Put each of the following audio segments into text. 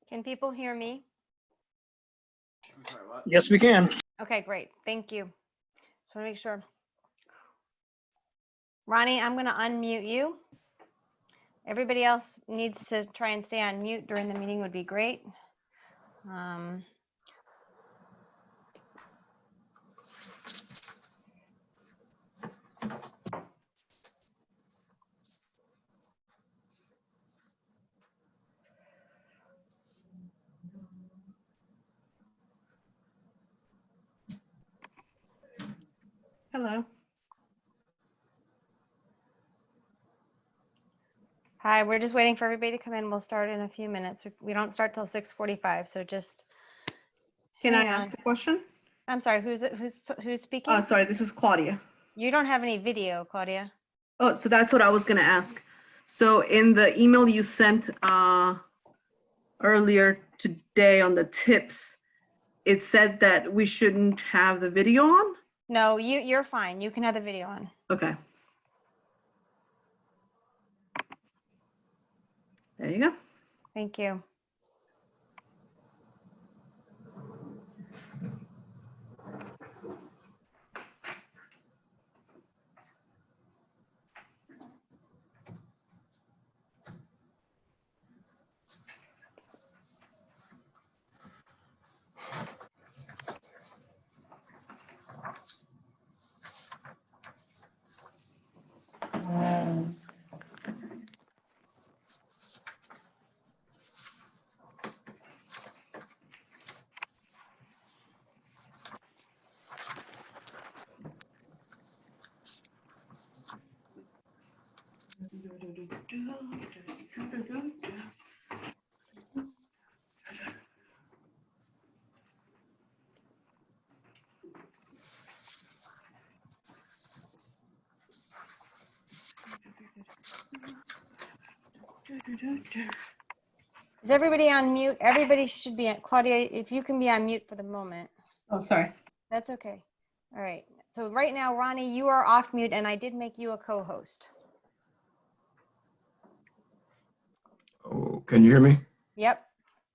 Can people hear me? Yes, we can. Okay, great. Thank you. Just want to make sure. Ronnie, I'm going to unmute you. Everybody else needs to try and stay on mute during the meeting would be great. Hello. Hi, we're just waiting for everybody to come in. We'll start in a few minutes. We don't start till 6:45, so just Can I hang ask on. a question? I'm sorry, who's speaking? Sorry, this is Claudia. You don't have any video, Claudia. Oh, so that's what I was going to ask. So in the email you sent earlier today on the tips, it said that we shouldn't have the video on? No, you're fine. You can have the video on. Okay. There you go. Thank you. Is everybody on mute? Everybody should be, Claudia, if you can be on mute for the moment. Oh, sorry. That's okay. All right. So right now, Ronnie, you are off mute, and I did make you a co-host. Oh, can you hear me? Yep.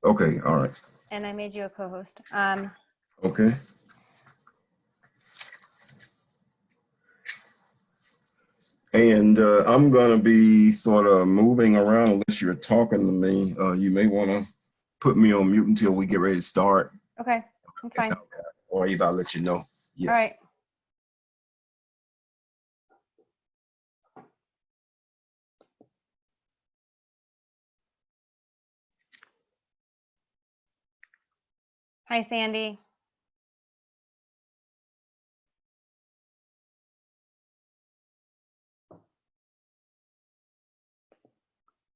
Okay, all right. And I made you a co-host. Okay. And I'm going to be sort of moving around unless you're talking to me. You may want to put me on mute until we get ready to start. Okay, I'm fine. Or either I'll let you know. Yeah. All right. Hi, Sandy.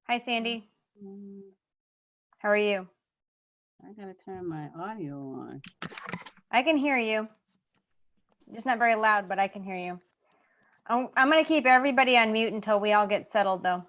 Hi, Sandy. How are you? I gotta turn my audio on. I can hear you. Just not very loud, but I can hear you. I'm going to keep everybody on mute until we all get settled, though.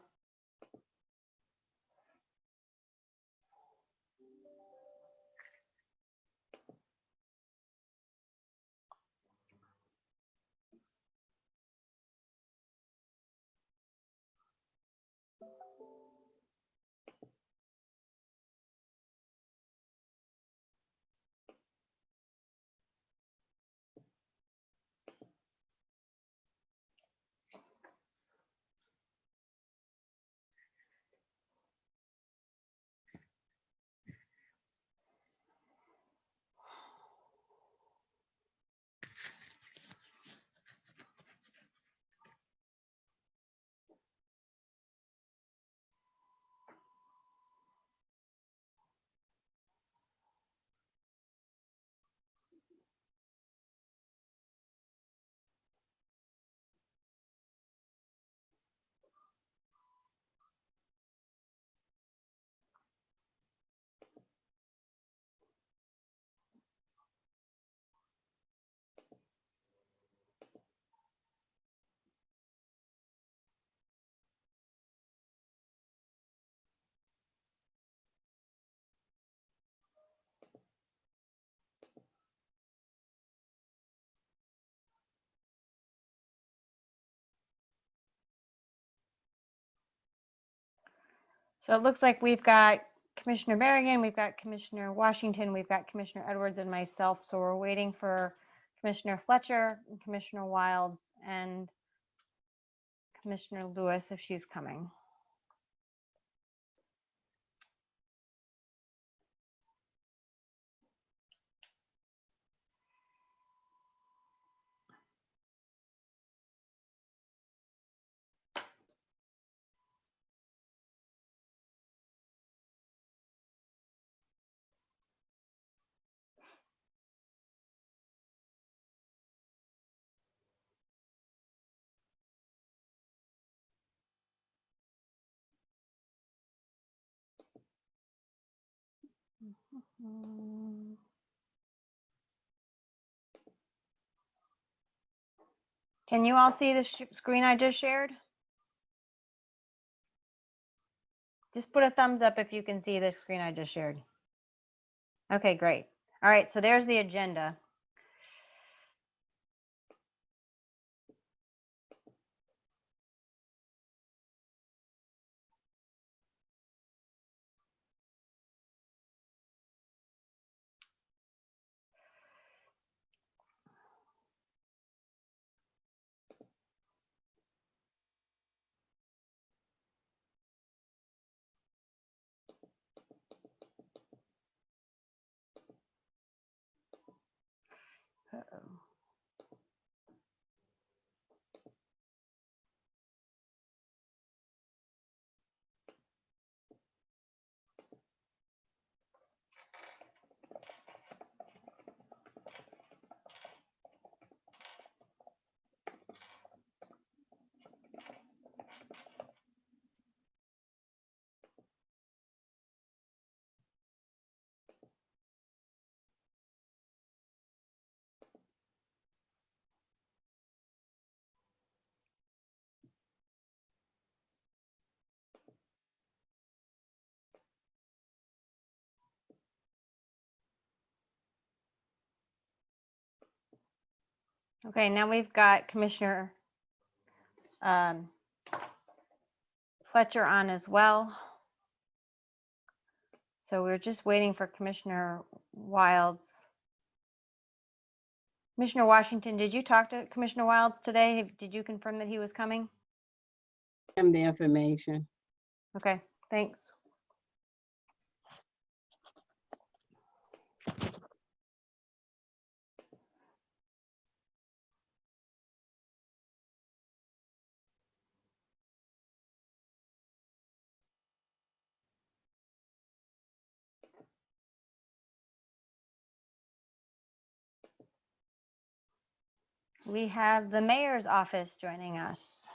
So it looks like we've got Commissioner Berrigan, we've got Commissioner Washington, we've got Commissioner Edwards and myself. So we're waiting for Commissioner Fletcher, and Commissioner Wilds, and Commissioner Lewis if she's coming. Can you all see the screen I just shared? Just put a thumbs up if you can see the screen I just shared. Okay, great. All right, so there's the agenda. Uh-oh. Okay, now we've got Commissioner Fletcher on as well. So we're just waiting for Commissioner Wilds. Commissioner Washington, did you talk to Commissioner Wilds today? Did you confirm that he was coming? The information. Okay, thanks. We have the mayor's office joining us.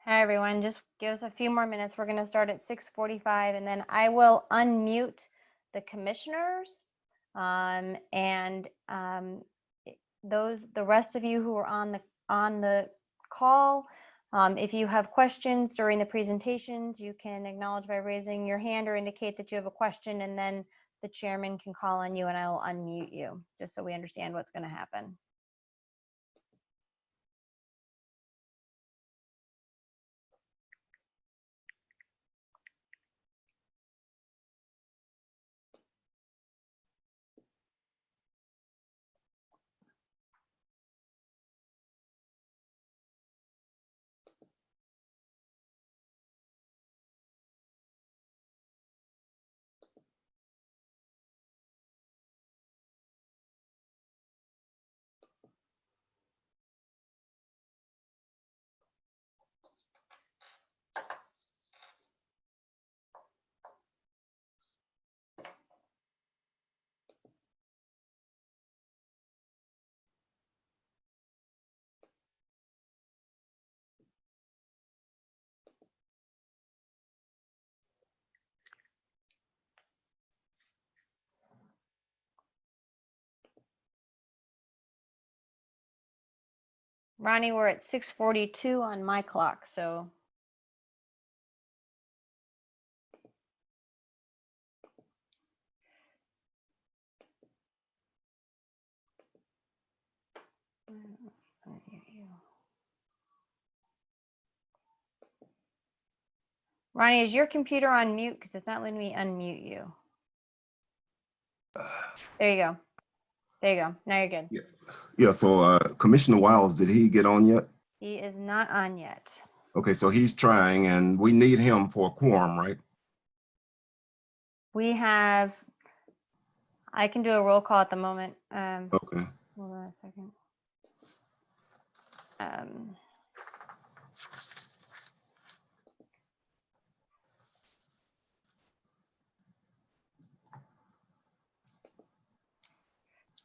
Hi, everyone. Just give us a few more minutes. We're going to start at 6:45, and then I will unmute the commissioners the rest of you who are on the call. If you have questions during the presentations, you can acknowledge by raising your hand or indicate that you have a question, and then the chairman can call on you, and I will unmute you, just so we understand what's going to happen. Ronnie, we're at 6:42 on my clock, so. Ronnie, is your computer on mute? Because it's not letting me unmute you. There you go. There you go. Now you're good. Yeah, so Commissioner Wiles, did he get on yet? He is not on yet. Okay, so he's trying and we need him for a quorum, right? We have, I can do a roll call at the moment. Okay. Hold on a second.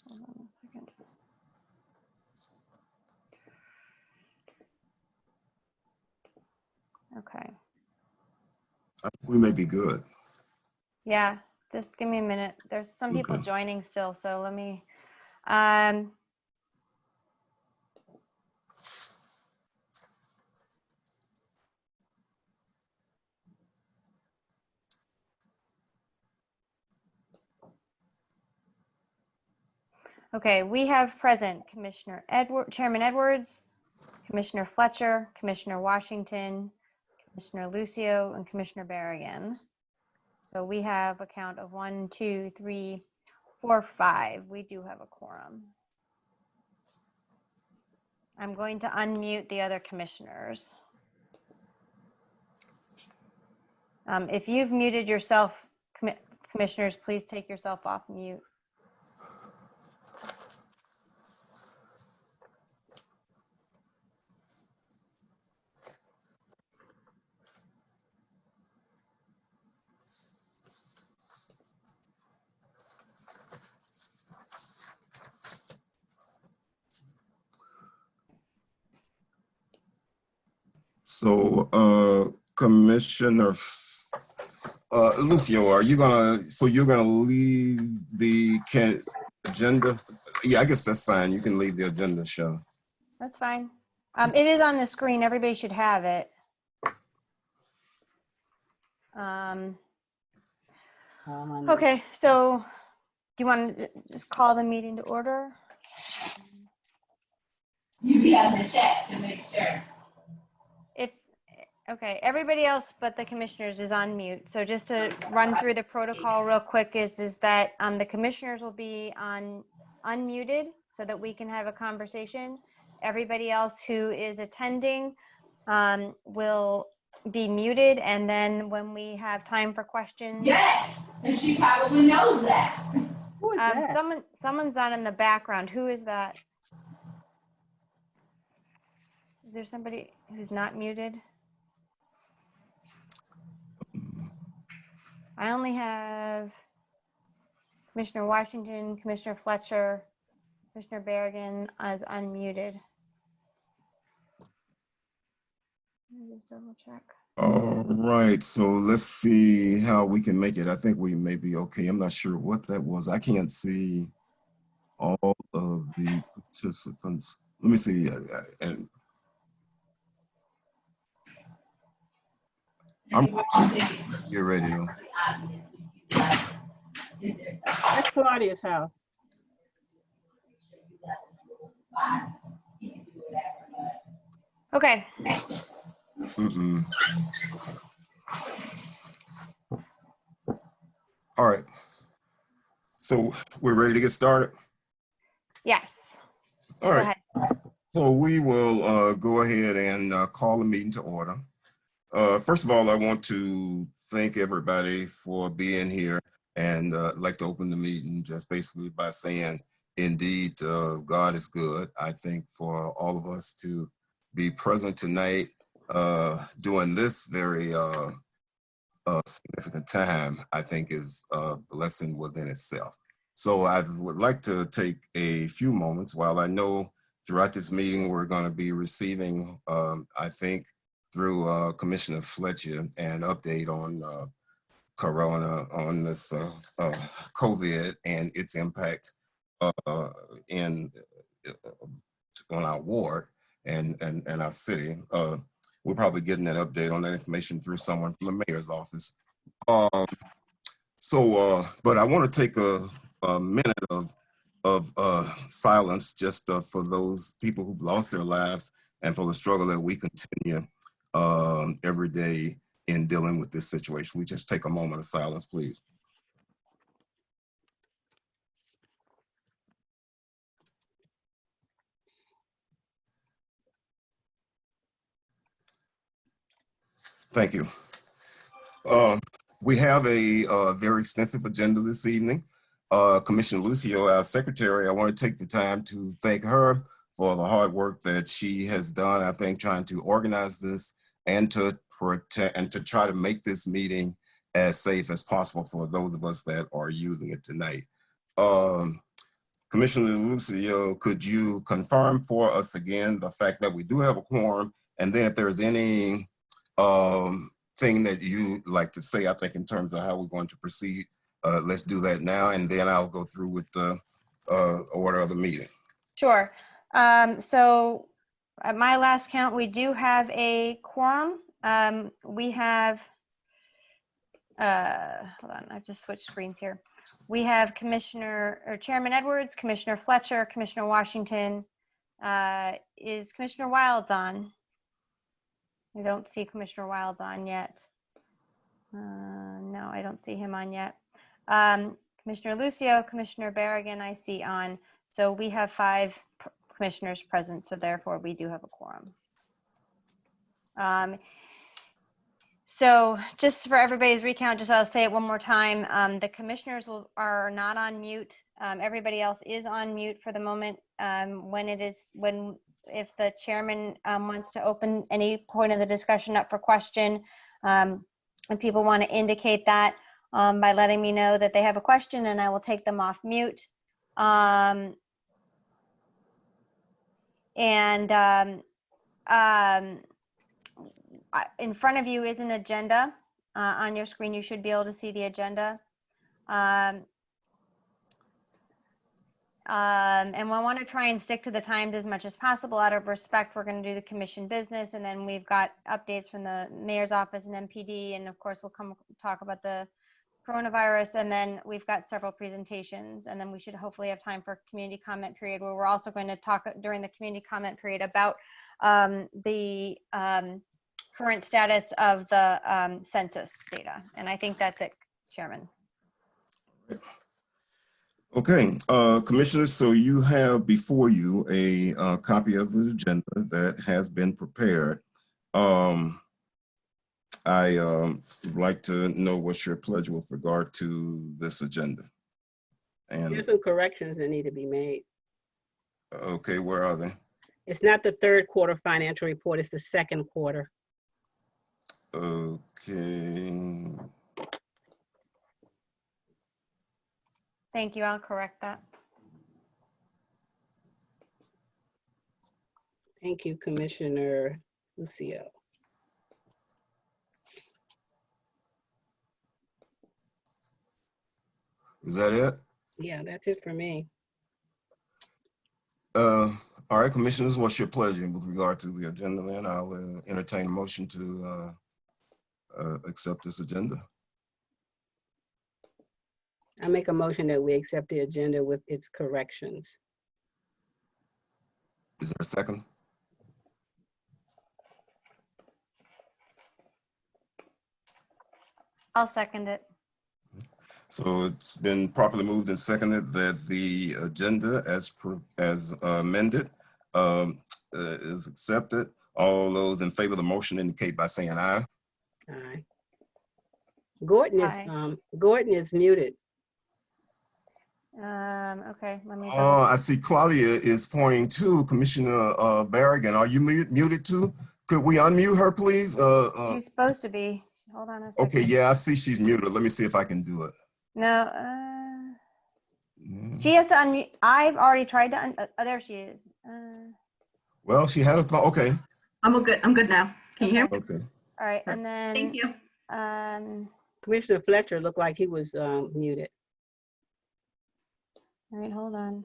Hold on a second. Okay. I think we may be good. Yeah, just give me a minute. There's some people Okay. joining still, so let me. Okay, we have present Chairman Edwards, Commissioner Fletcher, Commissioner Washington, Commissioner Lucio, and Commissioner Berrigan. So we have a count of 1, 2, 3, 4, 5. We do have a quorum. I'm going to unmute the other commissioners. If you've muted yourself, commissioners, please take yourself off mute. So Commissioner Lucio, you're gonna leave the agenda? Yeah, I guess that's fine. You can leave the agenda, show. That's fine. It is on the screen. Everybody should have it. Okay, so do you want to just call the meeting to order? You have to check to make sure. Okay, everybody else but the commissioners is on mute. So just to run through the protocol real quick is that the commissioners will be unmuted so that we can have a conversation. Everybody else who is attending will be muted, and then when we have time for questions. Yes, and she probably knows that. Who is that? Someone's on in the background. Who is that? Is there somebody who's not muted? I only have Commissioner Washington, Commissioner Fletcher, Commissioner Berrigan as unmuted. Let me just double check. All right, so let's see how we can make it. I think we may be okay. I'm not sure what that was. I can't see all of the participants. Let me see. And I'm get ready though. That's Claudia's house. Okay. All right. So we're ready to get started? Yes. All Go right. ahead. So we will go ahead and call the meeting to order. First of all, I want to thank everybody for being here, and I'd like to open the meeting just basically by saying, indeed, God is good. I think for all of us to be present tonight during this very significant time, I think is a blessing within itself. So I would like to take a few moments. While I know throughout this meeting we're going to be receiving, I think, through Commissioner Fletcher, an update on Corona, on this COVID and its impact on our ward. and our city. We're probably getting that update on that information through someone from the mayor's office. But I want to take a minute of silence just for those people who've lost their lives and for the struggle that we continue every day in dealing with this situation. We just take a moment of silence, please. Thank you. We have a very extensive agenda this evening. Commissioner Lucio, our secretary, I want to take the time to thank her for the hard work that she has done, I think, trying to organize this and to protect and to try to make this meeting as safe as possible for those of us that are using it tonight. Commissioner Lucio, could you confirm for us again the fact that we do have a quorum, and then if there's any thing that you like to say, I think, in terms of how we're going to proceed, let's do that now, and then I'll go through with the order of the meeting. Sure. So at my last count, we do have a quorum. We have, hold on, I've just switched screens here. We have Chairman Edwards, Commissioner Fletcher, Commissioner Washington. Is Commissioner Wilds on? I don't see Commissioner Wilds on yet. No, I don't see him on yet. Commissioner Lucio, Commissioner Berrigan, I see on. So we have 5 commissioners present, so therefore we do have a quorum. So just for everybody's recount, just I'll say it one more time. The commissioners are not on mute. Everybody else is on mute for the moment. If the chairman wants to open any point of the discussion up for question, and people want to indicate that by letting me know that they have a question, and I will take them off mute. In front of you is an agenda. On your screen, you should be able to see the agenda. And we want to try and stick to the times as much as possible. Out of respect, we're going to do the commission business, and then we've got updates from the mayor's office and MPD, and of course we'll come talk about the coronavirus, and then we've got several presentations, and then we should hopefully have time for community comment period, where we're also going to talk during the community comment period about the current status of the census data. And I think that's it, Chairman. Okay, commissioners, so you have before you a copy of the agenda that has been prepared. I would like to know what's your pledge with regard to this agenda. And There's some corrections that need to be made. okay, where are they? It's not the third quarter financial report, it's the second quarter. Okay. Thank you. I'll correct that. Thank you, Commissioner Lucio. Is that it? Yeah, that's it for me. All right, commissioners, what's your pleasure with regard to the agenda? Then I'll entertain a motion to accept this agenda. I make a motion that we accept the agenda with its corrections. Is there a second? I'll second it. So it's been properly moved and seconded that the agenda as amended is accepted. All those in favor of the motion indicate by saying aye. Aye. Gordon is muted. Okay, let me. I see Claudia is pointing to Commissioner Berrigan. Are you muted too? Could we unmute her, please? She's supposed to be. Hold on a second. Okay, yeah, I see she's muted. Let me see if I can do it. No, she has to unmute. I've already tried to there she is. Well, she had a thought. Okay. I'm good now. Can you hear me? Okay. All right, and then. Thank you. Commissioner Fletcher looked like he was muted. All right, hold on.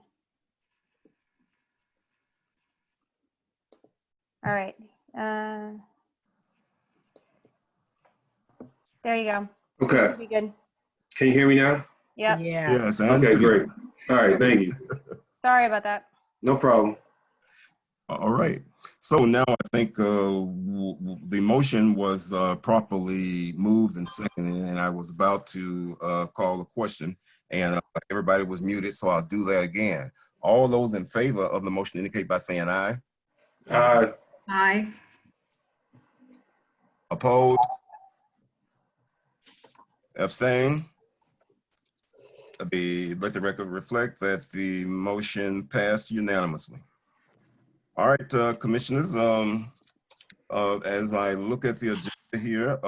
All right. There you go. Okay. Should be good. Can you hear me now? Yep. Yeah. Yes, and Okay, see you. great. All right, thank you. Sorry about that. No problem. All right. So now I think the motion was properly moved and seconded, and I was about to call a question, and everybody was muted, so I'll do that again. All those in favor of the motion indicate by saying aye. Aye. Opposed? Abstain? Let the record reflect that the motion passed unanimously. All right, commissioners, as I look at the agenda here,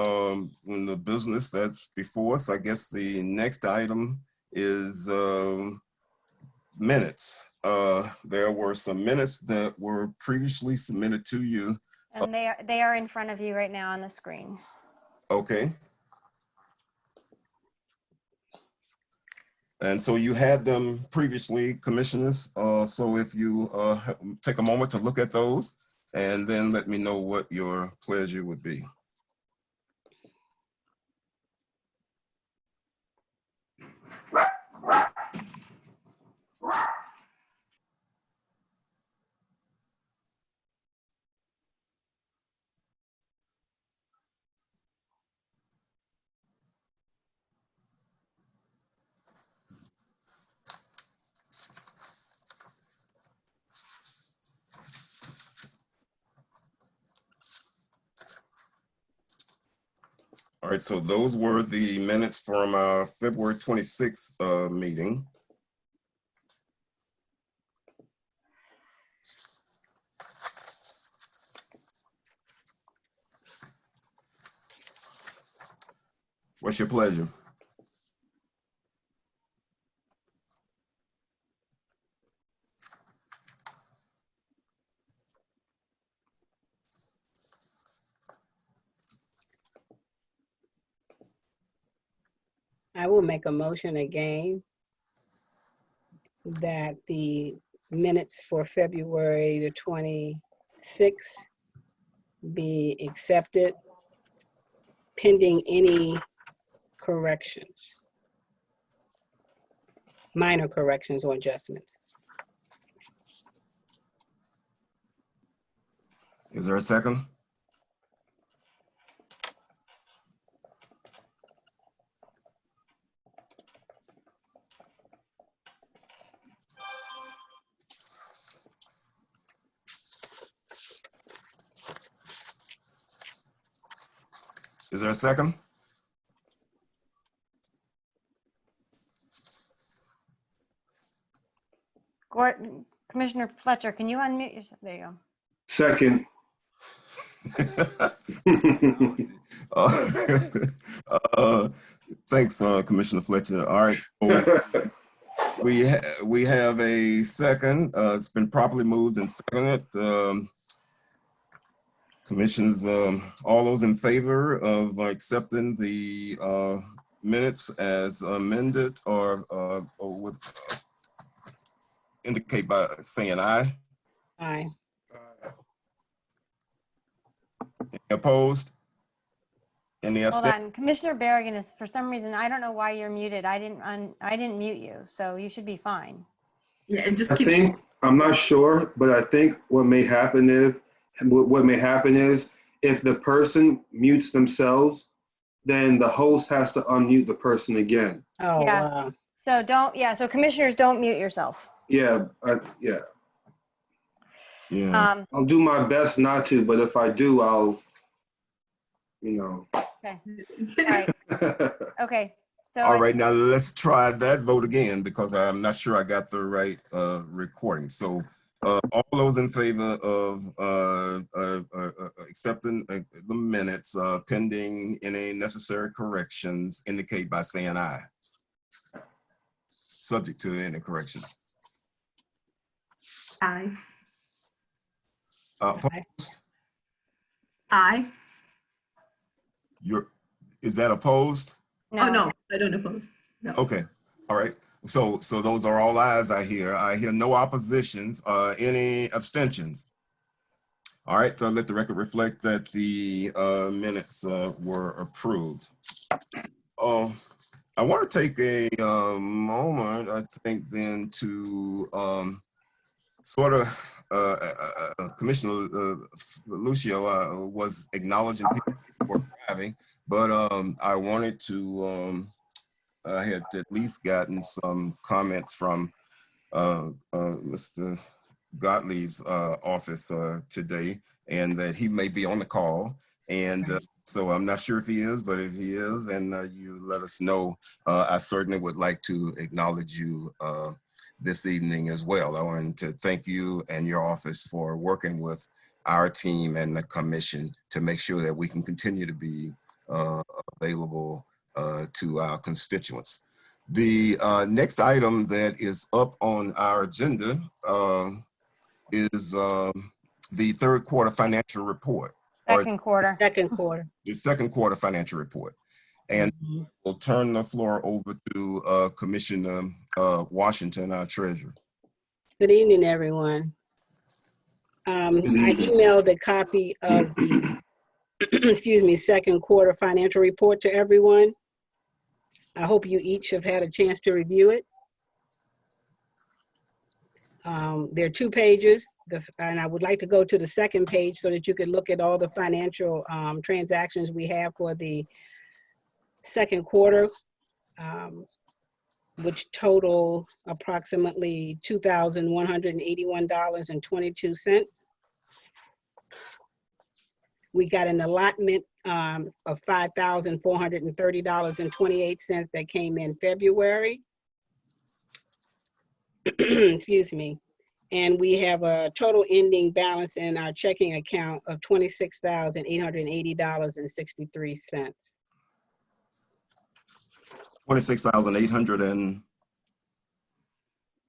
in the business that's before us, I guess the next item is minutes. There were some minutes that were previously submitted to you. And they are in front of you right now on the screen. Okay. And so you had them previously, commissioners. So if you take a moment to look at those and then let me know what your pleasure would be. All right, so those were the minutes from our February 26th meeting. What's your pleasure? I will make a motion again that the minutes for February the 26th be accepted pending any corrections, minor corrections or adjustments. Is there a second? Is there a second? Commissioner Fletcher, can you unmute yourself? There you go. Second. Thanks, Commissioner Fletcher. All right, so we have a second. It's been properly moved and seconded. Commissioners, all those in favor of accepting the minutes as amended or would indicate by saying aye. Aye. Any opposed? Any Hold abstain? on, Commissioner Berrigan is, for some reason, I don't know why you're muted. I didn't mute you, so you should be fine. Yeah, it just I keeps. think, I'm not sure, but I think what may happen is if the person mutes themselves, then the host has to unmute the person again. Oh, Yeah. So so commissioners, don't mute yourself. Yeah, yeah. Yeah. I'll do my best not to, but if I do, I'll, Okay. All right. Okay. So All right, now let's try that vote again because I'm not sure I got the right recording. So all those in favor of accepting the minutes pending any necessary corrections indicate by saying aye. Subject to any corrections. Aye. aye. Aye. Is that opposed? Oh, no, I don't oppose. No. Okay, all right. So those are all ayes I hear. I hear no oppositions, any abstentions. All right, let the record reflect that the minutes were approved. I want to take a moment, I think, then to sort of Commissioner Lucio was acknowledging people who were driving, but I wanted to, I had at least gotten some comments from Mr. Gottlieb's office today, and that he may be on the call. And so I'm not sure if he is, but if he is, and you let us know, I certainly would like to acknowledge you this evening as well. I wanted to thank you and your office for working with our team and the commission to make sure that we can continue to be available to our constituents. The next item that is up on our agenda is the third quarter financial report, or Second quarter. Second quarter. the second quarter financial report. And Mhm. we'll turn the floor over to Commissioner Washington, our treasurer. Good evening, everyone. I emailed a copy of the, excuse me, second quarter financial report to everyone. I hope you each have had a chance to review it. There are 2 pages, and I would like to go to the second page so that you could look at all the financial transactions we have for the second quarter, which total approximately $2,181.22. We got an allotment of $5,430.28 that came in February. Excuse me. And we have a total ending balance in our checking account of $26,880.63. $26,800 and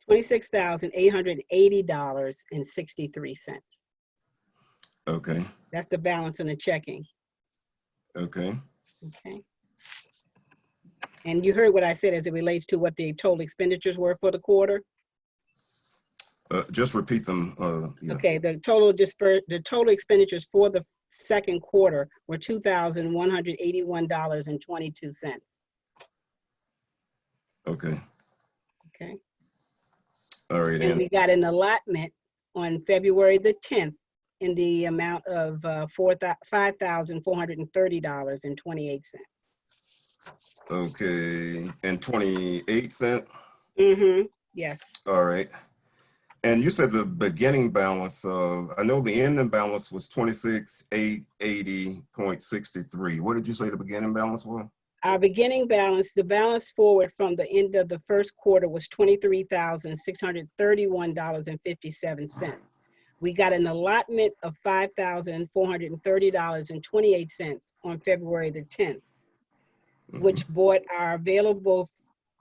$26,880.63. okay, That's the balance in the checking. okay. Okay. And you heard what I said as it relates to what the total expenditures were for the quarter. Just repeat them. Yeah. Okay, the total expenditures for the second quarter were $2,181.22. Okay. Okay. All right. And we got an allotment on February the 10th in the amount of $5,430.28. Okay. And 28 cents. Mm-hmm. Yes. All right. And you said the beginning balance of, I know the ending balance was 26,880.63. What did you say the beginning balance was? Our beginning balance, the balance forward from the end of the first quarter was $23,631.57. We got an allotment of $5,430.28 on February the 10th, which brought our available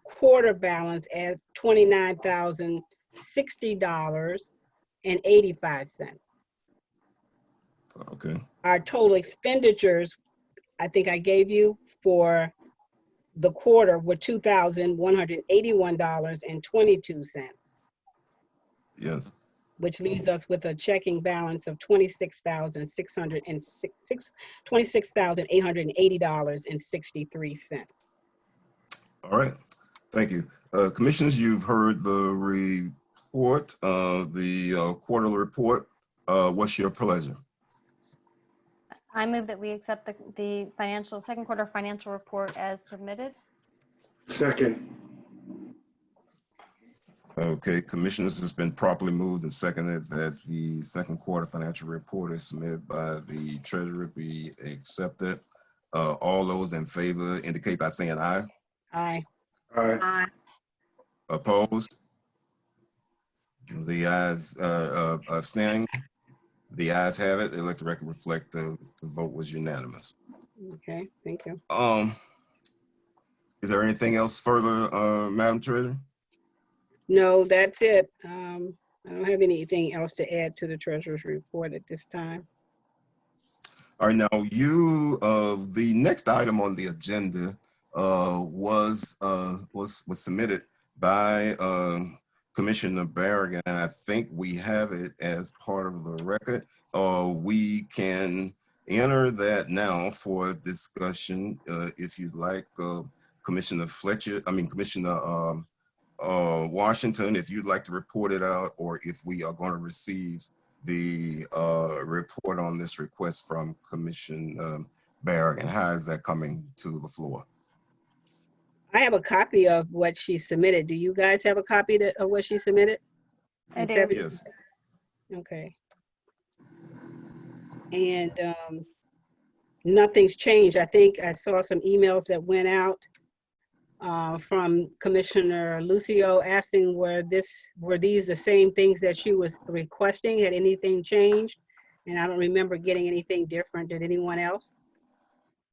quarter balance at $29,060.85. Okay. Our total expenditures, I think I gave you for the quarter, were $2,181.22. Yes. Which leaves us with a checking balance of $26,880.63. All right. Thank you. Commissioners, you've heard the report, the quarterly report. What's your pleasure? I move that we accept the second quarter financial report as submitted. Second. Okay, commissioners, has been properly moved and seconded that the second quarter financial report is submitted by the treasurer be accepted. All those in favor indicate by saying aye. Aye. Aye. Opposed? The ayes abstaining? The ayes have it. Let the record reflect the vote was unanimous. Okay, thank you. Is there anything else further, Madam Treasurer? No, that's it. I don't have anything else to add to the treasurer's report at this time. All right, now the next item on the agenda was submitted by Commissioner Berrigan, and I think we have it as part of the record. We can enter that now for discussion if you'd like. Commissioner Washington, if you'd like to report it out, or if we are going to receive the report on this request from Commissioner Berrigan. How is that coming to the floor? I have a copy of what she submitted. Do you guys have a copy of what she submitted? I In do. February? Yes. Okay. And nothing's changed. I think I saw some emails that went out from Commissioner Lucio asking were these the same things that she was requesting? Had anything changed? And I don't remember getting anything different. Did anyone else?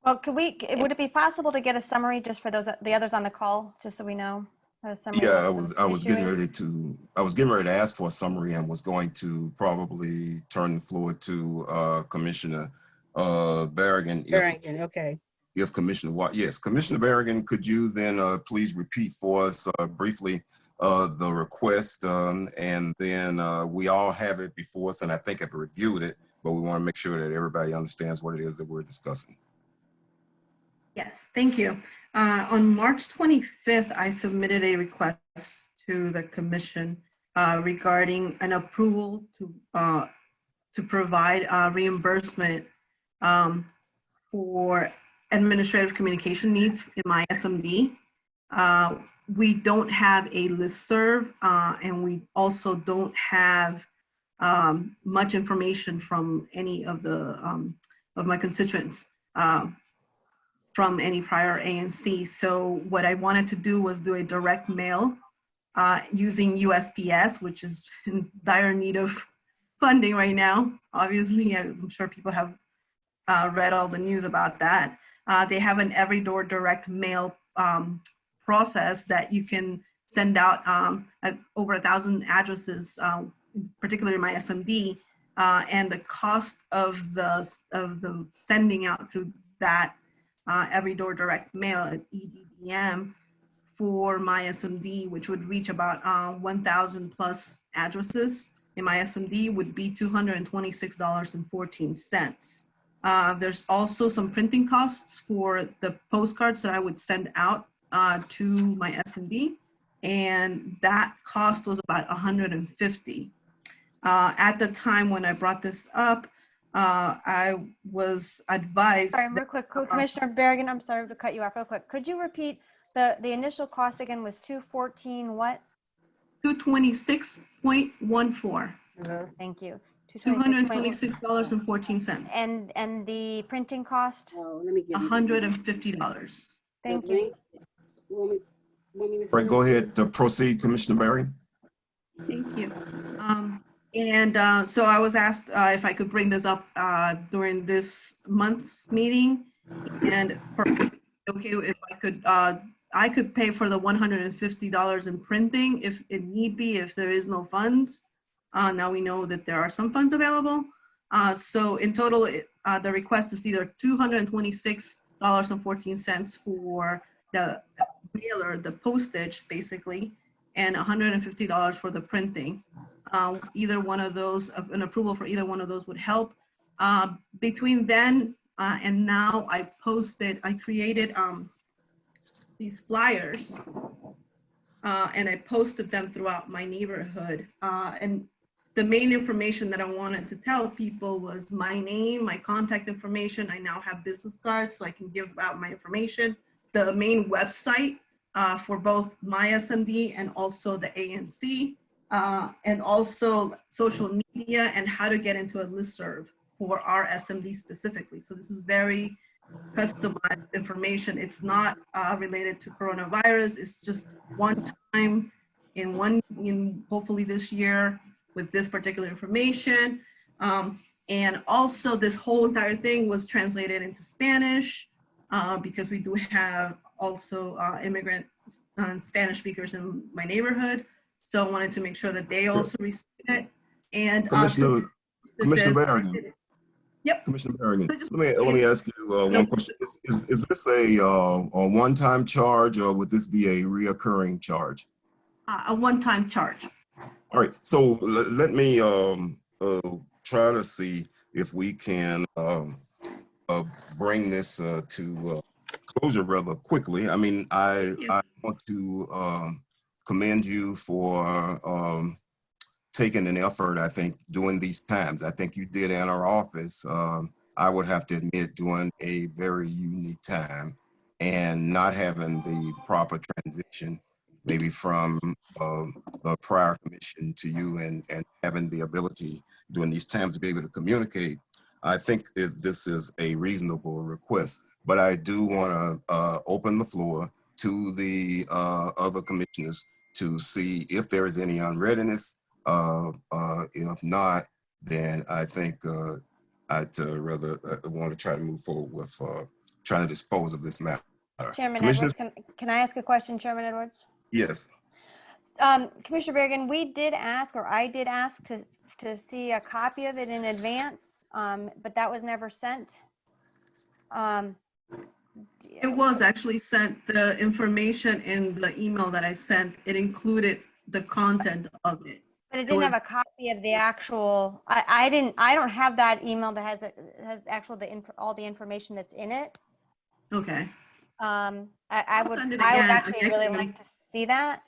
Well, would it be possible to get a summary just for the others on the call, just so we know? A summary of Yeah, what the I was issue getting is? ready to ask for a summary and was going to probably turn the floor to Commissioner Berrigan. Barrington, okay. If Commissioner Commissioner Berrigan, could you then please repeat for us briefly the request, and then we all have it before us, and I think I've reviewed it, but we want to make sure that everybody understands what it is that we're discussing. Yes, thank you. On March 25th, I submitted a request to the commission regarding an approval to provide reimbursement for administrative communication needs in my SMD. We don't have a listserv, and we also don't have much information from any of my constituents from any prior ANC. So what I wanted to do was do a direct mail using USPS, which is in dire need of funding right now. Obviously, I'm sure people have read all the news about that. They have an every door direct mail process that you can send out at over 1,000 addresses, particularly my SMD, and the cost of the sending out through that every door direct mail at EDDM for my SMD, which would reach about 1,000 plus addresses in my SMD, would be $226.14. There's also some printing costs for the postcards that I would send out to my SMD, and that cost was about $150. At the time when I brought this up, I was advised. Sorry, real quick, Commissioner Berrigan, I'm sorry to cut you off real quick. Could you repeat the initial cost again was 214 what? 226.14. Thank you. $226.14. And the printing cost? Oh, let me get $150. Thank you. Want me to Right, go ahead to proceed, Commissioner Berrigan. Thank you. So I was asked if I could bring this up during this month's meeting, and okay, if I could pay for the $150 in printing if it need be, if there is no funds. Now we know that there are some funds available. So in total, the request is either $226.14 for the mailer, the postage basically, and $150 for the printing. Either one of those, an approval for either one of those would help. Between then and now, I created these flyers and I posted them throughout my neighborhood. And the main information that I wanted to tell people was my name, my contact information. I now have business cards so I can give out my information. The main website for both my SMD and also the ANC, and also social media and how to get into a listserv for our SMD specifically. So this is very customized information. It's not related to coronavirus. It's just one time in hopefully this year with this particular information. And also this whole entire thing was translated into Spanish because we do have also immigrant Spanish speakers in my neighborhood. So I wanted to make sure that they also received it. And Commissioner Berrigan. Yep. Commissioner Berrigan, let me ask you one question. Is this a one-time charge, or would this be a reoccurring charge? A one-time charge. All right, so let me try to see if we can bring this to closure rather quickly. I mean, I want to commend you for taking an effort, I think, during these times. I think you did in our office, I would have to admit, during a very unique time and not having the proper transition, maybe from the prior commission to you and having the ability during these times to be able to communicate. I think this is a reasonable request, but I do want to open the floor to the other commissioners to see if there is any unreadiness. If not, then I think I'd rather want to try to move forward with trying to dispose of this matter. Chairman Commissioners, Edwards, can I ask a question, Chairman Edwards? yes. Commissioner Bergen, we did ask, or I did ask to see a copy of it in advance, but that was never sent. It was actually sent, the information in the email that I sent, it included the content of it. But it didn't have a copy of the actual, I don't have that email that has actual, all the information that's in it. Okay. I would send it I would again. actually really like to see that.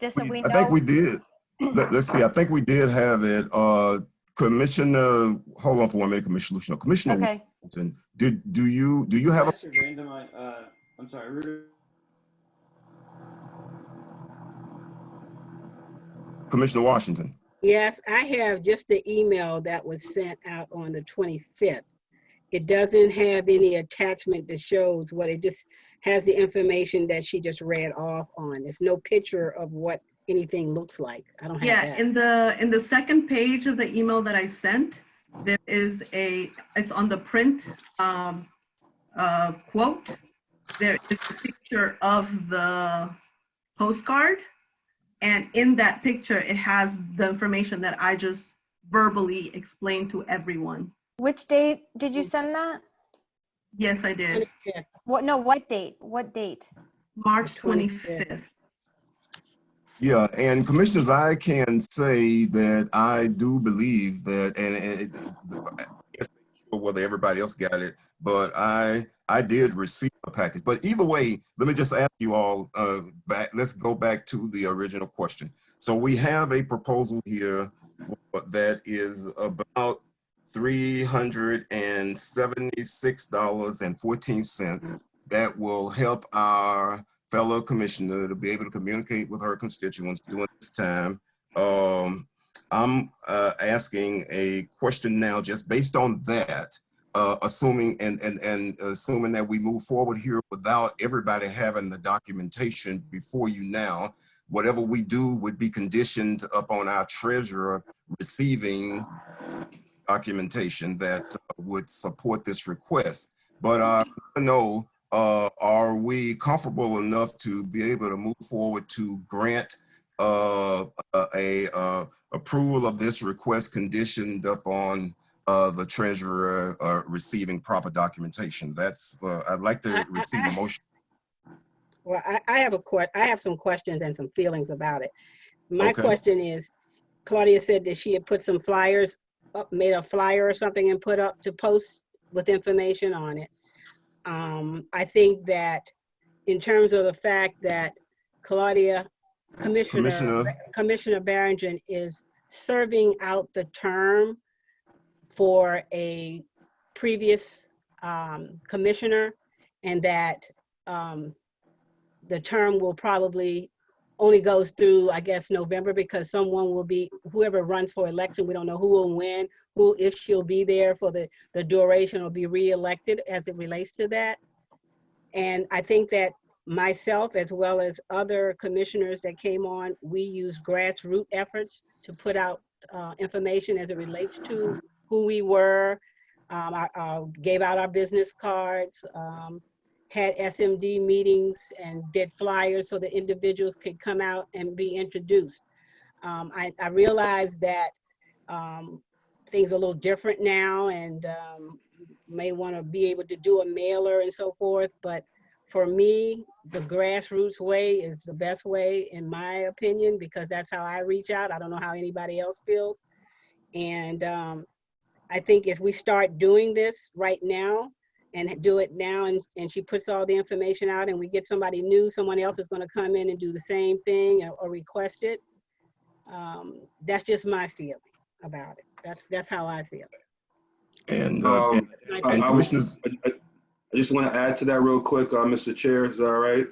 Just so we know. I think we did. Let's see. I think we did have it. Commissioner, hold on for 1 minute, Commissioner Luciano. Commissioner Okay. Washington, do you have a I'm sorry. Commissioner Washington? Yes, I have just the email that was sent out on the 25th. It doesn't have any attachment that shows what, it just has the information that she just read off on. There's no picture of what anything looks like. I don't have that. In the second page of the email that I sent, there is it's on the print quote. There is a picture of the postcard. And in that picture, it has the information that I just verbally explained to everyone. Which date did you send that? Yes, I did. What? No, what date? What date? March 25th. Yeah, and commissioners, I can say that I do believe that, and guess whether everybody else got it, but I did receive a package. But either way, let me just ask you all let's go back to the original question. So we have a proposal here that is about $376.14 that will help our fellow commissioner to be able to communicate with her constituents during this time. I'm asking a question now just based on that, assuming assuming that we move forward here without everybody having the documentation before you now. Whatever we do would be conditioned upon our treasurer receiving documentation that would support this request. But I want to know, are we comfortable enough to be able to move forward to grant approval of this request conditioned upon the treasurer receiving proper documentation? That's I'd like to receive a motion. Well, I have some questions and some feelings about it. My question is, Claudia said that she had put some flyers up, made a flyer or something and put up to post with information on it. I think that in terms of the fact that Commissioner Barrington is serving out the term for a previous commissioner, and that the term will probably only goes through, I guess, November, because someone will be, whoever runs for election, we don't know who will win, if she'll be there for the duration or be reelected as it relates to that. And I think that myself, as well as other commissioners that came on, we use grassroots efforts to put out information as it relates to who we were. I gave out our business cards, had SMD meetings and did flyers so that individuals could come out and be introduced. I realize that things are a little different now, and may want to be able to do a mailer and so forth, but For me, the grassroots way is the best way, in my opinion, because that's how I reach out. I don't know how anybody else feels. And I think if we start doing this right now and do it now, and she puts all the information out and we get somebody new, someone else is going to come in and do the same thing or request it. That's just my feeling about it. That's how I feel. And, I Commissioners, just want to add to that real quick, Mr. Chair, is that all right?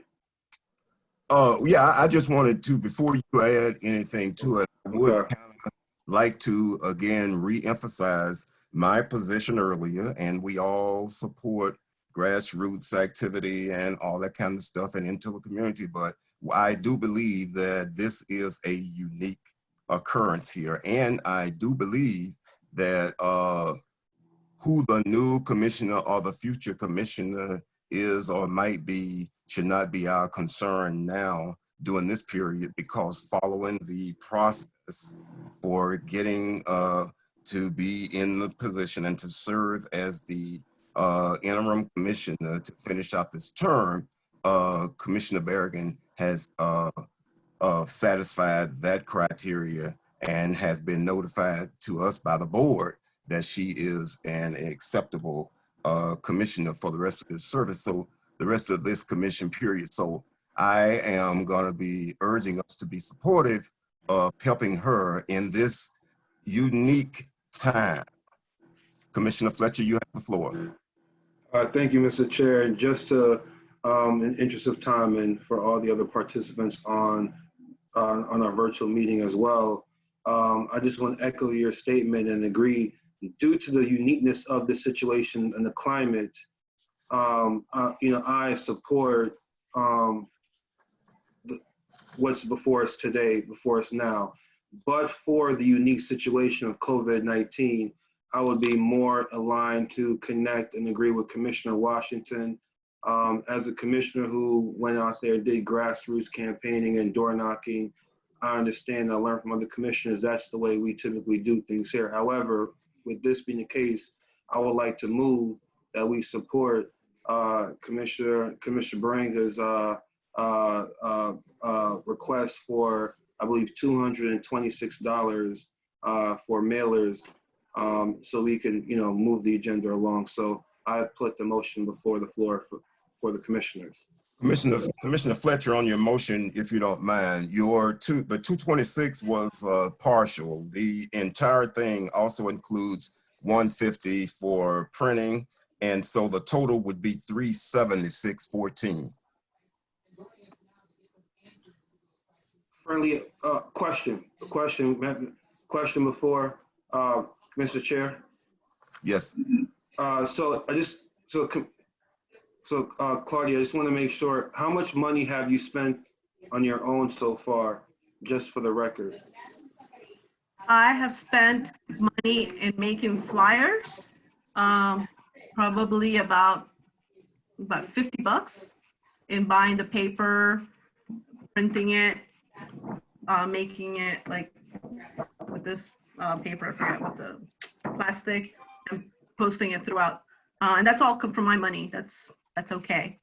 yeah, I just wanted to, before you add anything to it, I would Okay. like to again re-emphasize my position earlier, and we all support grassroots activity and all that kind of stuff and into the community, but I do believe that this is a unique occurrence here, and I do believe that who the new commissioner or the future commissioner is or might be should not be our concern now during this period, because following the process for getting to be in the position and to serve as the interim commissioner to finish out this term, Commissioner Berrigan has satisfied that criteria and has been notified to us by the board that she is an acceptable commissioner for the rest of the service. So the rest of this commission period. So I am going to be urging us to be supportive of helping her in this unique time. Commissioner Fletcher, you have the floor. Thank you, Mr. Chair. And just to, in interest of time and for all the other participants on our virtual meeting as well, I just want to echo your statement and agree. Due to the uniqueness of the situation and the climate, I support what's before us today, before us now. But for the unique situation of COVID-19, I would be more aligned to connect and agree with Commissioner Washington. As a commissioner who went out there, did grassroots campaigning and door knocking, I understand, I learned from other commissioners, that's the way we typically do things here. However, with this being the case, I would like to move that we support Commissioner Berenga's request for, I believe, $226 for mailers, so we can, move the agenda along. So I put the motion before the floor for the commissioners. Commissioner Fletcher, on your motion, if you don't mind, the 226 was partial. The entire thing also includes 150 for printing, and so the total would be 376.14. Friendly question before, Mr. Chair. Yes. Claudia, I just want to make sure, how much money have you spent on your own so far, just for the record? I have spent money in making flyers, probably about $50 in buying the paper, printing it, making it like with this paper, I forget what the plastic, and posting it throughout. And that's all come from my money. That's okay.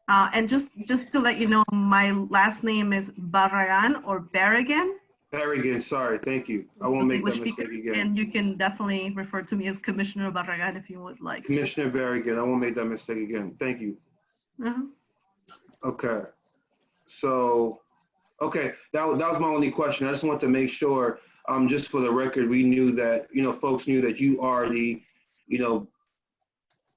And just to let you know, my last name is Barragan or Berrigan. Berrigan, sorry, thank you. I won't make that mistake again. And you can definitely refer to me as Commissioner Barragan if you would like. Commissioner Berrigan, I won't make that mistake again. Thank you. Okay. So, okay, that was my only question. I just want to make sure, just for the record, we knew that, folks knew that you already,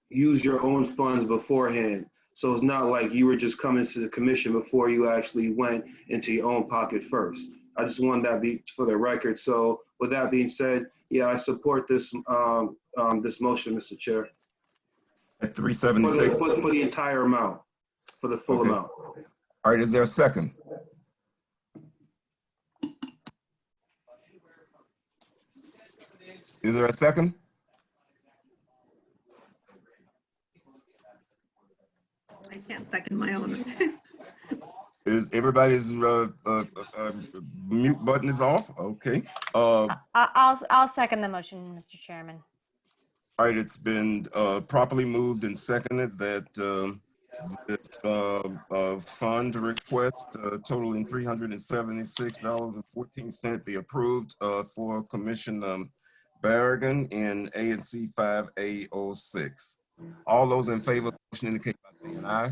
use your own funds beforehand. So it's not like you were just coming to the commission before you actually went into your own pocket first. I just wanted that be for the record. So with that being said, yeah, I support this this motion, Mr. Chair. At 376. For the entire amount, for the full amount. All right, is there a second? Is there a second? I can't second my own. Is everybody's mute button is off? Okay. I'll second the motion, Mr. Chairman. All right, it's been properly moved and seconded that this fund request totaling $376.14 be approved for Commissioner Barragan in ANC 5A06. All those in favor of the motion indicate by saying aye.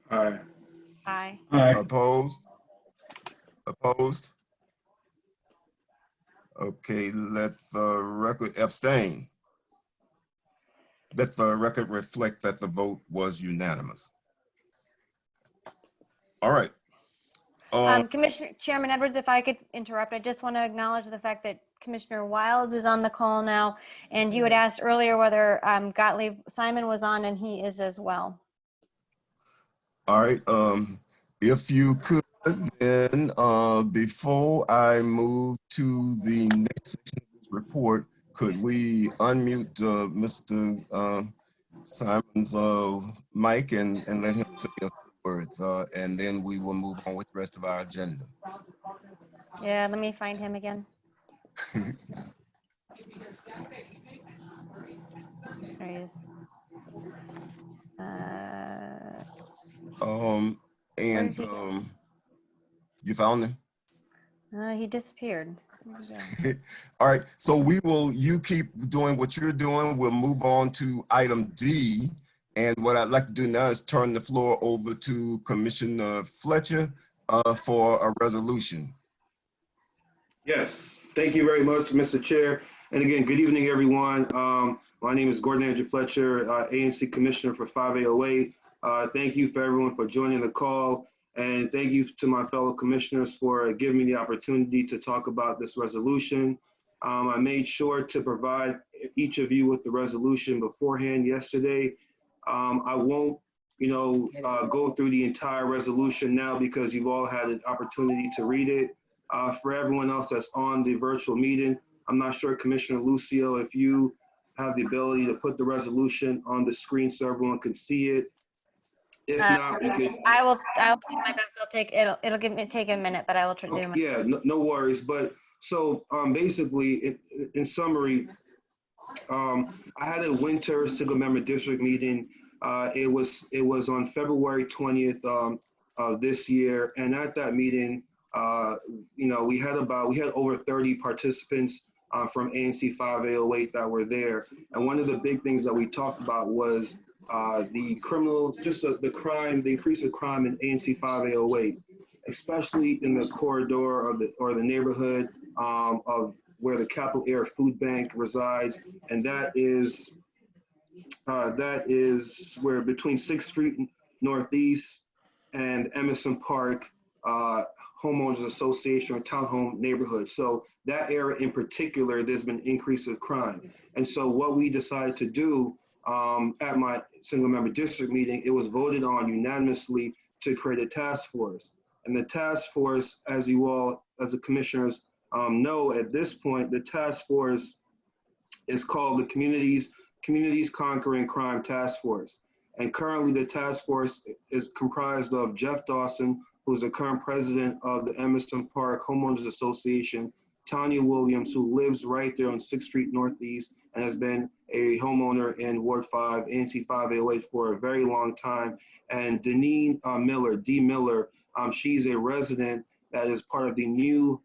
Aye. Aye. Opposed? Opposed? Okay, let the record abstain. Let the record reflect that the vote was unanimous. All right. Commissioner Chairman Edwards, if I could interrupt, I just want to acknowledge the fact that Commissioner Wiles is on the call now, and you had asked earlier whether Gottlieb Simon was on, and he is as well. All right. If you could, then before I move to the next section of this report, could we unmute Mr. Simon's mic and let him say a few words, and then we will move on with the rest of our agenda. Yeah, let me find him again. There he is. And you found him? He disappeared. Where'd he go? All right, so you keep doing what you're doing. We'll move on to item D. And what I'd like to do now is turn the floor over to Commissioner Fletcher for a resolution. Yes, thank you very much, Mr. Chair. And again, good evening, everyone. My name is Gordon Andrew Fletcher, ANC Commissioner for 5A08. Thank you for everyone for joining the call. And thank you to my fellow commissioners for giving me the opportunity to talk about this resolution. I made sure to provide each of you with the resolution beforehand yesterday. I won't, go through the entire resolution now because you've all had an opportunity to read it. For everyone else that's on the virtual meeting, I'm not sure, Commissioner Lucio, if you have the ability to put the resolution on the screen so everyone can see it. If not, we could. I'll do my best. It'll take a minute, but I will try to do my. Yeah, no worries. But so basically, in summary, I had a winter single member district meeting. It was on February 20th of this year, and at that meeting, we had over 30 participants from ANC 5A08 that were there. And one of the big things that we talked about was the increase of crime in ANC 5A08, especially in the corridor or the neighborhood of where the Capital Air Food Bank resides. And that is where between 6th Street Northeast and Emerson Park, homeowners association or townhome neighborhood. So that area in particular, there's been an increase of crime. And so what we decided to do at my single member district meeting, it was voted on unanimously to create a task force. And the task force, as you all, as the commissioners know at this point, the task force is called the Communities Conquering Crime Task Force. And currently the task force is comprised of Jeff Dawson, who's the current president of the Emerson Park Homeowners Association, Tanya Williams, who lives right there on 6th Street Northeast and has been a homeowner in Ward 5, ANC 5A08 for a very long time, and Deneen Miller, D. Miller, she's a resident that is part of the new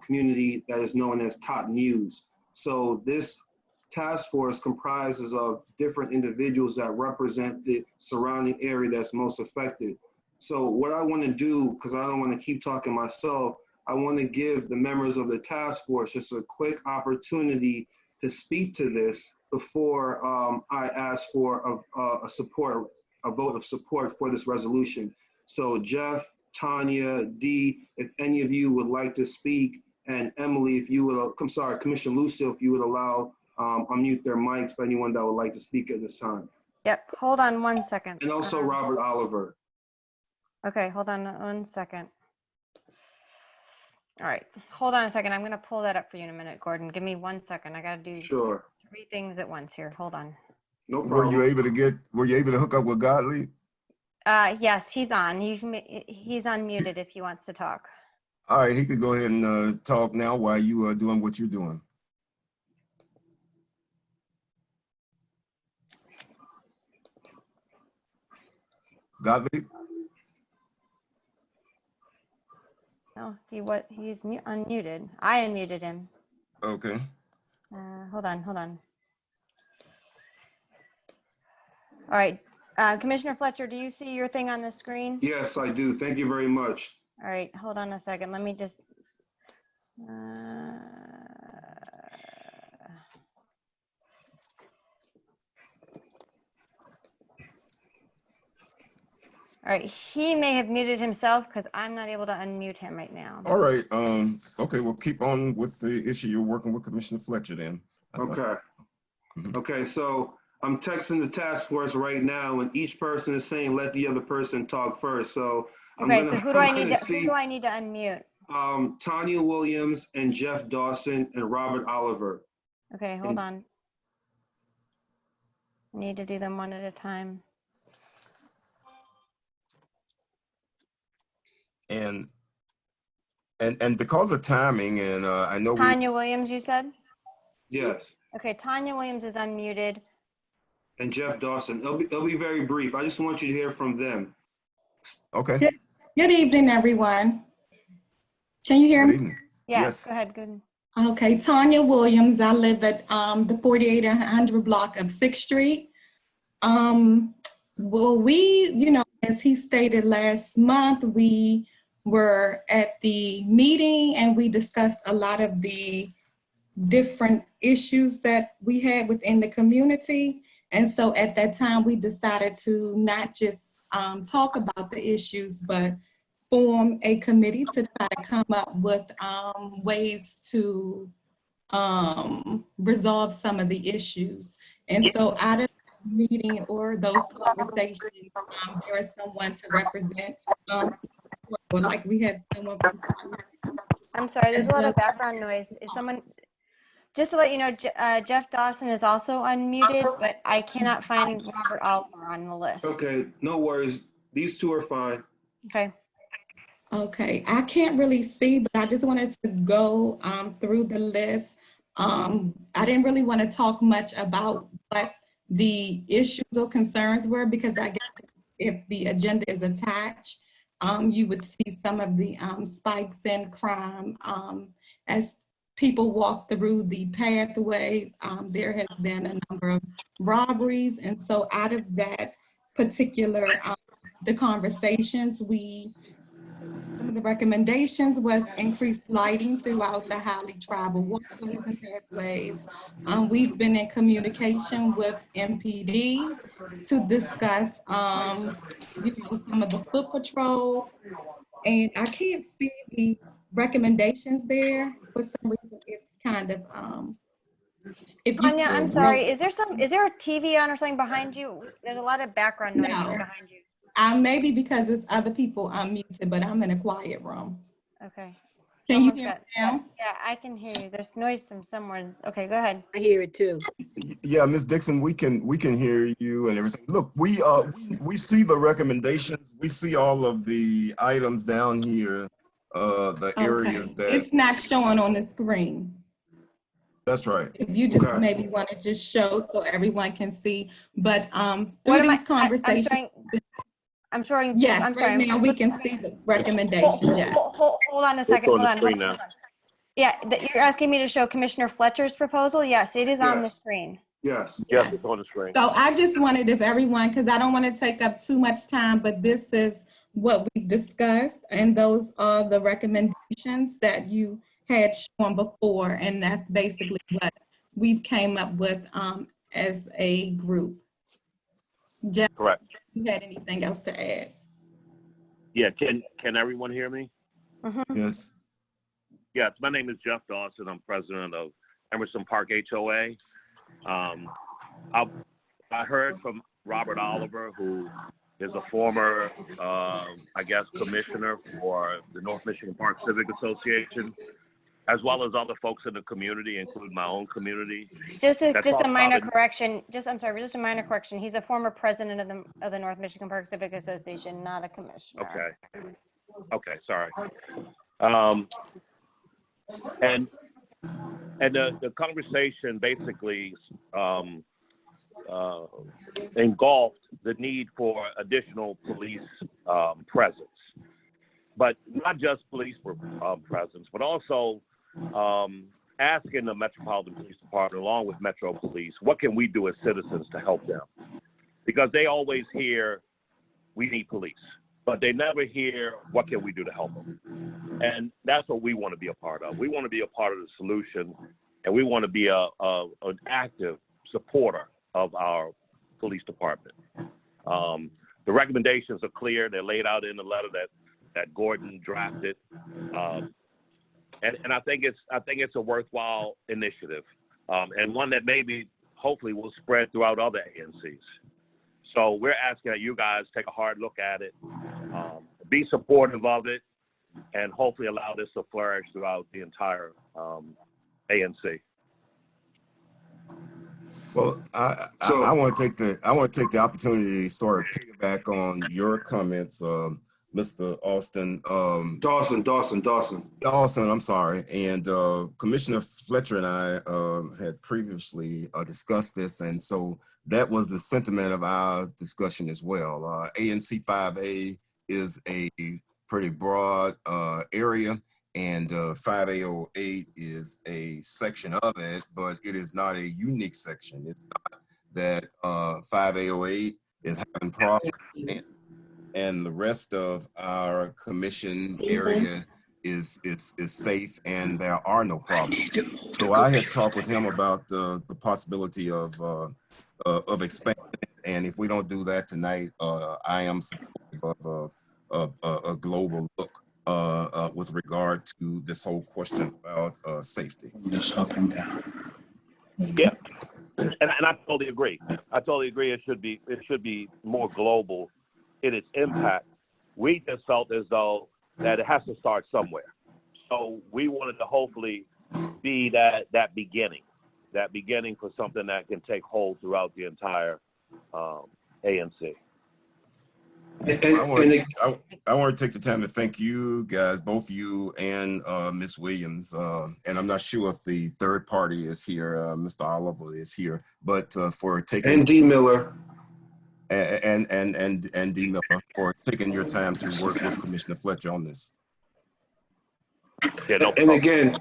community that is known as Top News. So this task force comprises of different individuals that represent the surrounding area that's most affected. So what I want to do, because I don't want to keep talking myself, I want to give the members of the task force just a quick opportunity to speak to this before I ask for a vote of support for this resolution. So Jeff, Tanya, Dee, if any of you would like to speak, and Emily, if you would, I'm sorry, Commissioner Lucio, if you would allow unmute their mics for anyone that would like to speak at this time. Yep, hold on one second. And also Robert Oliver. Okay, hold on one second. All right, hold on a second. I'm going to pull that up for you in a minute, Gordon. Give me 1 second. I got to do Sure. 3 things at once here. Hold on. No problem. Were you able to hook up with Gottlieb? Yes, he's on. He's unmuted if he wants to talk. All right, he could go ahead and talk now while you are doing what you're doing. Gottlieb? No, he's unmuted. I unmuted him. Okay. Hold on. All right, Commissioner Fletcher, do you see your thing on the screen? Yes, I do. Thank you very much. All right, hold on a second. Let me just. All right, he may have muted himself because I'm not able to unmute him right now. All right. Okay, we'll keep on with the issue you're working with Commissioner Fletcher then. Okay. Mhm. Okay, so I'm texting the task force right now, and each person is saying, let the other person talk first. So Okay, so who do I need to see unmute? Tanya Williams and Jeff Dawson and Robert Oliver. Okay, hold on. I need to do them one at a time. And because of timing, and I know Tanya Williams, you said? Yes. Okay, Tanya Williams is unmuted. And Jeff Dawson. It'll be very brief. I just want you to hear from them. Okay. Good evening, everyone. Can you hear Good me? evening. Yes, go ahead. Good. Okay, Tanya Williams. I live at the 4800 block of 6th Street. Well, we, as he stated last month, we were at the meeting and we discussed a lot of the different issues that we had within the community. And so at that time, we decided to not just talk about the issues, but form a committee to try to come up with ways to resolve some of the issues. And so out of the meeting or those conversations, there is someone to represent, or like we have someone from I'm sorry, there's as a lot well. of background noise. Is someone, just to let you know, Jeff Dawson is also unmuted, but I cannot find Robert Oliver on the list. Okay, no worries. These two are fine. Okay. Okay, I can't really see, but I just wanted to go through the list. I didn't really want to talk much about what the issues or concerns were because I guess if the agenda is attached, you would see some of the spikes in crime. As people walk through the pathway, there has been a number of robberies. And so out of that particular, the conversations, some of the recommendations was increased lighting throughout the highly traveled walkways and pathways. We've been in communication with MPD to discuss, some of the foot patrol. And I can't see the recommendations there. For some reason, it's kind of, if you Tanya, I'm could sorry. Is there a TV on or something behind you? There's a lot of background noise No. behind you. maybe because it's other people unmuted, but I'm in a quiet room. Okay. Can you Almost hear me got- now? Yeah, I can hear you. There's noise from somewhere. Okay, go ahead. I hear it too. Yeah, Ms. Dixon, we can hear you and everything. Look, we see the recommendations. We see all of the items down here, the areas Okay, that, it's not showing on the screen. that's right. If you just Okay. maybe want to just show so everyone can see, but What through am I? these conversations, I'm showing. yes, I'm right sorry. now we can see the recommendations, yes. Hold on a second. Hold on. Yeah, you're asking me to show Commissioner Fletcher's proposal? Yes, it is on the Yes. screen. Yes. Yes. It's on the screen. So I just wanted if everyone, because I don't want to take up too much time, but this is what we discussed, and those are the recommendations that you had shown before, and that's basically what we've came up with as a group. Jeff, Correct. you had anything else to add? Yeah, can everyone hear me? Yes. Yes, my name is Jeff Dawson. I'm president of Emerson Park HOA. I heard from Robert Oliver, who is a former, I guess, commissioner for the North Michigan Park Civic Association, as well as other folks in the community, including my own community. Just a minor about it. correction. Just a minor correction. He's a former president of the North Michigan Park Civic Association, not a commissioner. Okay, sorry. And the conversation basically engulfed the need for additional police presence. But not just police presence, but also asking the Metropolitan Police Department, along with Metro Police, what can we do as citizens to help them? Because they always hear, we need police, but they never hear, what can we do to help them? And that's what we want to be a part of. We want to be a part of the solution, and we want to be an active supporter of our police department. The recommendations are clear. They're laid out in the letter that Gordon drafted. And I think it's a worthwhile initiative, and one that maybe, hopefully, will spread throughout other ANCs. So we're asking that you guys take a hard look at it, be supportive of it, and hopefully allow this to flourish throughout the entire ANC. Well, I want to take the opportunity to sort of piggyback on your comments, Mr. Austin. Dawson, I'm sorry. And Commissioner Fletcher and I had previously discussed this, and so that was the sentiment of our discussion as well. ANC 5A is a pretty broad area, and 5A08 is a section of it, but it is not a unique section. It's not that 5A08 is having problems and the rest of our commission area is safe and there are no problems. So I had talked with him about the possibility of expanding, and if we don't do that tonight, I am supportive of a global look with regard to this whole question about safety. Just up and down. Yeah, and I totally agree. It should be more global in its impact. We just felt as though that it has to start somewhere. So we wanted to hopefully be that beginning for something that can take hold throughout the entire ANC. I want to take the time to thank you guys, both you and Ms. Williams. And I'm not sure if the third party is here, Mr. Oliver is here, but for taking— And D. Miller. And D. Miller, for taking your time to work with Commissioner Fletcher on this. Yeah, no and again,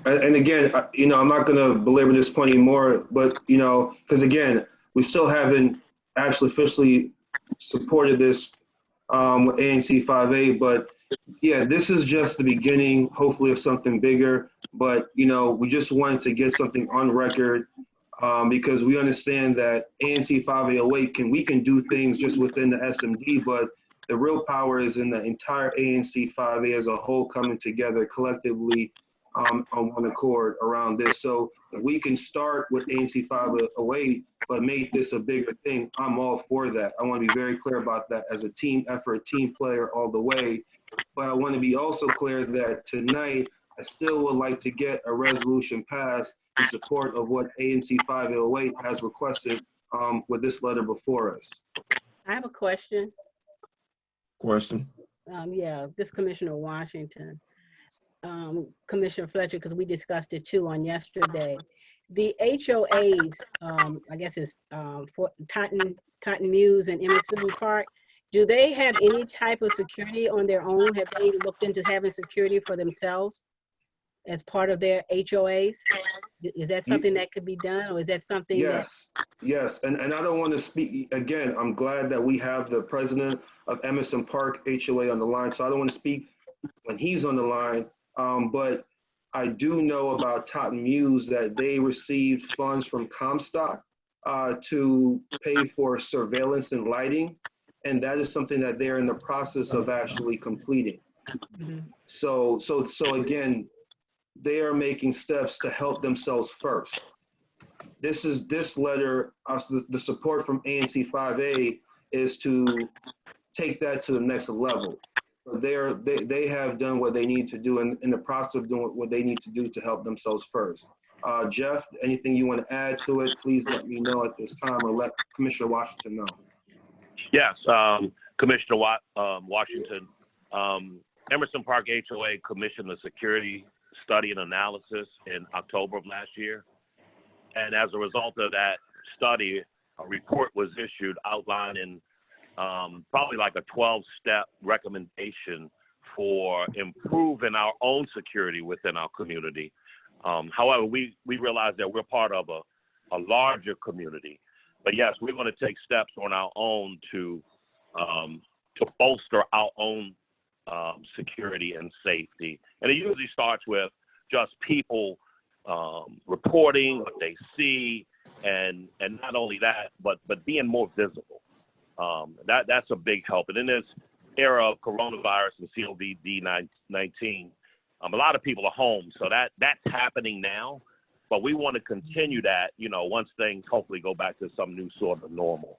you know, I'm not going to belabor this point anymore, but, you know, because again, we still haven't actually officially supported this with ANC 5A, but yeah, this is just the beginning, hopefully, of something bigger. But, you know, we just wanted to get something on record because we understand that ANC 5A08 we can do things just within the SMD, but the real power is in the entire ANC 5A as a whole coming together collectively on one accord around this. So if we can start with ANC 508, but make this a bigger thing, I'm all for that. I want to be very clear about that as a team effort, team player all the way. But I want to be also clear that tonight, I still would like to get a resolution passed in support of what ANC 508 has requested with this letter before us. I have a question. Yeah, this Commissioner Washington, Commissioner Fletcher, because we discussed it too on yesterday. The HOAs, I guess it's for Totten Mews and Emerson Park, do they have any type of security on their own? Have they looked into having security for themselves as part of their HOAs? Is that something that could be done, or is that something Yes, and I don't want to speak, again, I'm glad that we have the president of Emerson Park HOA on the line, so I don't want to speak when he's on the line, but I do know about Totten Mews that they received funds from Comstock to pay for surveillance and lighting, and that is something that they're in the process of actually completing. So again, they are making steps to help themselves first. This letter, the support from ANC 5A is to take that to the next level. They have done what they need to do in the process of doing what they need to do to help themselves first. Jeff, anything you want to add to it, please let me know at this time, or let Commissioner Washington know. Yes, Commissioner Washington, Emerson Park HOA commissioned a security study and analysis in October of last year. And as a result of that study, a report was issued outlining probably like a 12-step recommendation for improving our own security within our community. However, we realize that we're part of a larger community. But yes, we're going to take steps on our own to bolster our own security and safety. And it usually starts with just people reporting what they see, and not only that, but being more visible. That's a big help. And in this era of coronavirus and COVID-19, a lot of people are home, so that's happening now. But we want to continue that, once things hopefully go back to some new sort of normal.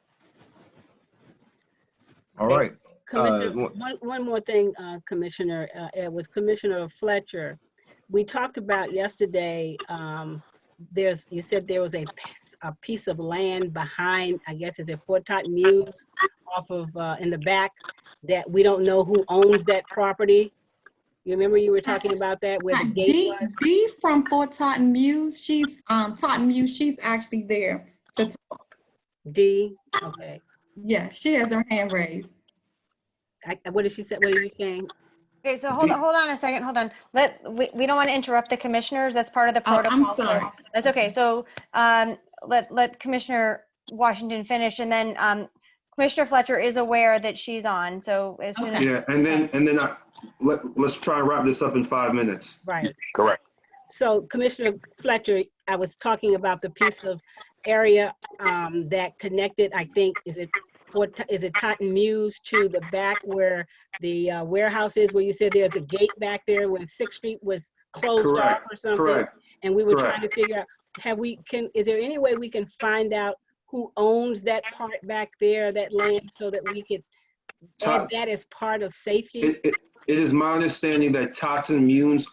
All right. Commissioner, one more thing, Commissioner, with Commissioner Fletcher, we talked about yesterday, you said there was a piece of land behind, I guess, is it Fort Totten Mews off of, in the back, that we don't know who owns that property? You remember you were talking about that, where the gate was? Dee from Fort Totten Mews, she's she's actually there to talk. Dee, okay. Yeah, she has her hand raised. What did she say? What are you saying? Okay, so hold on a second. Hold on. We don't want to interrupt the commissioners. That's part of the protocol. I'm sorry. So that's okay. So let Commissioner Washington finish, and then Commissioner Fletcher is aware that she's on. So as soon as Yeah, and then let's try and wrap this up in 5 minutes. Right. Correct. So Commissioner Fletcher, I was talking about the piece of area that connected, I think, is it Totten Mews to the back where the warehouse is, where you said there's a gate back there when 6th Street was closed off or something? Correct. And we were trying to figure out, is there any way we can find out who owns that part back there, that land, so that we could add that as part of safety? It is my understanding that Totten Mews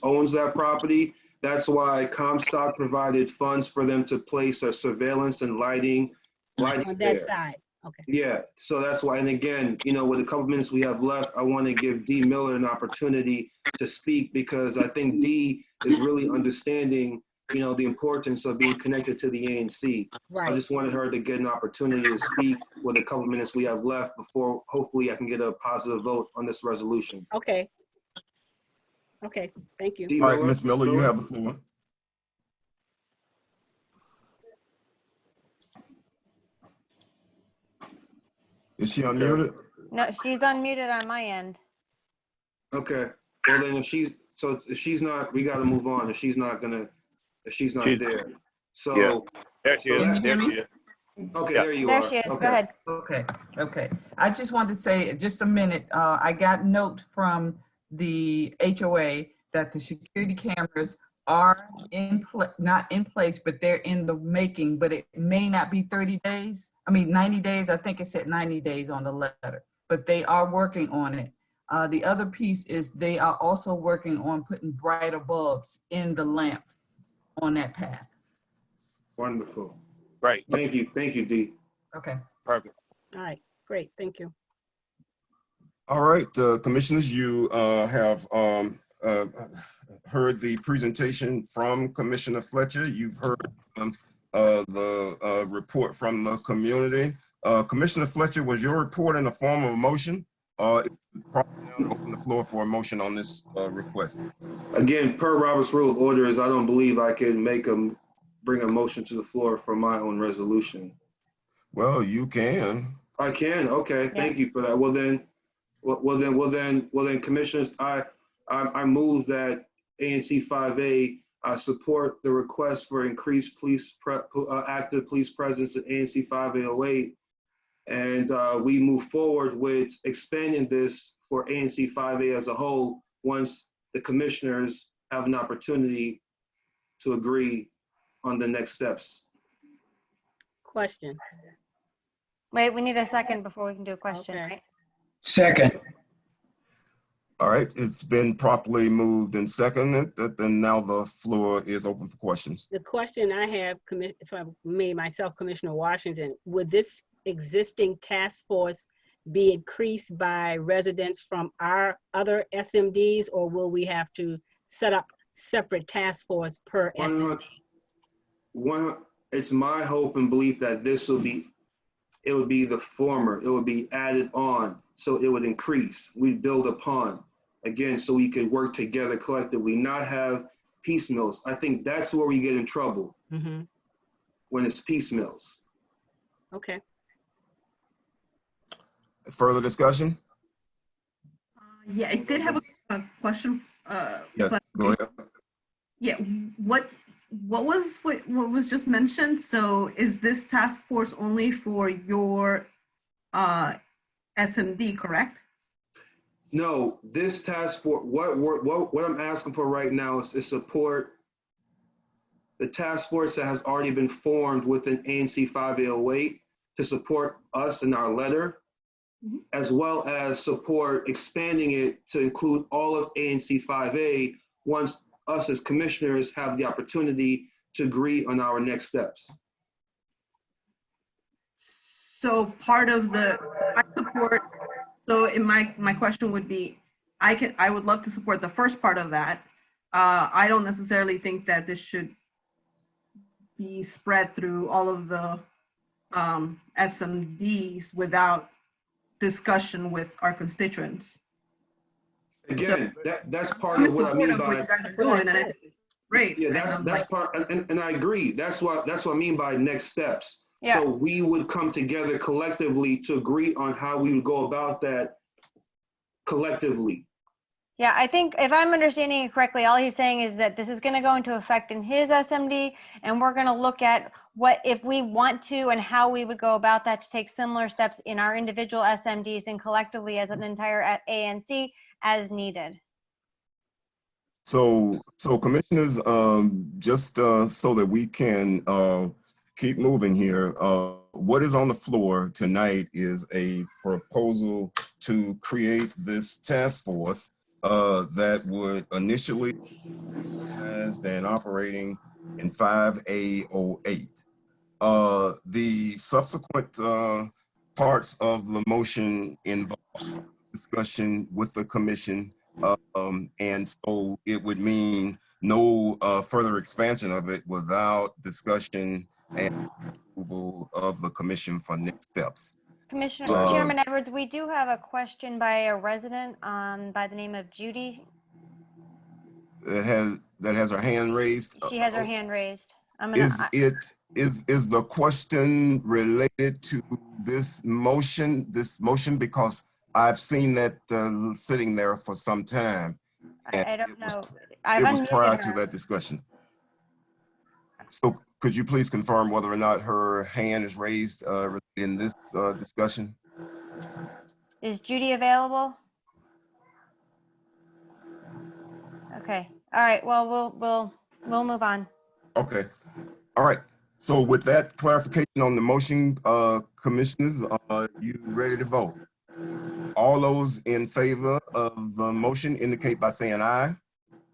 owns that property. That's why Comstock provided funds for them to place a surveillance and lighting On that there. side, okay. Yeah, so that's why, and again, with a couple minutes we have left, I want to give Dee Miller an opportunity to speak, because I think Dee is really understanding, the importance of being connected to the ANC. Right. So I just wanted her to get an opportunity to speak with a couple minutes we have left before hopefully I can get a positive vote on this resolution. Okay. Okay, thank you. Dee All right, Miller, Ms. Miller, you have the floor. Is she unmuted? no, she's unmuted on my end. Okay, well then if she's not, we got to move on. If she's not there. So, Yeah. There she is. so There she is. okay, Yeah. there you There are. she is. Okay. Go ahead. Okay. I just wanted to say, just a minute, I got note from the HOA that the security cameras are not in place, but they're in the making, but it may not be 90 days. I think it said 90 days on the letter, but they are working on it. The other piece is they are also working on putting brighter bulbs in the lamps on that path. Wonderful. Great. Thank you, Dee. Okay. Perfect. All right, great, thank you. All right, commissioners, you have heard the presentation from Commissioner Fletcher. You've heard the report from the community. Commissioner Fletcher, was your report in the form of a motion? Probably now open the floor for a motion on this request. Again, per Robert's Rule of Orders, I don't believe I can bring a motion to the floor for my own resolution. Well, you can. I can. Okay, thank you for that. Well then, commissioners, I move that ANC 5A support the request for increased active police presence at ANC 5A08, and we move forward with expanding this for ANC 5A as a whole once the commissioners have an opportunity to agree on the next steps. Question. Wait, we need a second before we can do a question, Okay. right? Second. All right, it's been properly moved and seconded. Then now the floor is open for questions. The question I have, if I may myself, Commissioner Washington, would this existing task force be increased by residents from our other SMDs, or will we have to set up separate task force per SMD? It's my hope and belief that it would be the former. It would be added on, so it would increase. We build upon, again, so we could work together collectively, not have piecemeals. I think that's where we get in trouble, when it's piecemeals. Okay. Further discussion? Yeah, I did have a question. Yes, go ahead. Yeah, what was just mentioned? So is this task force only for your SMD, correct? No, this task force, what I'm asking for right now is support the task force that has already been formed within ANC 5808 to support us in our letter, as well as support expanding it to include all of ANC 5A once us as commissioners have the opportunity to agree on our next steps. So part of the, I support, so in my question would be, I would love to support the first part of that. I don't necessarily think that this should be spread through all of the SMDs without discussion with our constituents. Again, that's part of what I mean by, you guys are doing, and I think it's great. yeah, And that's part, and I agree. That's what I mean by next steps. Yeah. So we would come together collectively to agree on how we would go about that collectively. Yeah, I think if I'm understanding it correctly, all he's saying is that this is going to go into effect in his SMD, and we're going to look at what, if we want to, and how we would go about that to take similar steps in our individual SMDs and collectively as an entire ANC as needed. So commissioners, just so that we can keep moving here, what is on the floor tonight is a proposal to create this task force that would initially organized and operating in 5808. The subsequent parts of the motion involves discussion with the commission, and so it would mean no further expansion of it without discussion and approval of the commission for next steps. Commissioner Chairman Edwards, we do have a question by a resident by the name of Judy. That has her hand raised. She has her hand raised. I'm gonna. Is the question related to this motion? Because I've seen that sitting there for some time. I don't know. It was prior to that discussion. So could you please confirm whether or not her hand is raised in this discussion? Is Judy available? Okay. All right. Well, we'll move on. Okay. All right. So with that clarification on the motion, commissioners, you ready to vote? All those in favor of the motion indicate by saying aye.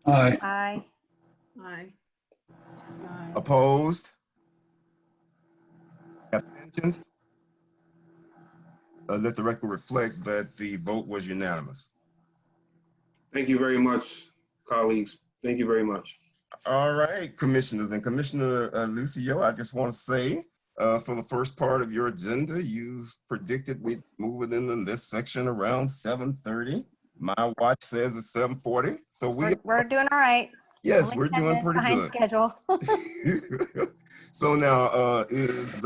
Aye. Aye. Aye. Opposed? Abstentions? Let the record reflect that the vote was unanimous. Thank you very much, colleagues. Thank you very much. All right, commissioners, and Commissioner Lucio, I just want to say for the first part of your agenda, you've predicted we'd move it into this section around 7:30. My watch says it's 7:40. So we're doing all right. Yes, Only we're doing pretty good. Schedule. So now, is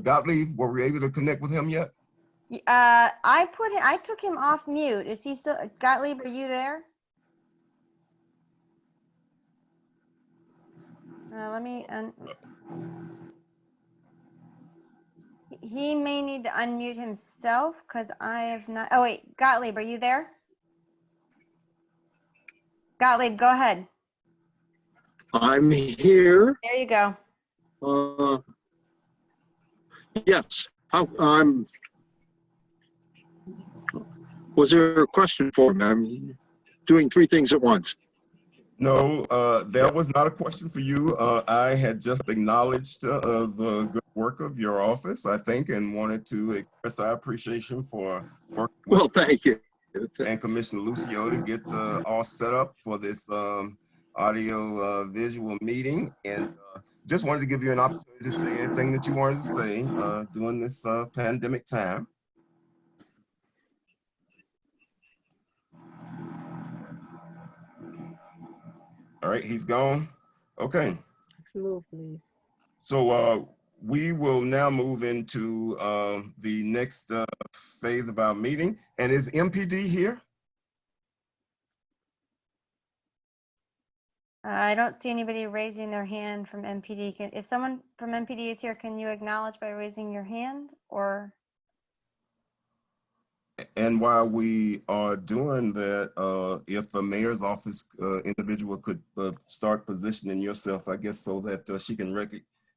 Gottlieb, were we able to connect with him yet? I took him off mute. Is he still, Gottlieb, are you there? Let me, he may need to unmute himself because I have not, oh wait, Gottlieb, are you there? Gottlieb, go ahead. I'm here. There you go. Yes. Was there a question for me? I'm doing three things at once. No, that was not a question for you. I had just acknowledged the good work of your office, I think, and wanted to express our appreciation for working with Well, thank you. and Commissioner Lucio to get all set up for this audio visual meeting. And just wanted to give you an opportunity to say anything that you wanted to say during this pandemic time. All right, he's gone. Okay. Let's move, please. So we will now move into the next phase of our meeting. And is MPD here? I don't see anybody raising their hand from MPD. If someone from MPD is here, can you acknowledge by raising your hand or? And while we are doing that, if the mayor's office individual could start positioning yourself, I guess, so that she can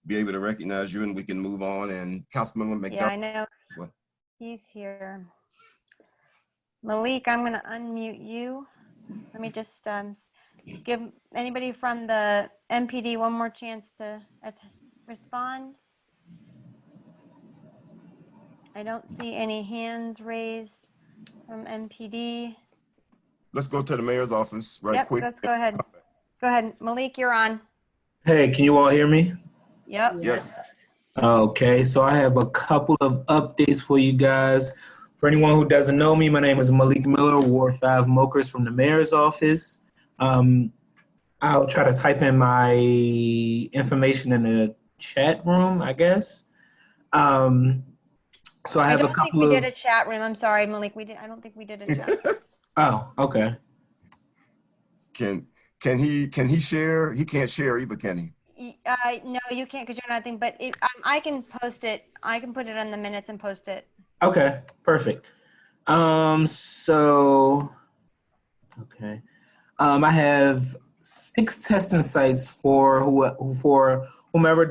be able to recognize you and we can move on. And Councilmember McDonald. Yeah, I know. Well. He's here. Malik, I'm going to unmute you. Let me just give anybody from the MPD one more chance to respond. I don't see any hands raised from MPD. Let's go to the mayor's office right quick. Let's go ahead. Go ahead. Malik, you're on. Hey, can you all hear me? Yep. Yes. Okay, so I have a couple of updates for you guys. For anyone who doesn't know me, my name is Malik Miller, Ward 5 Mokers from the mayor's office. I'll try to type in my information in the chat room, I guess. So I have a couple of. I don't think we did a chat room. I'm sorry, Malik. I don't think we did a chat room. Oh, okay. Can he share? He can't share either, can he? No, you can't because you're nothing. But I can post it. I can put it on the minutes and post it. Okay, perfect. I have 6 testing sites for whomever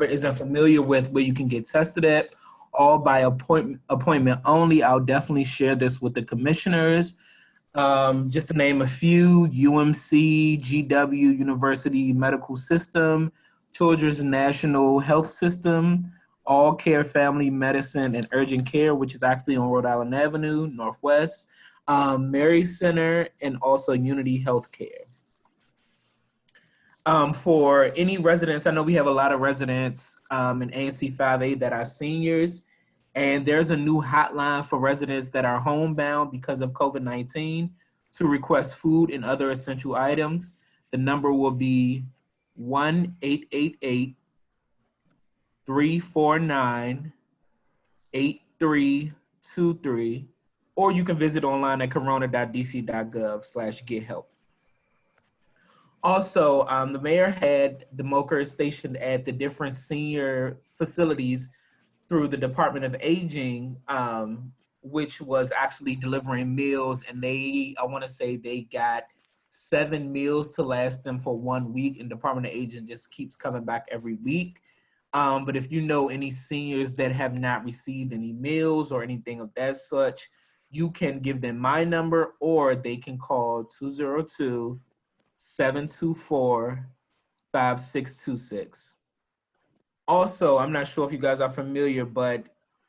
isn't familiar with where you can get tested at, all by appointment only. I'll definitely share this with the commissioners. Just to name a few: UMC, GW, University Medical System, Children's National Health System, All Care Family Medicine and Urgent Care, which is actually on Rhode Island Avenue, Northwest, Mary Center, and also Unity Healthcare. For any residents, I know we have a lot of residents in ANC 5A that are seniors, and there's a new hotline for residents that are homebound because of COVID-19 to request food and other essential items. The number will be 1-888-349-8323, or you can visit online at corona.dc.gov/gethelp. Also, the mayor had the Mokers stationed at the different senior facilities through the Department of Aging, which was actually delivering meals. And I want to say they got 7 meals to last them for 1 week, and Department of Aging just keeps coming back every week. But if you know any seniors that have not received any meals or anything of that such, you can give them my number, or they can call 202-724-5626. Also, I'm not sure if you guys are familiar, but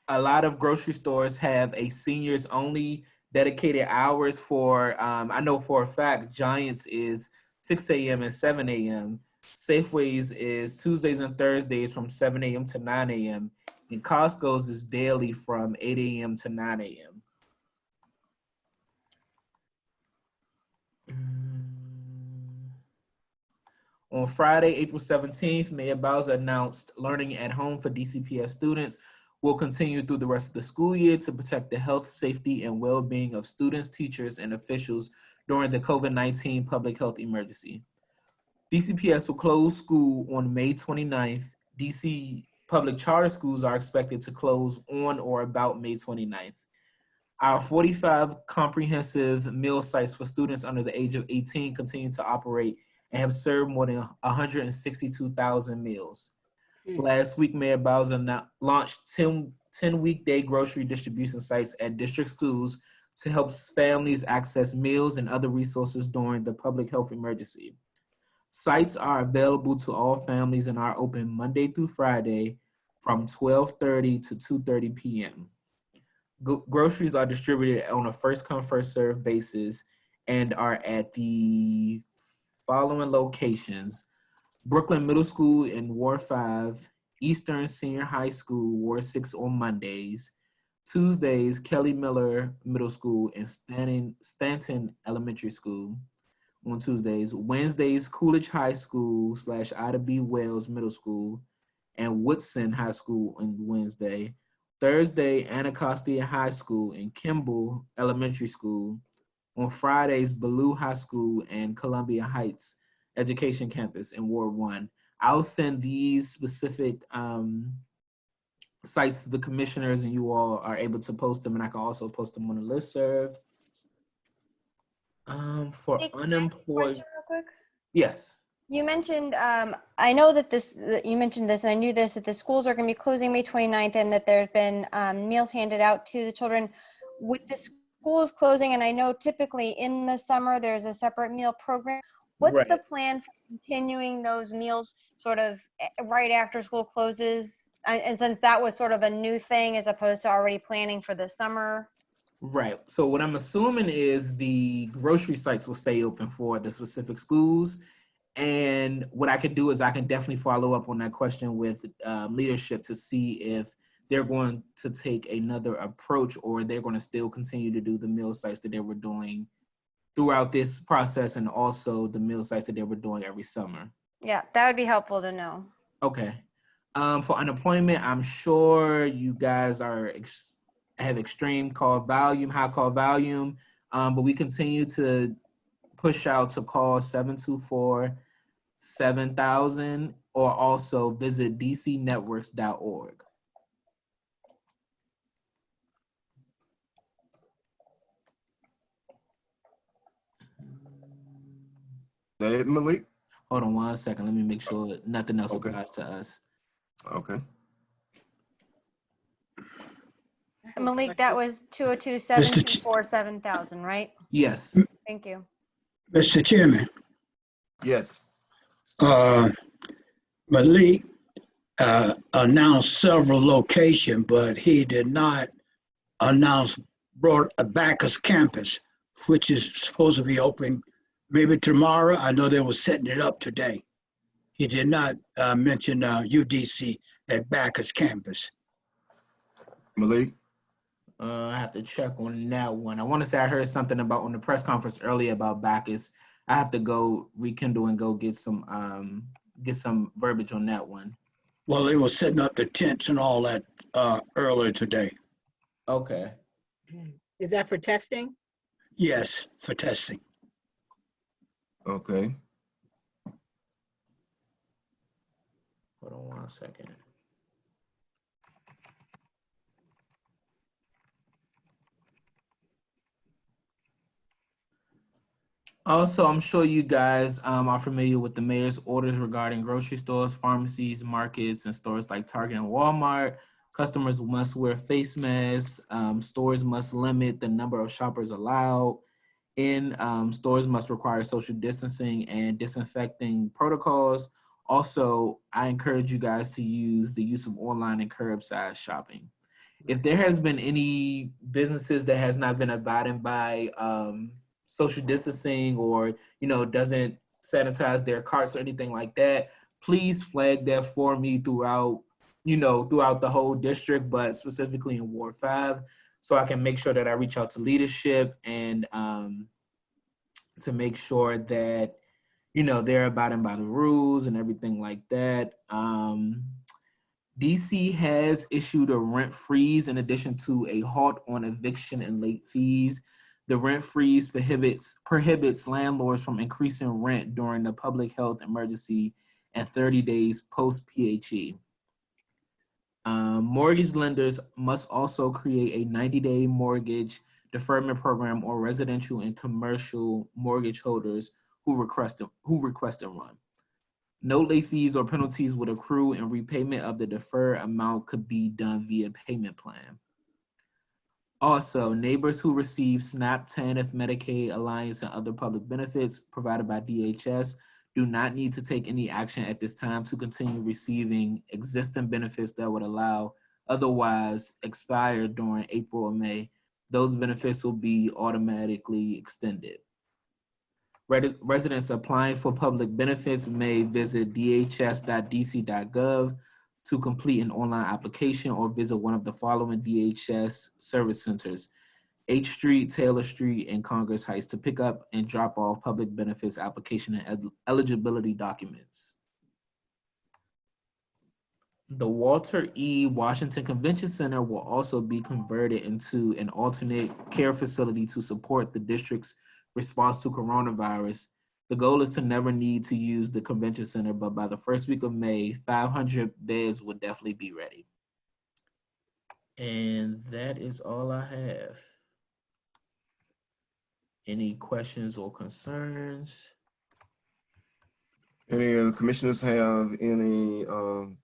a lot of grocery stores have a seniors only dedicated hours for, I know for a fact, Giants is 6 a.m. and 7 a.m. Safeways is Tuesdays and Thursdays from 7 a.m. to 9 a.m. And Costco's is daily from 8 a.m. to 9 a.m. On Friday, April 17th, Mayor Bowser announced learning at home for DCPS students will continue through the rest of the school year to protect the health, safety, and well-being of students, teachers, and officials during the COVID-19 public health emergency. DCPS will close school on May 29th. DC public charter schools are expected to close on or about May 29th. Our 45 comprehensive meal sites for students under the age of 18 continue to operate and have served more than 162,000 meals. Last week, Mayor Bowser launched 10 weekday grocery distribution sites at district schools to help families access meals and other resources during the public health emergency. Sites are available to all families and are open Monday through Friday from 12:30 to 2:30 p.m. Groceries are distributed on a first-come, first-served basis and are at the following locations: Brooklyn Middle School in Ward 5, Eastern Senior High School, Ward 6 on Mondays. Tuesdays, Kelly Miller Middle School and Stanton Elementary School on Tuesdays. Wednesdays, Coolidge High School / Ida B. Wells Middle School and Woodson High School on Wednesday. Thursday, Anacostia High School and Kimball Elementary School. On Fridays, Ballou High School and Columbia Heights Education Campus in Ward 1. I'll send these specific sites to the commissioners and you all are able to post them, and I can also post them on the listserv. For Hey, can I ask a unemployed, question real quick? yes. You mentioned, I know that you mentioned this, and I knew this, that the schools are going to be closing May 29th and that there's been meals handed out to the children. With the schools closing, and I know typically in the summer there's a separate meal program, what's Right. the plan for continuing those meals sort of right after school closes? And since that was sort of a new thing as opposed to already planning for the summer. Right. So what I'm assuming is the grocery sites will stay open for the specific schools. And what I could do is I can definitely follow up on that question with leadership to see if they're going to take another approach or they're going to still continue to do the meal sites that they were doing throughout this process and also the meal sites that they were doing every summer. Yeah, that would be helpful to know. Okay. For unemployment, I'm sure you guys are have extreme call volume, high call volume, but we continue to push out to call 724-7000 or also visit dcnetworks.org. That it, Malik? Hold on 1 second. Let me make sure nothing else Okay. applies to us. Okay. Malik, that was 202-724-7000, right? Yes. Thank you. Mr. Chairman, Yes. Malik announced several locations, but he did not announce Bacchus campus, which is supposed to be open maybe tomorrow. I know they were setting it up today. He did not mention UDC at Bacchus campus. Malik? I have to check on that one. I want to say I heard something about on the press conference earlier about Bacchus. I have to go rekindle and go get some verbiage on that one. Well, they were setting up the tents and all that earlier today. Okay. Is that for testing? Yes, for testing. Okay. Hold on 1 second. Also, I'm sure you guys are familiar with the mayor's orders regarding grocery stores, pharmacies, markets, and stores like Target and Walmart. Customers must wear face masks. Stores must limit the number of shoppers allowed. Stores must require social distancing and disinfecting protocols. Also, I encourage you guys to use the use of online and curbside shopping. If there has been any businesses that has not been abiding by social distancing or, doesn't sanitize their carts or anything like that, please flag that for me throughout the whole district, but specifically in Ward 5, so I can make sure that I reach out to leadership and to make sure that, they're abiding by the rules and everything like that. DC has issued a rent freeze in addition to a halt on eviction and late fees. The rent freeze prohibits landlords from increasing rent during the public health emergency and 30 days post-PHE. Mortgage lenders must also create a 90-day mortgage deferment program or residential and commercial mortgage holders who request a run. No late fees or penalties would accrue, and repayment of the deferred amount could be done via payment plan. Also, neighbors who receive SNAP, TANF, Medicaid, Alliance, and other public benefits provided by DHS do not need to take any action at this time to continue receiving existing benefits that would otherwise expire during April or May. Those benefits will be automatically extended. Residents applying for public benefits may visit dhs.dc.gov to complete an online application or visit one of the following DHS service centers: H Street, Taylor Street, and Congress Heights to pick up and drop off public benefits application and eligibility documents. The Walter E. Washington Convention Center will also be converted into an alternate care facility to support the district's response to coronavirus. The goal is to never need to use the convention center, but by the first week of May, 500 beds will definitely be ready. And that is all I have. Any questions or concerns? Any of the commissioners have any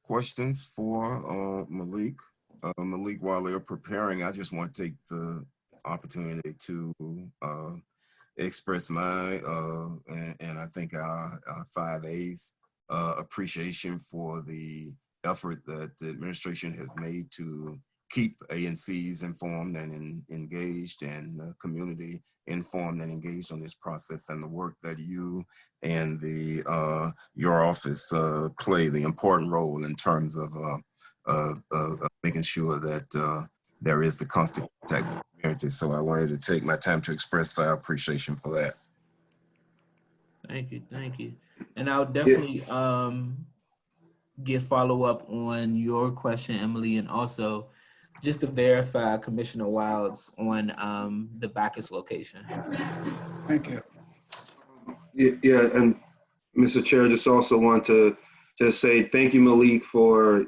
questions for Malik? Malik, while they're preparing, I just want to take the opportunity to express my and I think our 5A's appreciation for the effort that the administration has made to keep ANCs informed and engaged, and the community informed and engaged on this process, and the work that you and your office play the important role in terms of making sure that there is the constant contact with the community. So I wanted to take my time to express our appreciation for that. Thank you. And I'll definitely get follow-up on your question, Emily, and also just to verify Commissioner Wilds on the Bacchus location. Thank you. Yeah, and Mr. Chair, just also want to just say thank you, Malik, for,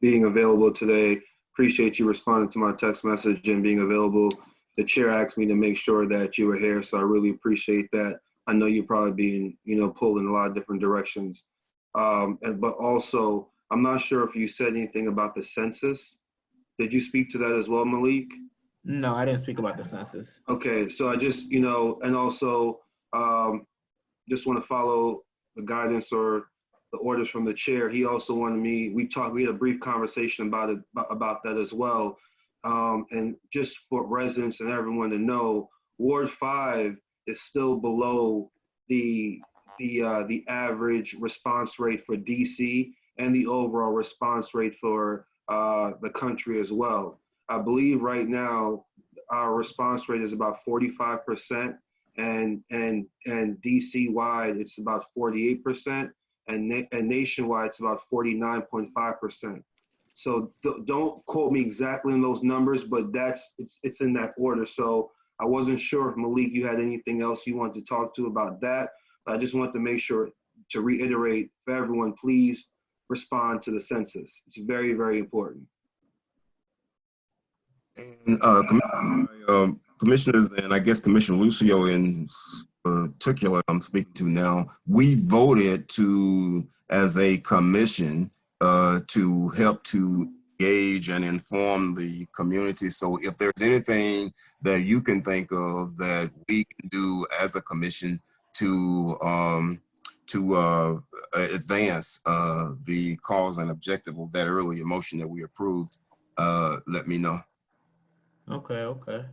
being available today. Appreciate you responding to my text message and being available. The chair asked me to make sure that you were here, so I really appreciate that. I know you're probably being, pulled in a lot of different directions. But also, I'm not sure if you said anything about the census. Did you speak to that as well, Malik? No, I didn't speak about the census. Okay, so I just, and also just want to follow the guidance or the orders from the chair. He also wanted me, we had a brief conversation about that as well. And just for residents and everyone to know, Ward 5 is still below the average response rate for DC and the overall response rate for the country as well. I believe right now our response rate is about 45%, and DC wide it's about 48%, and nationwide it's about 49.5%. So don't quote me exactly on those numbers, but it's in that order. So I wasn't sure if Malik, you had anything else you wanted to talk to about that. But I just want to make sure to reiterate for everyone, please respond to the census. It's very, very important. And commissioners, and I guess Commissioner Lucio in particular, I'm speaking to now, we voted to, as a commission, to help to engage and inform the community. So if there's anything that you can think of that we can do as a commission to advance the cause and objective of that earlier motion that we approved, let me know. Okay.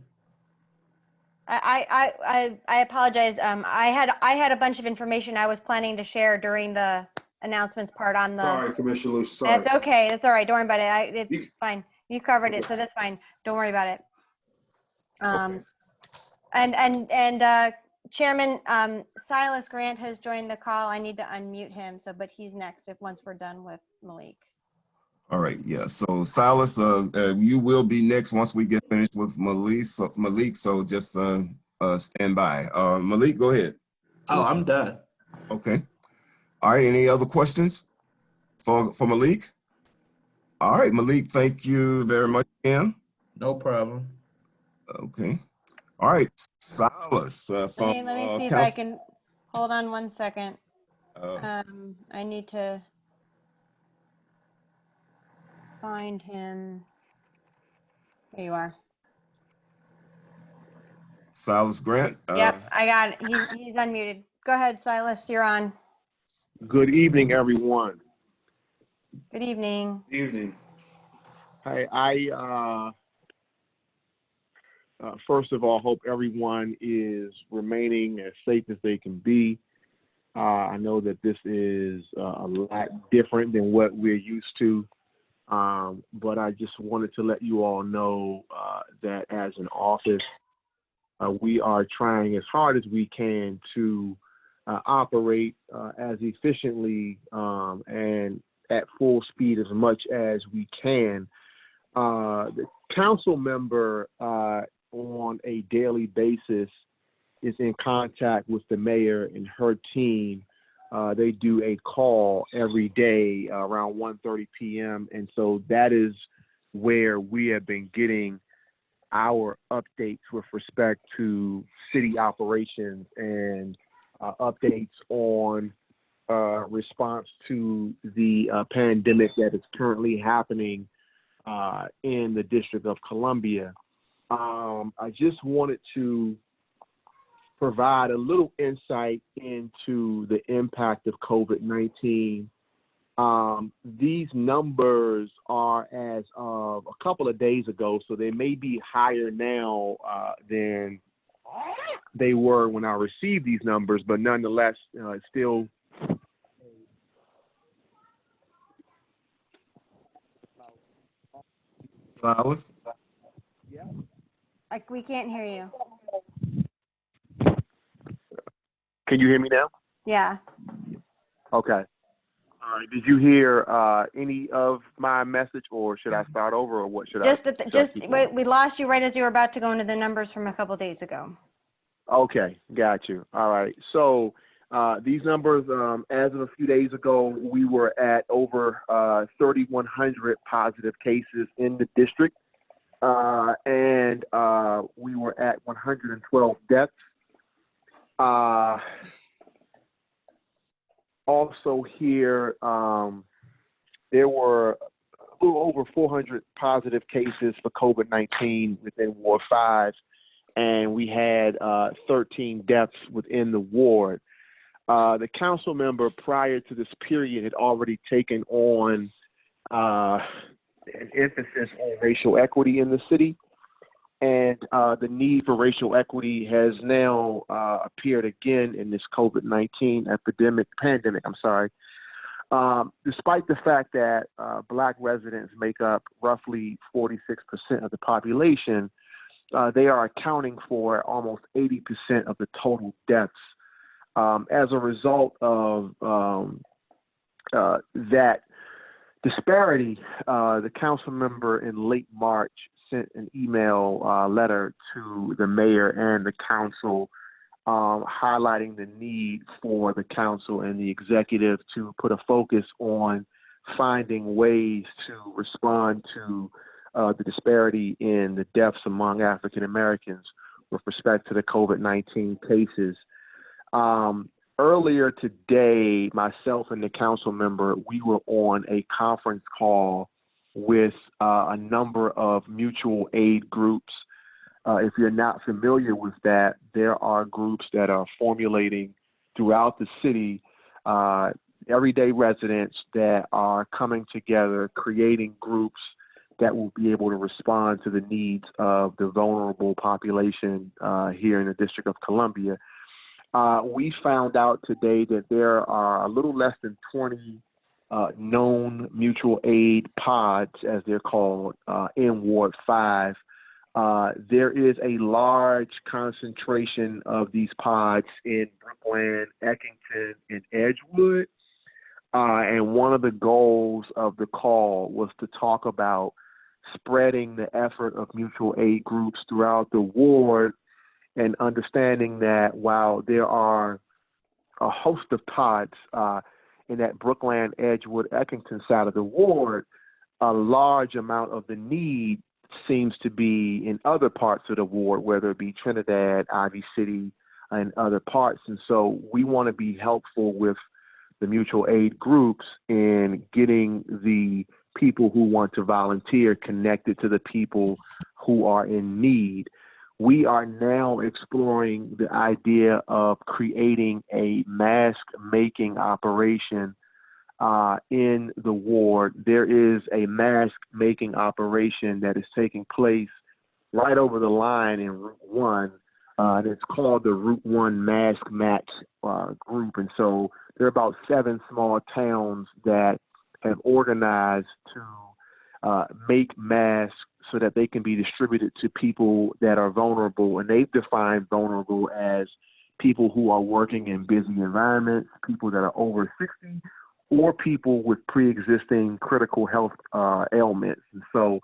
I apologize. I had a bunch of information I was planning to share during the announcements part on the. Sorry, Commissioner Luce, sorry. That's okay. That's all right. Don't worry about it. It's fine. You covered it, so that's fine. Don't worry about it. And Chairman Silas Grant has joined the call. I need to unmute him. but he's next once we're done with Malik. All right, yeah. So Silas, you will be next once we get finished with Malik. So just stand by. Malik, go ahead. Oh, I'm done. Okay. All right. Any other questions for Malik? All right, Malik. Thank you very much, again. No problem. Okay. All right, Silas. Let me see if I can hold on one second. I need to find him. There you are. Silas Grant. Yep, I got it. He's unmuted. Go ahead, Silas. You're on. Good evening, everyone. Good evening. Evening. Hi, First of all, hope everyone is remaining as safe as they can be. I know that this is a lot different than what we're used to, but I just wanted to let you all know that as an office, we are trying as hard as we can to operate as efficiently and at full speed as much as we can. The council member on a daily basis is in contact with the mayor and her team. They do a call every day around 1:30 p.m. And so that is where we have been getting our updates with respect to city operations and updates on response to the pandemic that is currently happening in the District of Columbia. I just wanted to provide a little insight into the impact of COVID-19. These numbers are as of a couple of days ago, so they may be higher now than they were when I received these numbers, but nonetheless, it's still Flowers? Like, we can't hear you. Can you hear me now? Yeah. Okay. All right. Did you hear any of my message, or should I start over, or what should Just I? that, should I just keep wait, going? we lost you right as you were about to go into the numbers from a couple days ago. Okay, got you. All right. So these numbers, as of a few days ago, we were at over 3,100 positive cases in the district, and we were at 112 deaths. Also here, there were a little over 400 positive cases for COVID-19 within Ward 5, and we had 13 deaths within the ward. The council member prior to this period had already taken on an emphasis on racial equity in the city. And the need for racial equity has now appeared again in this COVID-19 pandemic. Despite the fact that Black residents make up roughly 46% of the population, they are accounting for almost 80% of the total deaths. As a result of that disparity, the council member in late March sent an email letter to the mayor and the council highlighting the need for the council and the executive to put a focus on finding ways to respond to the disparity in the deaths among African Americans with respect to the COVID-19 cases. Earlier today, myself and the council member, we were on a conference call with a number of mutual aid groups. If you're not familiar with that, there are groups that are formulating throughout the city, everyday residents that are coming together, creating groups that will be able to respond to the needs of the vulnerable population here in the District of Columbia. We found out today that there are a little less than 20 known mutual aid pods, as they're called, in Ward 5. There is a large concentration of these pods in Brookland, Eckington, and Edgewood. And one of the goals of the call was to talk about spreading the effort of mutual aid groups throughout the ward, and understanding that while there are a host of pods in that Brookland, Edgewood, Eckington side of the ward, a large amount of the need seems to be in other parts of the ward, whether it be Trinidad, Ivy City, and other parts. And so we want to be helpful with the mutual aid groups in getting the people who want to volunteer connected to the people who are in need. We are now exploring the idea of creating a mask making operation in the ward. There is a mask making operation that is taking place right over the line in Route 1. And it's called the Route 1 Mask Match group. And so there are about 7 small towns that have organized to make masks so that they can be distributed to people that are vulnerable. And they've defined vulnerable as people who are working in busy environments, people that are over 60, or people with pre-existing critical health ailments. And so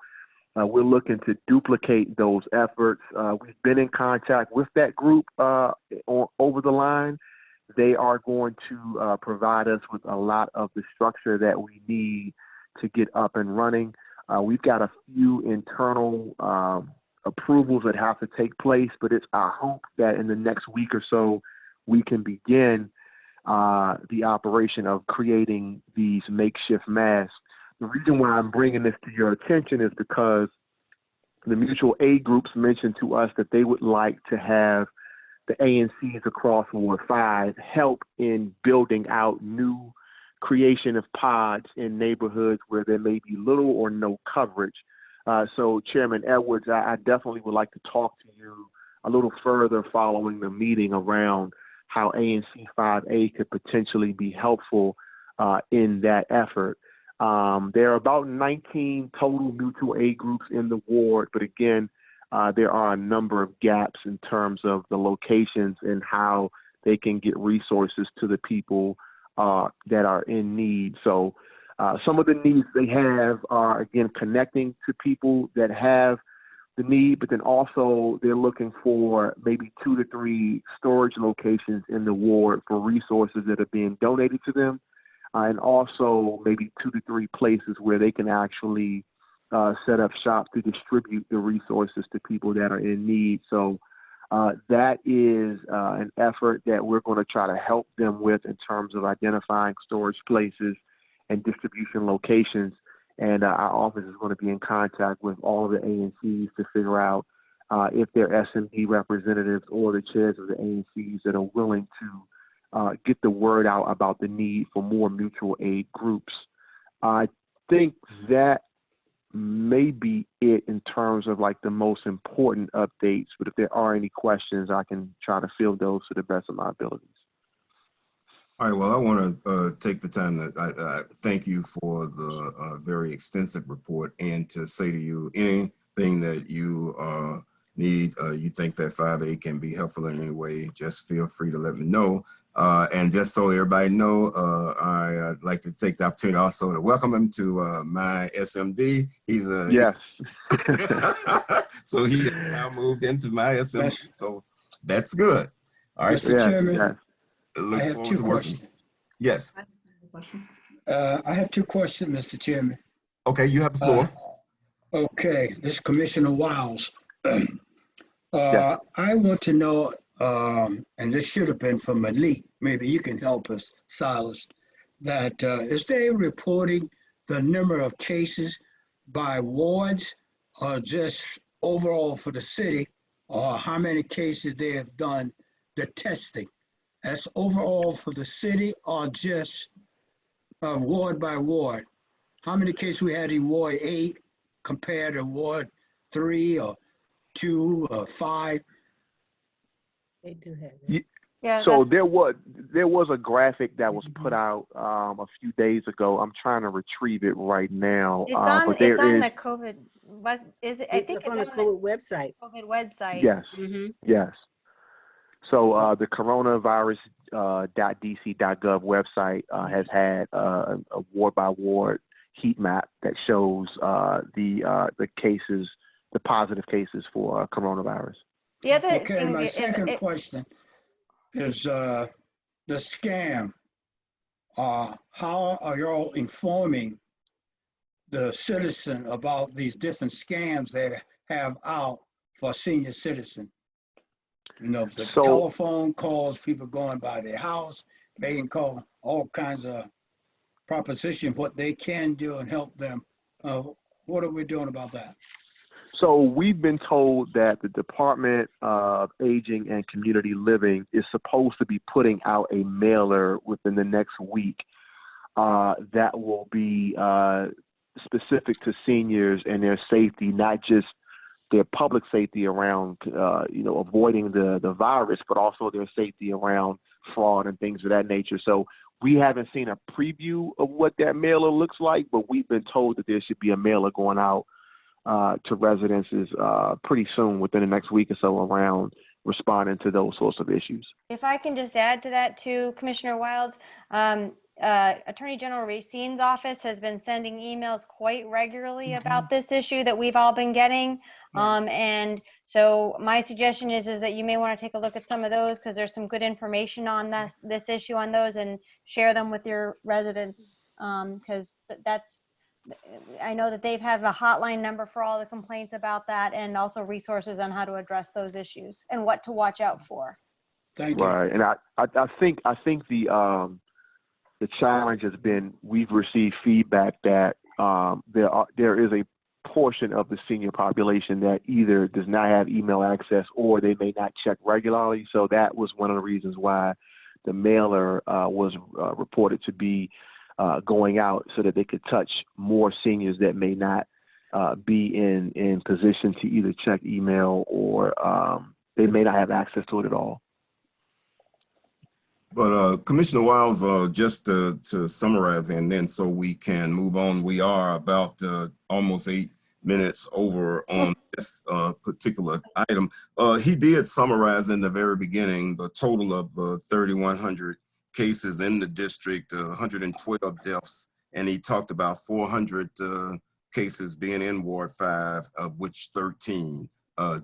we're looking to duplicate those efforts. We've been in contact with that group over the line. They are going to provide us with a lot of the structure that we need to get up and running. We've got a few internal approvals that have to take place, but it's our hope that in the next week or so, we can begin the operation of creating these makeshift masks. The reason why I'm bringing this to your attention is because the mutual aid groups mentioned to us that they would like to have the ANCs across Ward 5 help in building out new creation of pods in neighborhoods where there may be little or no coverage. So Chairman Edwards, I definitely would like to talk to you a little further following the meeting around how ANC 5A could potentially be helpful in that effort. There are about 19 total mutual aid groups in the ward, but again, there are a number of gaps in terms of the locations and how they can get resources to the people that are in need. So some of the needs they have are, again, connecting to people that have the need, but then also they're looking for maybe 2 to 3 storage locations in the ward for resources that are being donated to them, and also maybe 2 to 3 places where they can actually set up shop to distribute the resources to people that are in need. So that is an effort that we're going to try to help them with in terms of identifying storage places and distribution locations. And our office is going to be in contact with all of the ANCs to figure out if they're SMD representatives or the chairs of the ANCs that are willing to get the word out about the need for more mutual aid groups. I think that may be it in terms of like the most important updates, but if there are any questions, I can try to field those to the best of my abilities. All right, well, I want to take the time to thank you for the very extensive report, and to say to you, anything that you need, you think that 5A can be helpful in any way, just feel free to let me know. And just so everybody know, I'd like to take the opportunity also to welcome him to my SMD. He's a yes. So he has now moved into my SMD, so that's good. All right, Mr. Chairman, look I have forward 2 to working. questions. Yes. I have 2 questions, Mr. Chairman. Okay, you have the floor. Okay, this is Commissioner Wiles. I want to know, and this should have been from Malik, maybe you can help us, Silas, that is they reporting the number of cases by wards or just overall for the city, or how many cases they have done the testing? That's overall for the city or just ward by ward? How many cases we had in Ward 8 compared to Ward 3 or 2 or 5? They do have it. Yeah, so there was a graphic that was put out a few days ago. I'm trying to retrieve it right now. it's on, but it's on the COVID, what is it? I think It's on the COVID website. COVID website. Yes. Mm-hmm. Yes. So the coronavirus.dc.gov website has had a ward by ward heat map that shows the cases, the positive cases for coronavirus. The other Okay, thing my is, second question is the scam. How are y'all informing the citizen about these different scams they have out for senior citizen? You know, the telephone calls, people going by their house, they can call all kinds of proposition, what they can do and help them. What are we doing about that? So we've been told that the Department of Aging and Community Living is supposed to be putting out a mailer within the next week that will be specific to seniors and their safety, not just their public safety around, avoiding the virus, but also their safety around fraud and things of that nature. So we haven't seen a preview of what that mailer looks like, but we've been told that there should be a mailer going out to residences pretty soon, within the next week or so, around responding to those sorts of issues. If I can just add to that too, Commissioner Wilds, Attorney General Racine's office has been sending emails quite regularly about this issue that we've all been getting. And so my suggestion is that you may want to take a look at some of those, because there's some good information on this issue on those, and share them with your residents, because I know that they've have a hotline number for all the complaints about that, and also resources on how to address those issues and what to watch out for. Thank you. Right, and I think the challenge has been, we've received feedback that there is a portion of the senior population that either does not have email access or they may not check regularly. So that was one of the reasons why the mailer was reported to be going out, so that they could touch more seniors that may not be in position to either check email, or they may not have access to it at all. But Commissioner Wiles, just to summarize, and then so we can move on, we are about almost 8 minutes over on this particular item. He did summarize in the very beginning the total of 3,100 cases in the district, 112 deaths, and he talked about 400 cases being in Ward 5, of which 13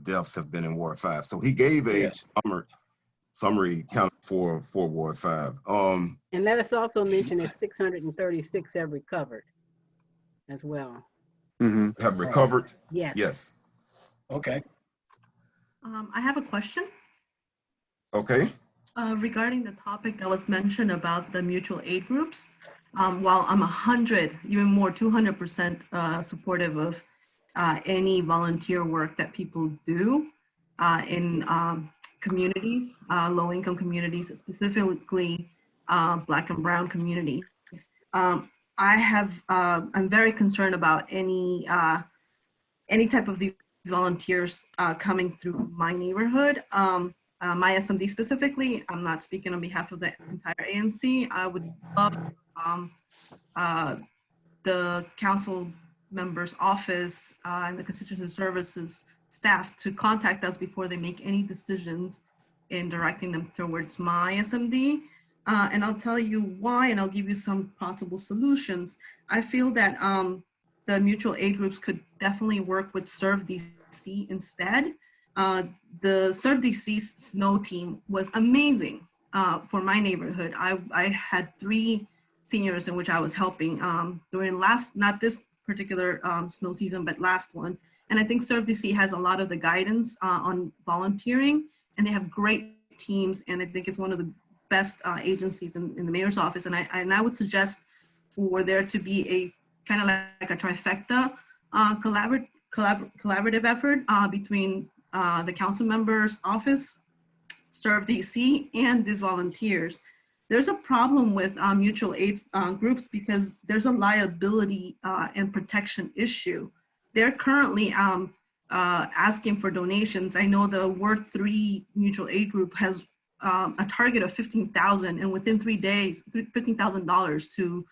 deaths have been in Ward 5. So he gave a summary count for Ward 5. And let us also mention that 636 have recovered as well. Have recovered? Yes. Yes. Okay. I have a question. Okay. Regarding the topic that was mentioned about the mutual aid groups, while I'm 100, even more, 200% supportive of any volunteer work that people do in communities, low-income communities, specifically Black and Brown communities. I'm very concerned about any type of these volunteers coming through my neighborhood. My SMD specifically, I'm not speaking on behalf of the entire ANC. I would love the council member's office and the constituent services staff to contact us before they make any decisions in directing them towards my SMD. And I'll tell you why, and I'll give you some possible solutions. I feel that the mutual aid groups could definitely work with Serve DC instead. The Serve DC's snow team was amazing for my neighborhood. I had 3 seniors in which I was helping during not this particular snow season, but last one. And I think Serve DC has a lot of the guidance on volunteering, and they have great teams. And I think it's one of the best agencies in the mayor's office. And I would suggest for there to be a kind of like a trifecta collaborative effort between the council member's office, Serve DC, and these volunteers. There's a problem with mutual aid groups because there's a liability and protection issue. They're currently asking for donations. I know the Ward 3 mutual aid group has a target of $15,000, and within 3 days, $15,000 to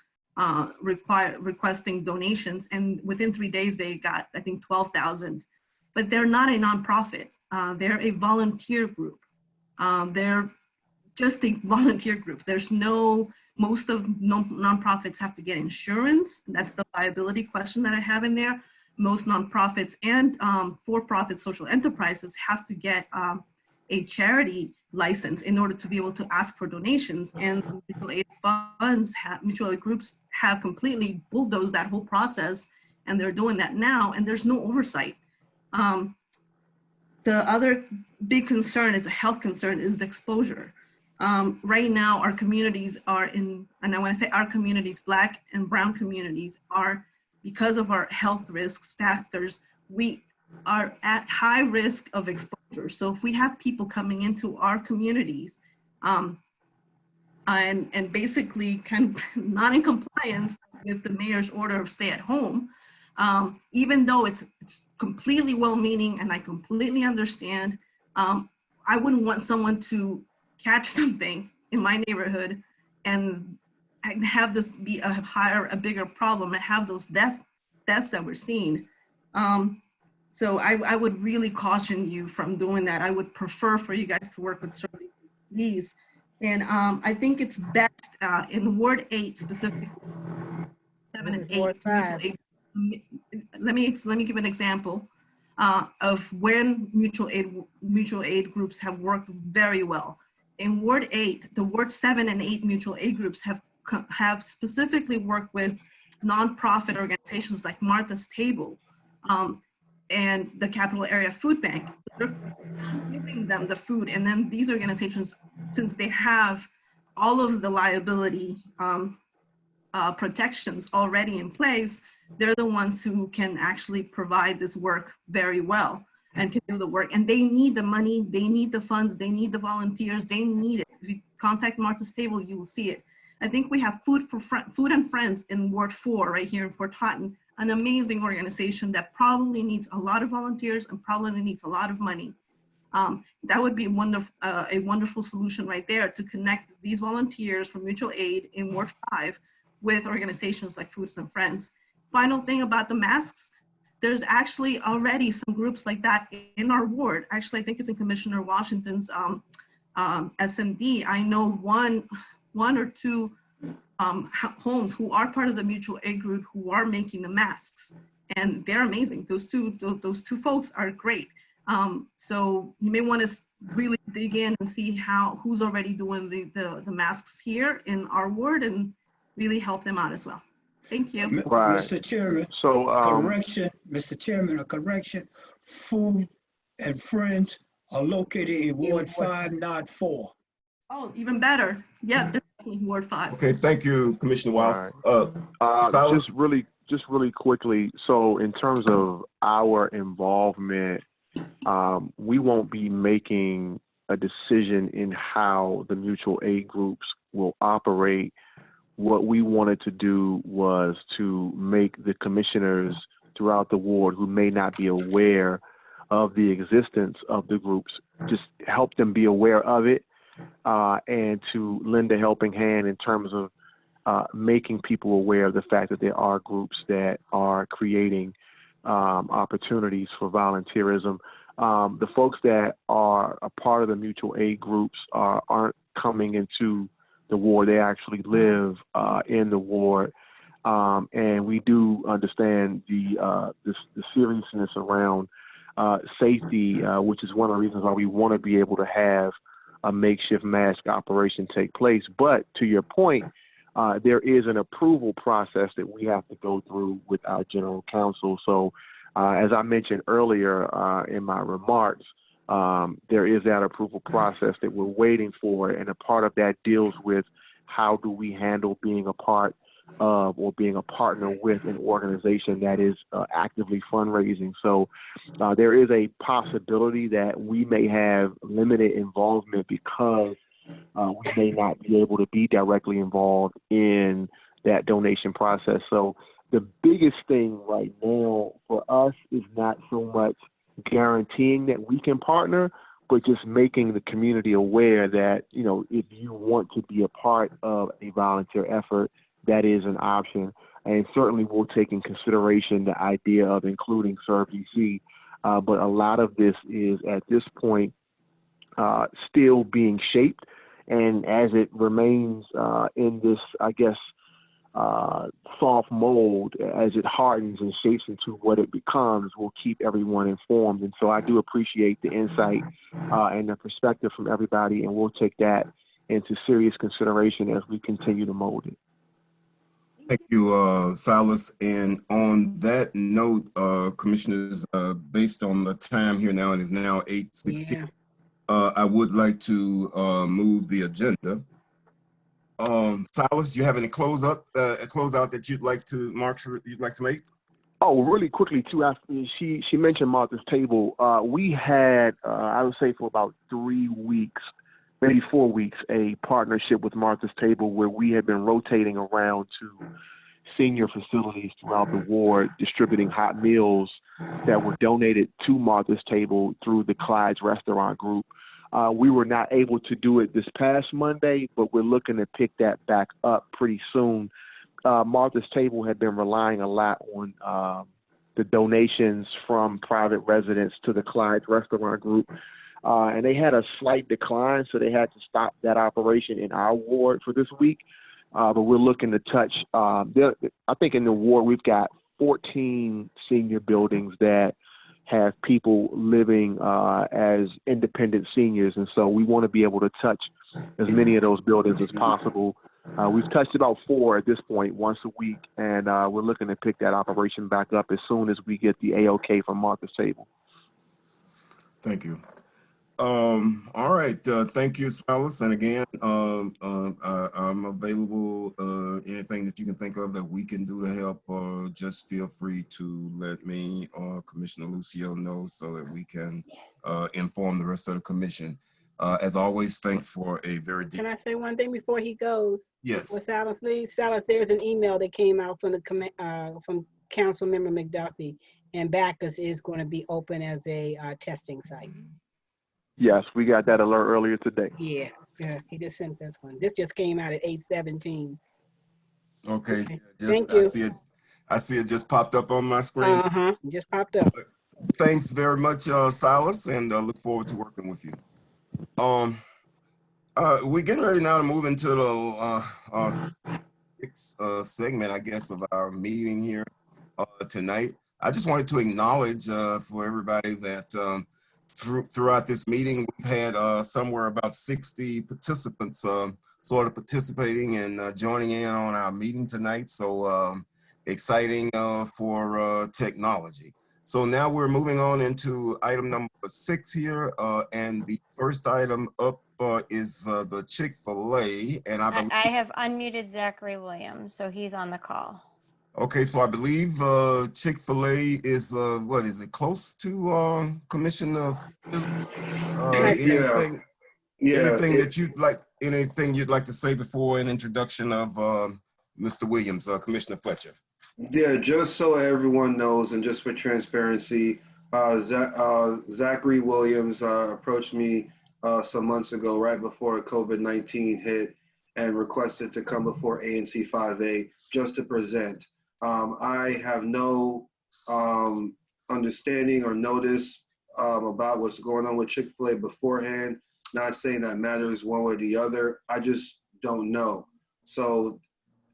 requesting donations. And within 3 days, they got, I think, 12,000. But they're not a nonprofit. They're a volunteer group. They're just a volunteer group. There's most of nonprofits have to get insurance. That's the liability question that I have in there. Most nonprofits and for-profit social enterprises have to get a charity license in order to be able to ask for donations. And mutual aid funds, mutual aid groups have completely bulldozed that whole process, and they're doing that now, and there's no oversight. The other big concern, it's a health concern, is the exposure. Right now, our communities are and when I say our communities, Black and Brown communities are, because of our health risks factors, we are at high risk of exposure. So if we have people coming into our communities and basically kind of not in compliance with the mayor's order of stay at home, Even though it's completely well-meaning and I completely understand, I wouldn't want someone to catch something in my neighborhood and have this be a bigger problem and have those deaths that we're seeing. So I would really caution you from doing that. I would prefer for you guys to work with these. And I think it's best in Ward 8 specifically, 7 and 8, Ward 5. Let me give an example of when mutual aid groups have worked very well. In Ward 8, the Ward 7 and 8 mutual aid groups have specifically worked with nonprofit organizations like Martha's Table and the Capital Area Food Bank. They're giving them the food, and then these organizations, since they have all of the liability protections already in place, they're the ones who can actually provide this work very well and can do the work. And they need the money, they need the funds, they need the volunteers, they need it. If you contact Martha's Table, you will see it. I think we have Food and Friends in Ward 4 right here in Port Houghton, an amazing organization that probably needs a lot of volunteers and probably needs a lot of money. That would be a wonderful solution right there to connect these volunteers from mutual aid in Ward 5 with organizations like Foods and Friends. Final thing about the masks, there's actually already some groups like that in our ward. Actually, I think it's in Commissioner Washington's SMD. I know one or two homes who are part of the mutual aid group who are making the masks, and they're amazing. Those two folks are great. So you may want to really dig in and see who's already doing the masks here in our ward and really help them out as well. Thank you. Right. Mr. Chairman, so Mr. Chairman, a correction. Food and Friends are located in Ward 5, not 4. Oh, even better. Yeah, definitely Ward 5. Okay, thank you, Commissioner Wiles. Just really quickly, so in terms of our involvement, we won't be making a decision in how the mutual aid groups will operate. What we wanted to do was to make the commissioners throughout the ward who may not be aware of the existence of the groups, just help them be aware of it, and to lend a helping hand in terms of making people aware of the fact that there are groups that are creating opportunities for volunteerism. The folks that are a part of the mutual aid groups aren't coming into the ward. They actually live in the ward, and we do understand the seriousness around safety, which is one of the reasons why we want to be able to have a makeshift mask operation take place. But to your point, there is an approval process that we have to go through with our general counsel. So as I mentioned earlier in my remarks, there is that approval process that we're waiting for, and a part of that deals with how do we handle being a part of or being a partner with an organization that is actively fundraising. So there is a possibility that we may have limited involvement because we may not be able to be directly involved in that donation process. So the biggest thing right now for us is not so much guaranteeing that we can partner, but just making the community aware that, you know, if you want to be a part of a volunteer effort, that is an option. And certainly we'll take in consideration the idea of including ServeDC. But a lot of this is at this point still being shaped. And as it remains in this, I guess, soft mold, as it hardens and shapes into what it becomes, we'll keep everyone informed. And so I do appreciate the insight and the perspective from everybody, and we'll take that into serious consideration as we continue to mold it. Thank you, Silas. And on that note, commissioners, based on the time here now, it is now 8:16. I would like to move the agenda. Silas, do you have any closeout that you'd like to make? Oh, really quickly too. After she mentioned Martha's Table, we had I would say for about 3 weeks, maybe 4 weeks, a partnership with Martha's Table where we had been rotating around to senior facilities throughout the ward, distributing hot meals that were donated to Martha's Table through the Clyde's Restaurant Group. We were not able to do it this past Monday, but we're looking to pick that back up pretty soon. Martha's Table had been relying a lot on the donations from private residents to the Clyde's Restaurant Group. And they had a slight decline, so they had to stop that operation in our ward for this week. But we're looking to touch, I think in the ward we've got 14 senior buildings that have people living as independent seniors. And so we want to be able to touch as many of those buildings as possible. We've touched about 4 at this point, once a week, and we're looking to pick that operation back up as soon as we get the AOK from Martha's Table. Thank you. All right. Thank you, Silas. And again, I'm available. Anything that you can think of that we can do to help, just feel free to let me or Commissioner Lucio know so that we can inform the rest of the commission. As always, thanks for a very Can I say one thing before he goes? Yes. With Silas, please. Silas, there's an email that came out from the from Councilmember McDuffie, and Bacchus is going to be open as a testing site. Yes, we got that alert earlier today. Yeah, he just sent this one. This just came out at 8:17. Okay. Thank you. I see it just popped up on my screen. Just popped up. Thanks very much, Silas, and look forward to working with you. We're getting ready now to move into the sixth segment, I guess, of our meeting here tonight. I just wanted to acknowledge for everybody that throughout this meeting, we've had somewhere about 60 participants sort of participating and joining in on our meeting tonight. So exciting for technology. So now we're moving on into item number 6 here. And the first item up is the Chick-fil-A. And I have unmuted Zachary Williams, so he's on the call. Okay, so I believe Chick-fil-A is, what is it, close to Commissioner? Anything that anything you'd like to say before an introduction of Mr. Williams, Commissioner Fletcher? Yeah, just so everyone knows and just for transparency, Zachary Williams approached me some months ago, right before COVID-19 hit, and requested to come before ANC 5A just to present. I have no understanding or notice about what's going on with Chick-fil-A beforehand. Not saying that matters one way or the other. I just don't know. So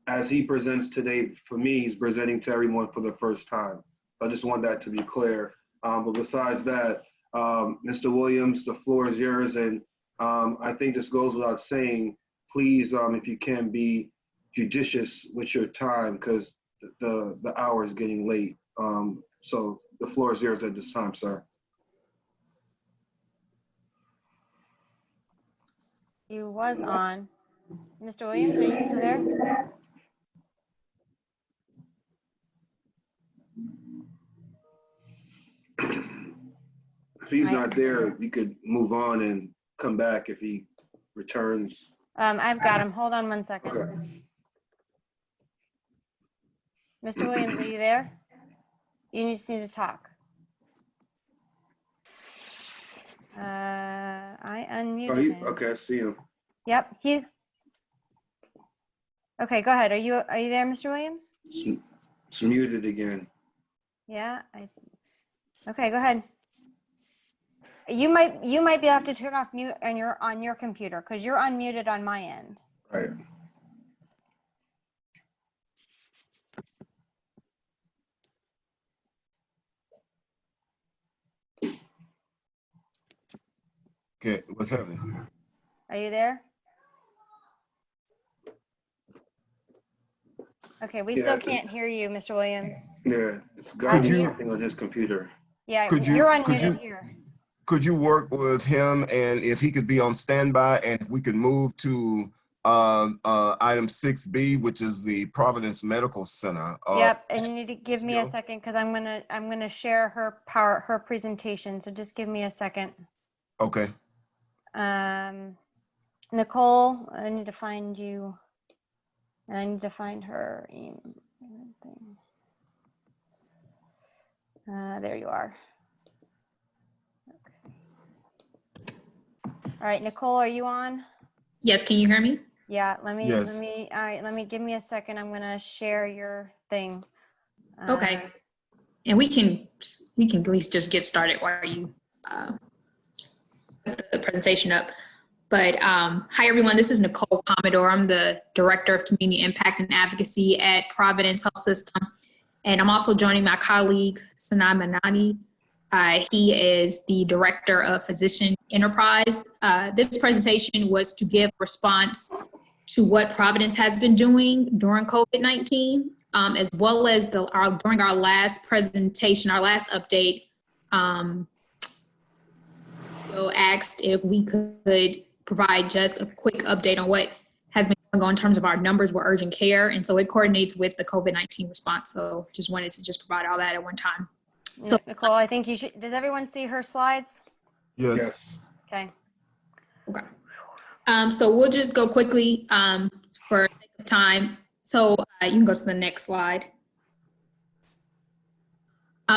as he presents today, for me, he's presenting to everyone for the first time. I just want that to be clear. But besides that, Mr. Williams, the floor is yours. And I think this goes without saying, please, if you can, be judicious with your time because the hour is getting late. So the floor is yours at this time, sir. You was on. Mr. Williams, are you still there? If he's not there, you could move on and come back if he returns. I've got him. Hold on one second. Okay. Mr. Williams, are you there? You just need to talk. I unmuted him. Okay, I see him. Yep, he's. Okay, go ahead. Are you there, Mr. Williams? It's muted again. Yeah. Okay, go ahead. You might be able to turn off mute on your computer because you're unmuted on my end. Right. Okay, what's happening? Are you there? Okay, we still can't hear you, Mr. Williams. Yeah, it's got something on his computer. Yeah, you're unmuted here. Could you work with him and if he could be on standby and if we could move to item 6B, which is the Providence Medical Center. Yep, and you need to give me a second because I'm gonna share her presentation. So just give me a second. Okay. Nicole, I need to find you, and I need to find her something. There you are. Okay. All right, Nicole, are you on? Yes, can you hear me? Yeah, all right, give me a second. I'm gonna share your thing. Okay. And we can at least just get started while you put the presentation up. But hi, everyone. This is Nicole Commodore. I'm the Director of Community Impact and Advocacy at Providence Health System. And I'm also joining my colleague, Sanai Manani. He is the Director of Physician Enterprise. This presentation was to give response to what Providence has been doing during COVID-19, as well as during our last presentation, our last update. So asked if we could provide just a quick update on what has been going on in terms of our numbers with urgent care. And so it coordinates with the COVID-19 response. So just wanted to just provide all that at one time. So Nicole, I think you should, does everyone see her slides? Yes. Okay. Okay. So we'll just go quickly for sake of time. So you can go to the next slide.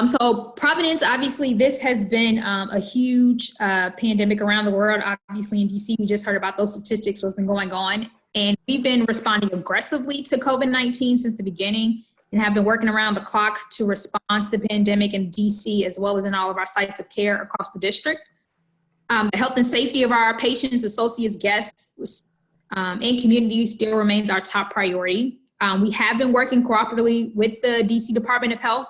So Providence, obviously, this has been a huge pandemic around the world. Obviously, in DC, we just heard about those statistics, what's been going on. And we've been responding aggressively to COVID-19 since the beginning and have been working around the clock to respond to the pandemic in DC, as well as in all of our sites of care across the district. The health and safety of our patients, associates, guests, and community still remains our top priority. We have been working cooperatively with the DC Department of Health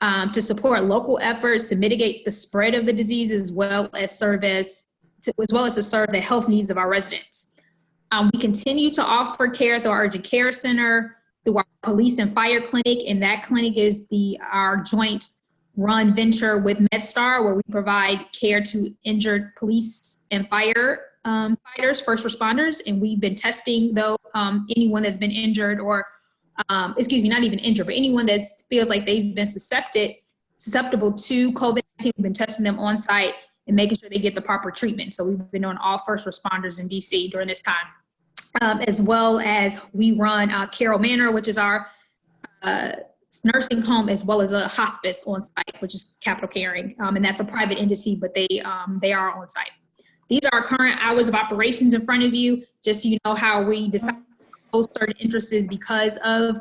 to support local efforts to mitigate the spread of the disease, as well as to serve the health needs of our residents. We continue to offer care through our urgent care center, through our police and fire clinic, and that clinic is our joint run venture with MedStar, where we provide care to injured police and fire fighters, first responders, and we've been testing though anyone that's been injured or excuse me, not even injured, but anyone that feels like they've been susceptible to COVID-19, we've been testing them on site and making sure they get the proper treatment. So we've been on all first responders in DC during this time, as well as we run Carroll Manor, which is our nursing home, as well as a hospice on site, which is Capital Caring, and that's a private entity, but they are on site. These are our current hours of operations in front of you, just so you know how we decide those certain entrances because of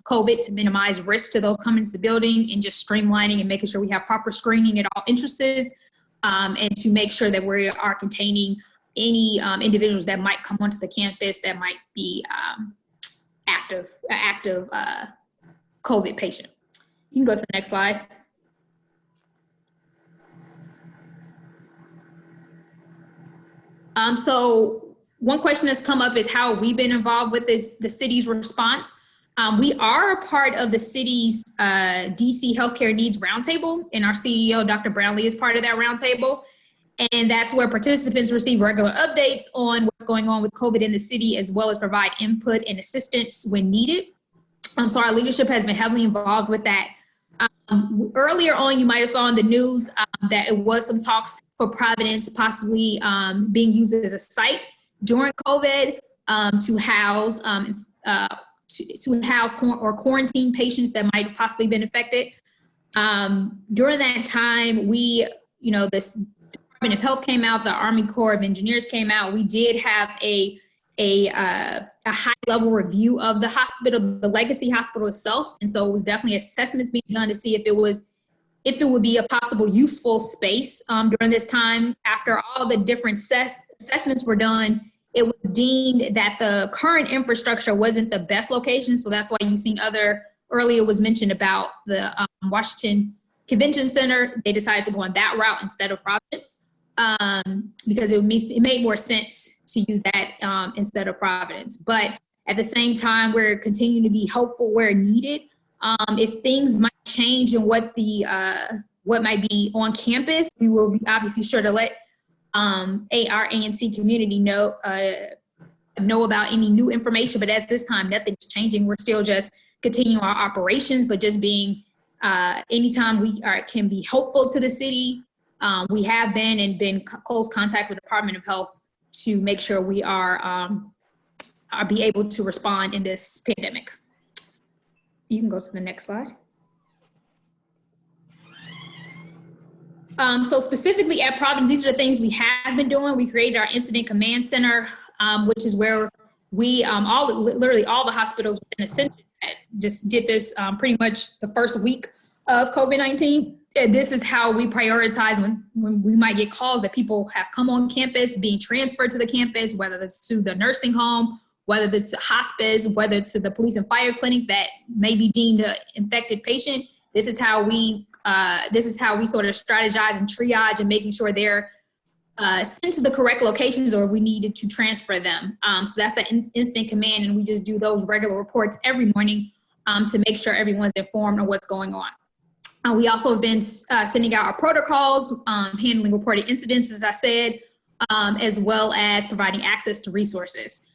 COVID to minimize risk to those coming to the building, and just streamlining and making sure we have proper screening at all entrances, and to make sure that we are containing any individuals that might come onto the campus that might be active COVID patient. You can go to the next slide. So one question that's come up is how we've been involved with the city's response. We are a part of the city's DC Healthcare Needs Roundtable, and our CEO, Dr. Brownlee, is part of that roundtable. And that's where participants receive regular updates on what's going on with COVID in the city, as well as provide input and assistance when needed. So our leadership has been heavily involved with that. Earlier on, you might have saw in the news that it was some talks for Providence possibly being used as a site during COVID to house or quarantine patients that might have possibly been affected. During that time, this Department of Health came out, the Army Corps of Engineers came out. We did have a high-level review of the hospital, the legacy hospital itself, and so it was definitely assessments being done to see if it would be a possible useful space during this time. After all the different assessments were done, it was deemed that the current infrastructure wasn't the best location, so that's why you've seen earlier was mentioned about the Washington Convention Center. They decided to go on that route instead of Providence because it made more sense to use that instead of Providence. But at the same time, we're continuing to be helpful where needed. If things might change and what might be on campus, we will be obviously sure to let our ANC community know about any new information. But at this time, nothing's changing. We're still just continuing our operations, but just being anytime we can be helpful to the city. We have been close contact with the Department of Health to make sure we are be able to respond in this pandemic. You can go to the next slide. So specifically at Providence, these are the things we have been doing. We created our Incident Command Center, which is where we, literally all the hospitals within Ascension just did this pretty much the first week of COVID-19. And this is how we prioritize when we might get calls that people have come on campus, being transferred to the campus, whether it's to the nursing home, whether it's hospice, whether it's to the police and fire clinic that may be deemed an infected patient. This is how we sort of strategize and triage and making sure they're sent to the correct locations, or if we needed to transfer them. So that's the instant command, and we just do those regular reports every morning to make sure everyone's informed on what's going on. We also have been sending out our protocols, handling reported incidents, as I said, as well as providing access to resources.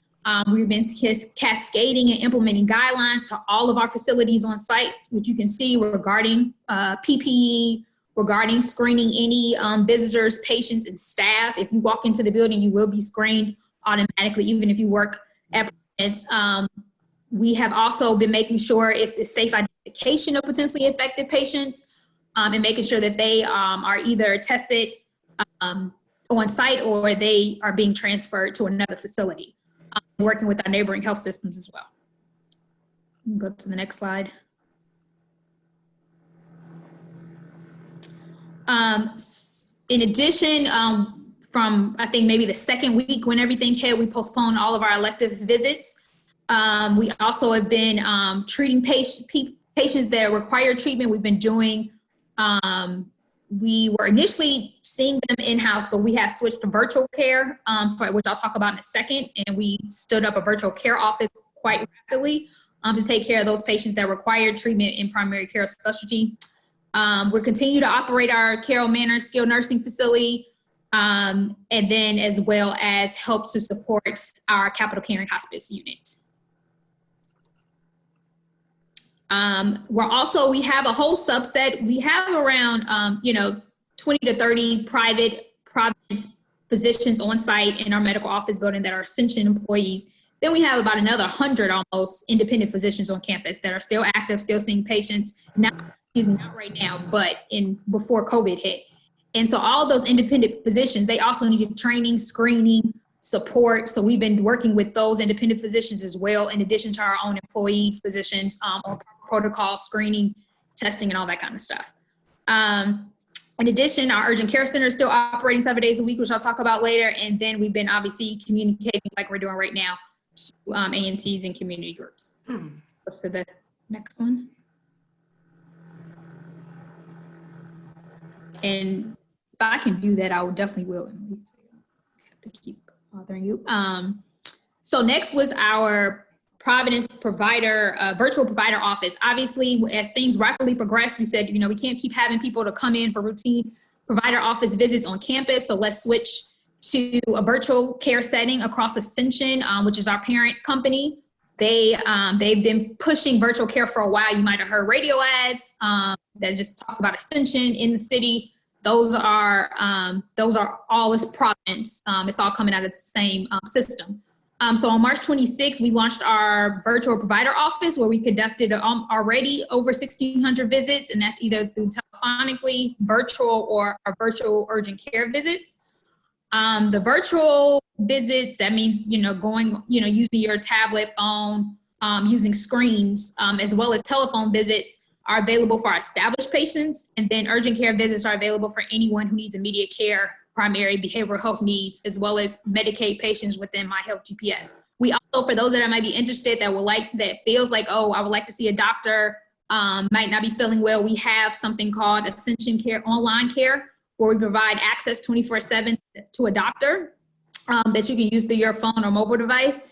We've been cascading and implementing guidelines to all of our facilities on site, which you can see regarding PPE, regarding screening any visitors, patients, and staff. If you walk into the building, you will be screened automatically, even if you work at Providence. We have also been making sure if the safe identification of potentially infected patients and making sure that they are either tested on site or they are being transferred to another facility. Working with our neighboring health systems as well. Go to the next slide. In addition, from I think maybe the second week when everything hit, we postponed all of our elective visits. We also have been treating patients that require treatment. We've been doing, we were initially seeing them in-house, but we have switched to virtual care, which I'll talk about in a second. And we stood up a virtual care office quite rapidly to take care of those patients that require treatment in primary care specialty. We're continuing to operate our Carroll Manor skilled nursing facility, and then as well as help to support our capital care and hospice unit. We have a whole subset. We have around, 20 to 30 private physicians on site in our medical office building that are Ascension employees. Then we have about another 100 almost independent physicians on campus that are still active, still seeing patients, not right now, but before COVID hit. And so all of those independent physicians, they also needed training, screening, support. So we've been working with those independent physicians as well, in addition to our own employee physicians on protocol, screening, testing, and all that kind of stuff. In addition, our urgent care center is still operating 7 days a week, which I'll talk about later. And then we've been obviously communicating like we're doing right now to ANCs and community groups. Go to the next one. And if I can do that, I will definitely will. I have to keep bothering you. So next was our Providence virtual provider office. Obviously, as things rapidly progressed, we said, we can't keep having people to come in for routine provider office visits on campus. So let's switch to a virtual care setting across Ascension, which is our parent company. They've been pushing virtual care for a while. You might have heard radio ads that just talks about Ascension in the city. Those are all as Providence. It's all coming out of the same system. So on March 26th, we launched our virtual provider office, where we conducted already over 1,600 visits, and that's either through telephonically, virtual, or our virtual urgent care visits. The virtual visits, that means, going, using your tablet, phone, using screens, as well as telephone visits, are available for our established patients. And then urgent care visits are available for anyone who needs immediate care, primary behavioral health needs, as well as Medicaid patients within My Health GPS. We also, for those that might be interested, that feels like, oh, I would like to see a doctor, might not be feeling well, we have something called Ascension Care Online Care, where we provide access 24/7 to a doctor that you can use through your phone or mobile device.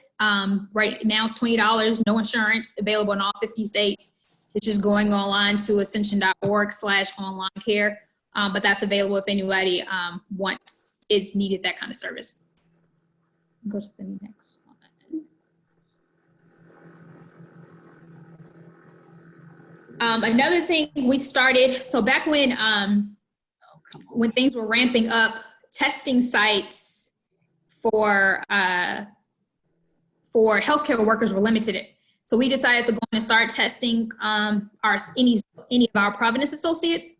Right now it's $20, no insurance, available in all 50 states. It's just going online to ascension.org/online care. But that's available if anybody needed that kind of service. Go to the next one. Another thing we started, so back when things were ramping up, testing sites for healthcare workers were limited. So So we decided to go in and start testing any of our Providence associates.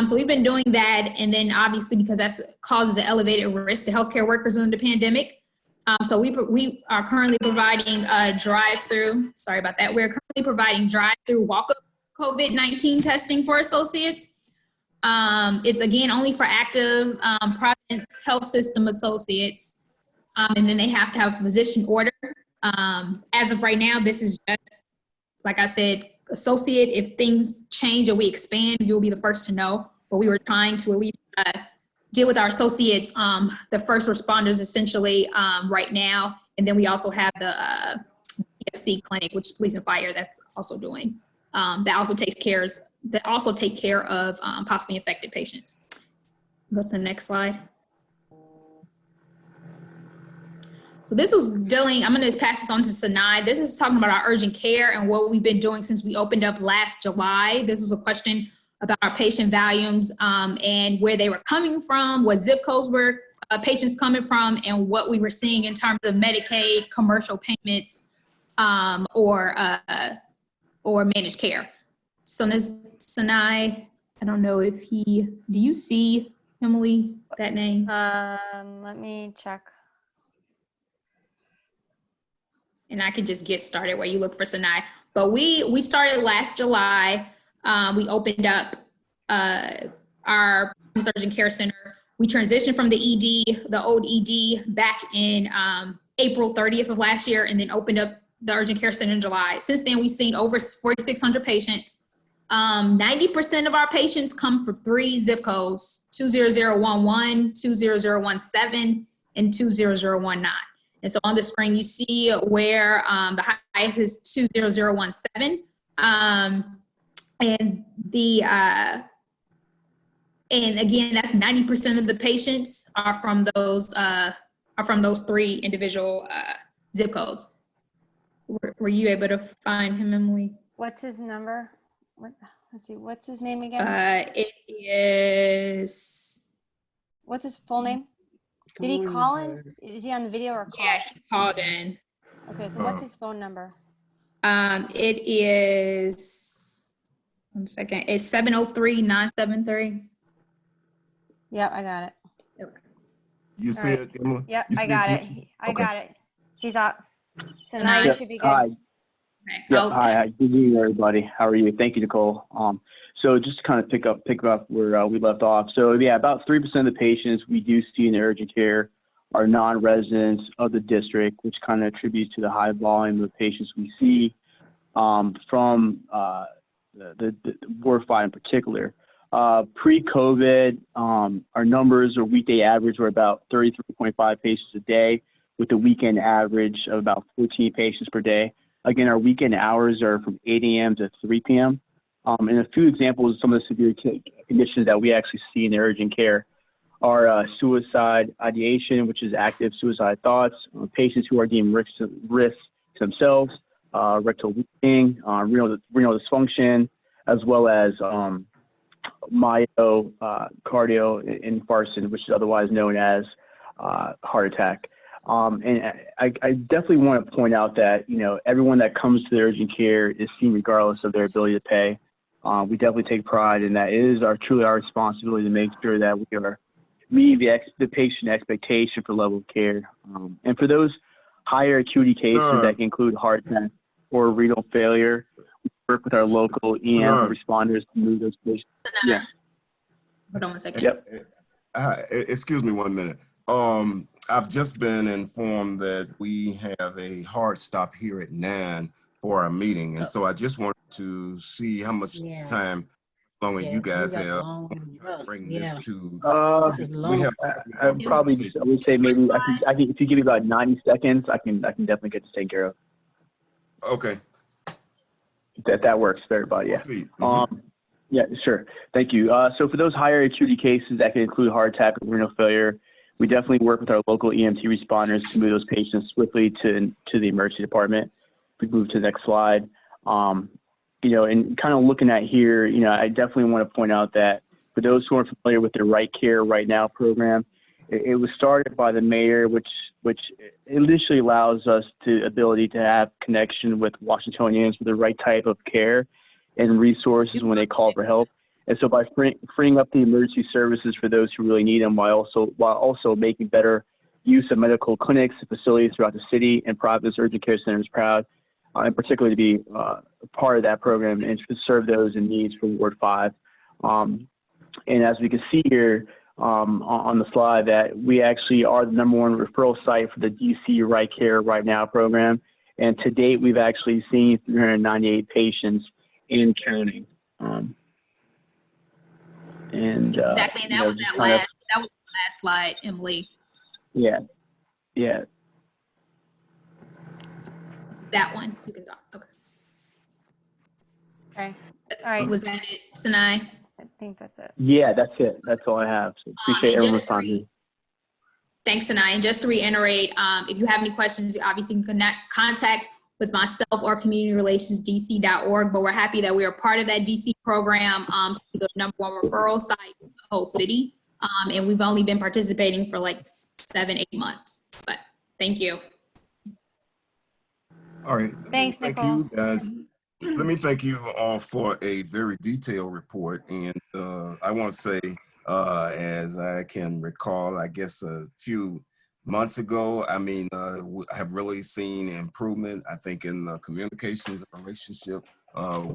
So we've been doing that, and then obviously because that causes an elevated risk to healthcare workers during the pandemic. So we are currently providing drive-through. Sorry about that. We're currently providing drive-through walk-up COVID-19 testing for associates. It's again only for active Providence Health System associates, and then they have to have a physician order. As of right now, this is just, like I said, associate. If things change or we expand, you'll be the first to know. But we were trying to at least deal with our associates, the first responders essentially right now. And then we also have the PFC clinic, which is police and fire, that's also doing. That also take care of possibly infected patients. Go to the next slide. So this was dealing, I'm going to pass this on to Sanai. This is talking about our urgent care and what we've been doing since we opened up last July. This was a question about our patient volumes and where they were coming from, what zip codes were patients coming from, and what we were seeing in terms of Medicaid, commercial payments, or managed care. So Sanai, I don't know if do you see, Emily, that name? Let me check. And I can just get started where you look for Sanai. But we started last July. We opened up our urgent care center. We transitioned from the ED, the old ED, back in April 30th of last year, and then opened up the urgent care center in July. Since then, we've seen over 4,600 patients. 90% of our patients come from 3 zip codes, 20011, 20017, and 20019. And so on the screen, you see where the highest is 20017. And again, that's 90% of the patients are from those 3 individual zip codes. Were you able to find him, Emily? What's his number? Let's see. What's his name again? It is. What's his full name? Did he call in? Is he on the video or call? Yeah, he called in. Okay, so what's his phone number? It is, one second, it's 703-973. Yep, I got it. You see it, Emily? Yep, You I see got it. Commissioner? I Okay. got it. He's up. So now you should be good. Hi. Yeah, hi. Good evening, everybody. How are you? Thank you, Nicole. So just to kind of pick up where we left off. So yeah, about 3% of the patients we do see in urgent care are non-residents of the district, which kind of attributes to the high volume of patients we see from the Ward 5 in particular. Pre-COVID, our numbers or weekday average were about 33.5 patients a day, with a weekend average of about 14 patients per day. Again, our weekend hours are from 8 a.m. to 3 p.m. And a few examples of some of the severe conditions that we actually see in urgent care are suicide ideation, which is active suicide thoughts, patients who are deemed risk to themselves, rectal leaking, renal dysfunction, as well as myocardial infarction, which is otherwise known as heart attack. And I definitely want to point out that, everyone that comes to the urgent care is seen regardless of their ability to pay. We definitely take pride in that. It is truly our responsibility to make sure that we are meeting the patient expectation for level of care. And for those higher acuity cases that can include heart attack or renal failure, we work with our local EM responders to move those patients. Yeah. Hold on one second. Yep. Excuse me 1 minute. I've just been informed that we have a hard stop here at 9 for our meeting. And so I just wanted to see how much time longer you guys have to bring this to. We have, I would say maybe I can, if you give me about 90 seconds, I can definitely get this taken care of. Okay. That works for everybody. Yeah. Yeah, sure. Thank you. So for those higher acuity cases that can include heart attack or renal failure, we definitely work with our local EMT responders to move those patients swiftly to the emergency department. If we move to the next slide, and kind of looking at here, I definitely want to point out that for those who aren't familiar with the Right Care Right Now program, It was started by the mayor, which initially allows us the ability to have connection with Washingtonians with the right type of care and resources when they call for help. And so by freeing up the emergency services for those who really need them, while also making better use of medical clinics and facilities throughout the city and Providence Urgent Care Centers proud, and particularly to be part of that program and to serve those in needs for Ward 5. And as we can see here on the slide, that we actually are the #1 referral site for the DC Right Care Right Now program. And to date, we've actually seen 398 patients in counting. Exactly, and that was the last slide, Emily. Yeah. That one, you can talk. Okay. All right. Was that it, Sinai? I think that's it. Yeah, that's it. That's all I have. So appreciate and everyone's just time here. Thanks, Sinai. And just to reiterate, if you have any questions, you obviously can contact with myself or communityrelationsdc.org, but we're happy that we are part of that DC program, the #1 referral site in the whole city. And we've only been participating for like 7-8 months, but thank you. All right. Thanks, Thank Nicole. you, guys. Let me thank you all for a very detailed report. And I want to say, as I can recall, I guess a few months ago, I have really seen improvement, I think, in the communications and relationship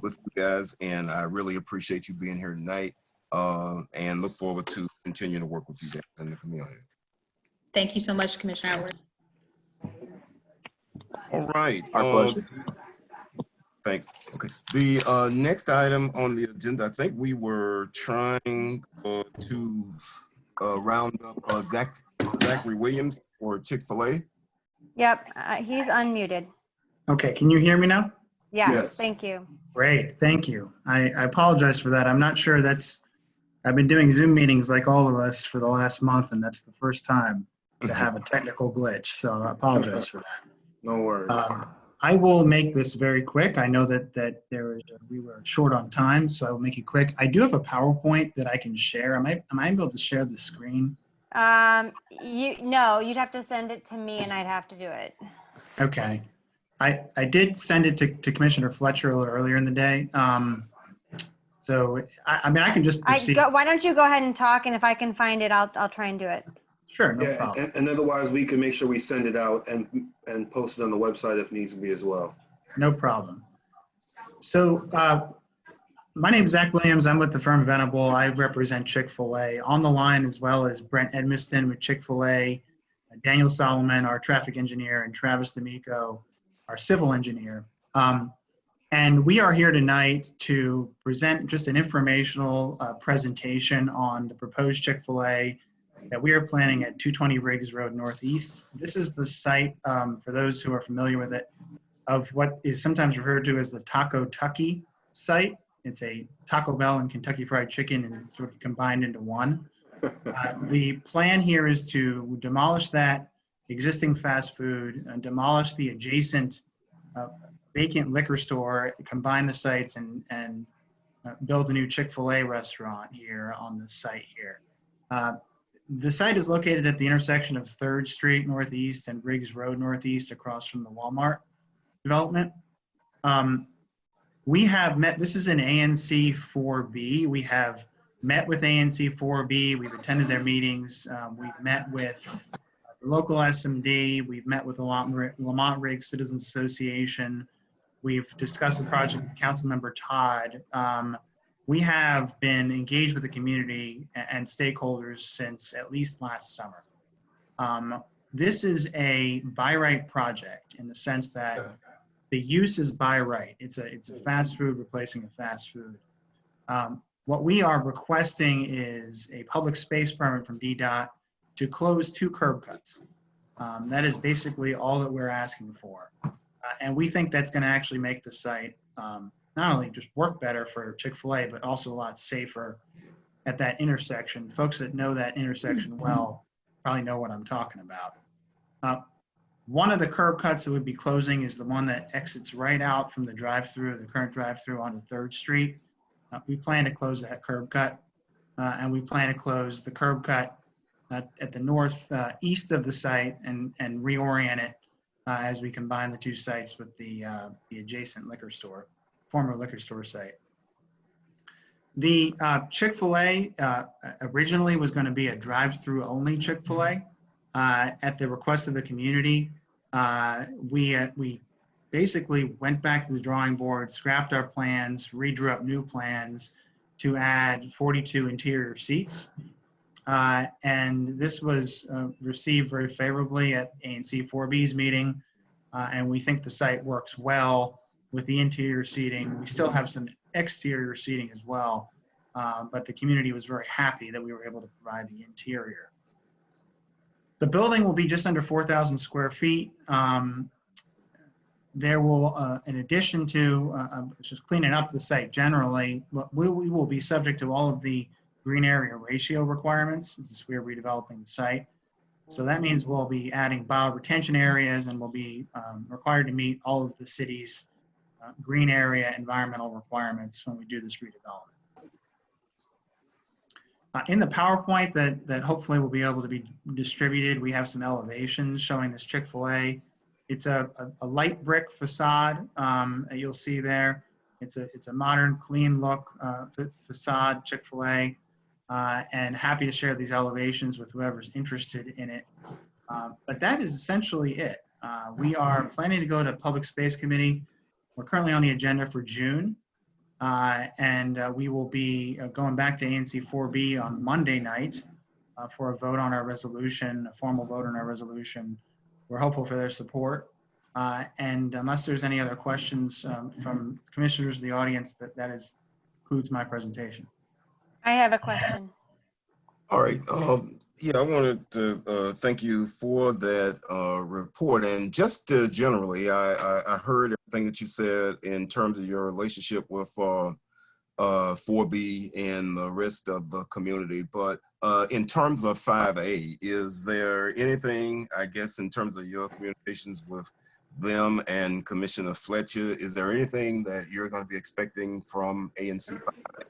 with you guys. And I really appreciate you being here tonight and look forward to continuing to work with you guys in the community. Thank you so much, Commissioner Howard. All right. Our pleasure. Thanks. Okay. The next item on the agenda, I think we were trying to round up Zachary Williams for Chick-fil-A. Yep, he's unmuted. Okay, can you hear me now? Yes. Thank you. Great, thank you. I apologize for that. I'm not sure I've been doing Zoom meetings like all of us for the last month, and that's the first time to have a technical glitch, so I apologize for that. No worries. I will make this very quick. I know that we were short on time, so I will make it quick. I do have a PowerPoint that I can share. Am I able to share the screen? No, you'd have to send it to me and I'd have to do it. Okay. I did send it to Commissioner Fletcher a little earlier in the day. So I can just proceed. Why don't you go ahead and talk, and if I can find it, I'll try and do it. Sure, no problem. And otherwise, we can make sure we send it out and post it on the website if needs to be as well. No problem. So my name is Zach Williams. I'm with the firm Venable. I represent Chick-fil-A. On the line, as well as Brent Edmiston with Chick-fil-A, Daniel Solomon, our traffic engineer, and Travis D'Amico, our civil engineer. And we are here tonight to present just an informational presentation on the proposed Chick-fil-A that we are planning at 220 Riggs Road Northeast. This is the site, for those who are familiar with it, of what is sometimes referred to as the Taco Tucky site. It's a Taco Bell and Kentucky Fried Chicken and sort of combined into one. The plan here is to demolish that existing fast food and demolish the adjacent vacant liquor store, combine the sites, and build a new Chick-fil-A restaurant here on the site here. The site is located at the intersection of 3rd Street Northeast and Riggs Road Northeast across from the Walmart development. We have met, this is an ANC 4B. We have met with ANC 4B. We've attended their meetings. We've met with the local SMD. We've met with the Lamont Riggs Citizens Association. We've discussed the project with Councilmember Todd. We have been engaged with the community and stakeholders since at least last summer. This is a by right project in the sense that the use is by right. It's a fast food replacing a fast food. What we are requesting is a public space permit from DDOT to close 2 curb cuts. That is basically all that we're asking for. And we think that's going to actually make the site not only just work better for Chick-fil-A, but also a lot safer at that intersection. Folks that know that intersection well probably know what I'm talking about. One of the curb cuts that would be closing is the one that exits right out from the drive-through, the current drive-through onto 3rd Street. We plan to close that curb cut, and we plan to close the curb cut at the northeast of the site and reorient it as we combine the two sites with the adjacent liquor store, former liquor store site. The Chick-fil-A originally was going to be a drive-through only Chick-fil-A. At the request of the community, we basically went back to the drawing board, scrapped our plans, redrew up new plans to add 42 interior seats. And this was received very favorably at ANC 4B's meeting. And we think the site works well with the interior seating. We still have some exterior seating as well, but the community was very happy that we were able to provide the interior. The building will be just under 4,000 square feet. There will, in addition to just cleaning up the site generally, we will be subject to all of the green area ratio requirements as we are redeveloping the site. So that means we'll be adding bioretention areas and we'll be required to meet all of the city's green area environmental requirements when we do this redevelopment. In the PowerPoint that hopefully will be able to be distributed, we have some elevations showing this Chick-fil-A. It's a light brick facade you'll see there. It's a modern, clean look facade Chick-fil-A, and happy to share these elevations with whoever's interested in it. But that is essentially it. We are planning to go to Public Space Committee. We're currently on the agenda for June. And we will be going back to ANC 4B on Monday night for a vote on our resolution, a formal vote on our resolution. We're hopeful for their support. And unless there's any other questions from commissioners of the audience, that concludes my presentation. I have a question. All right. Yeah, I wanted to thank you for that report. And just generally, I heard everything that you said in terms of your relationship with 4B and the rest of the community. But in terms of 5A, is there anything, I guess, in terms of your communications with them and Commissioner Fletcher, is there anything that you're going to be expecting from ANC 5A?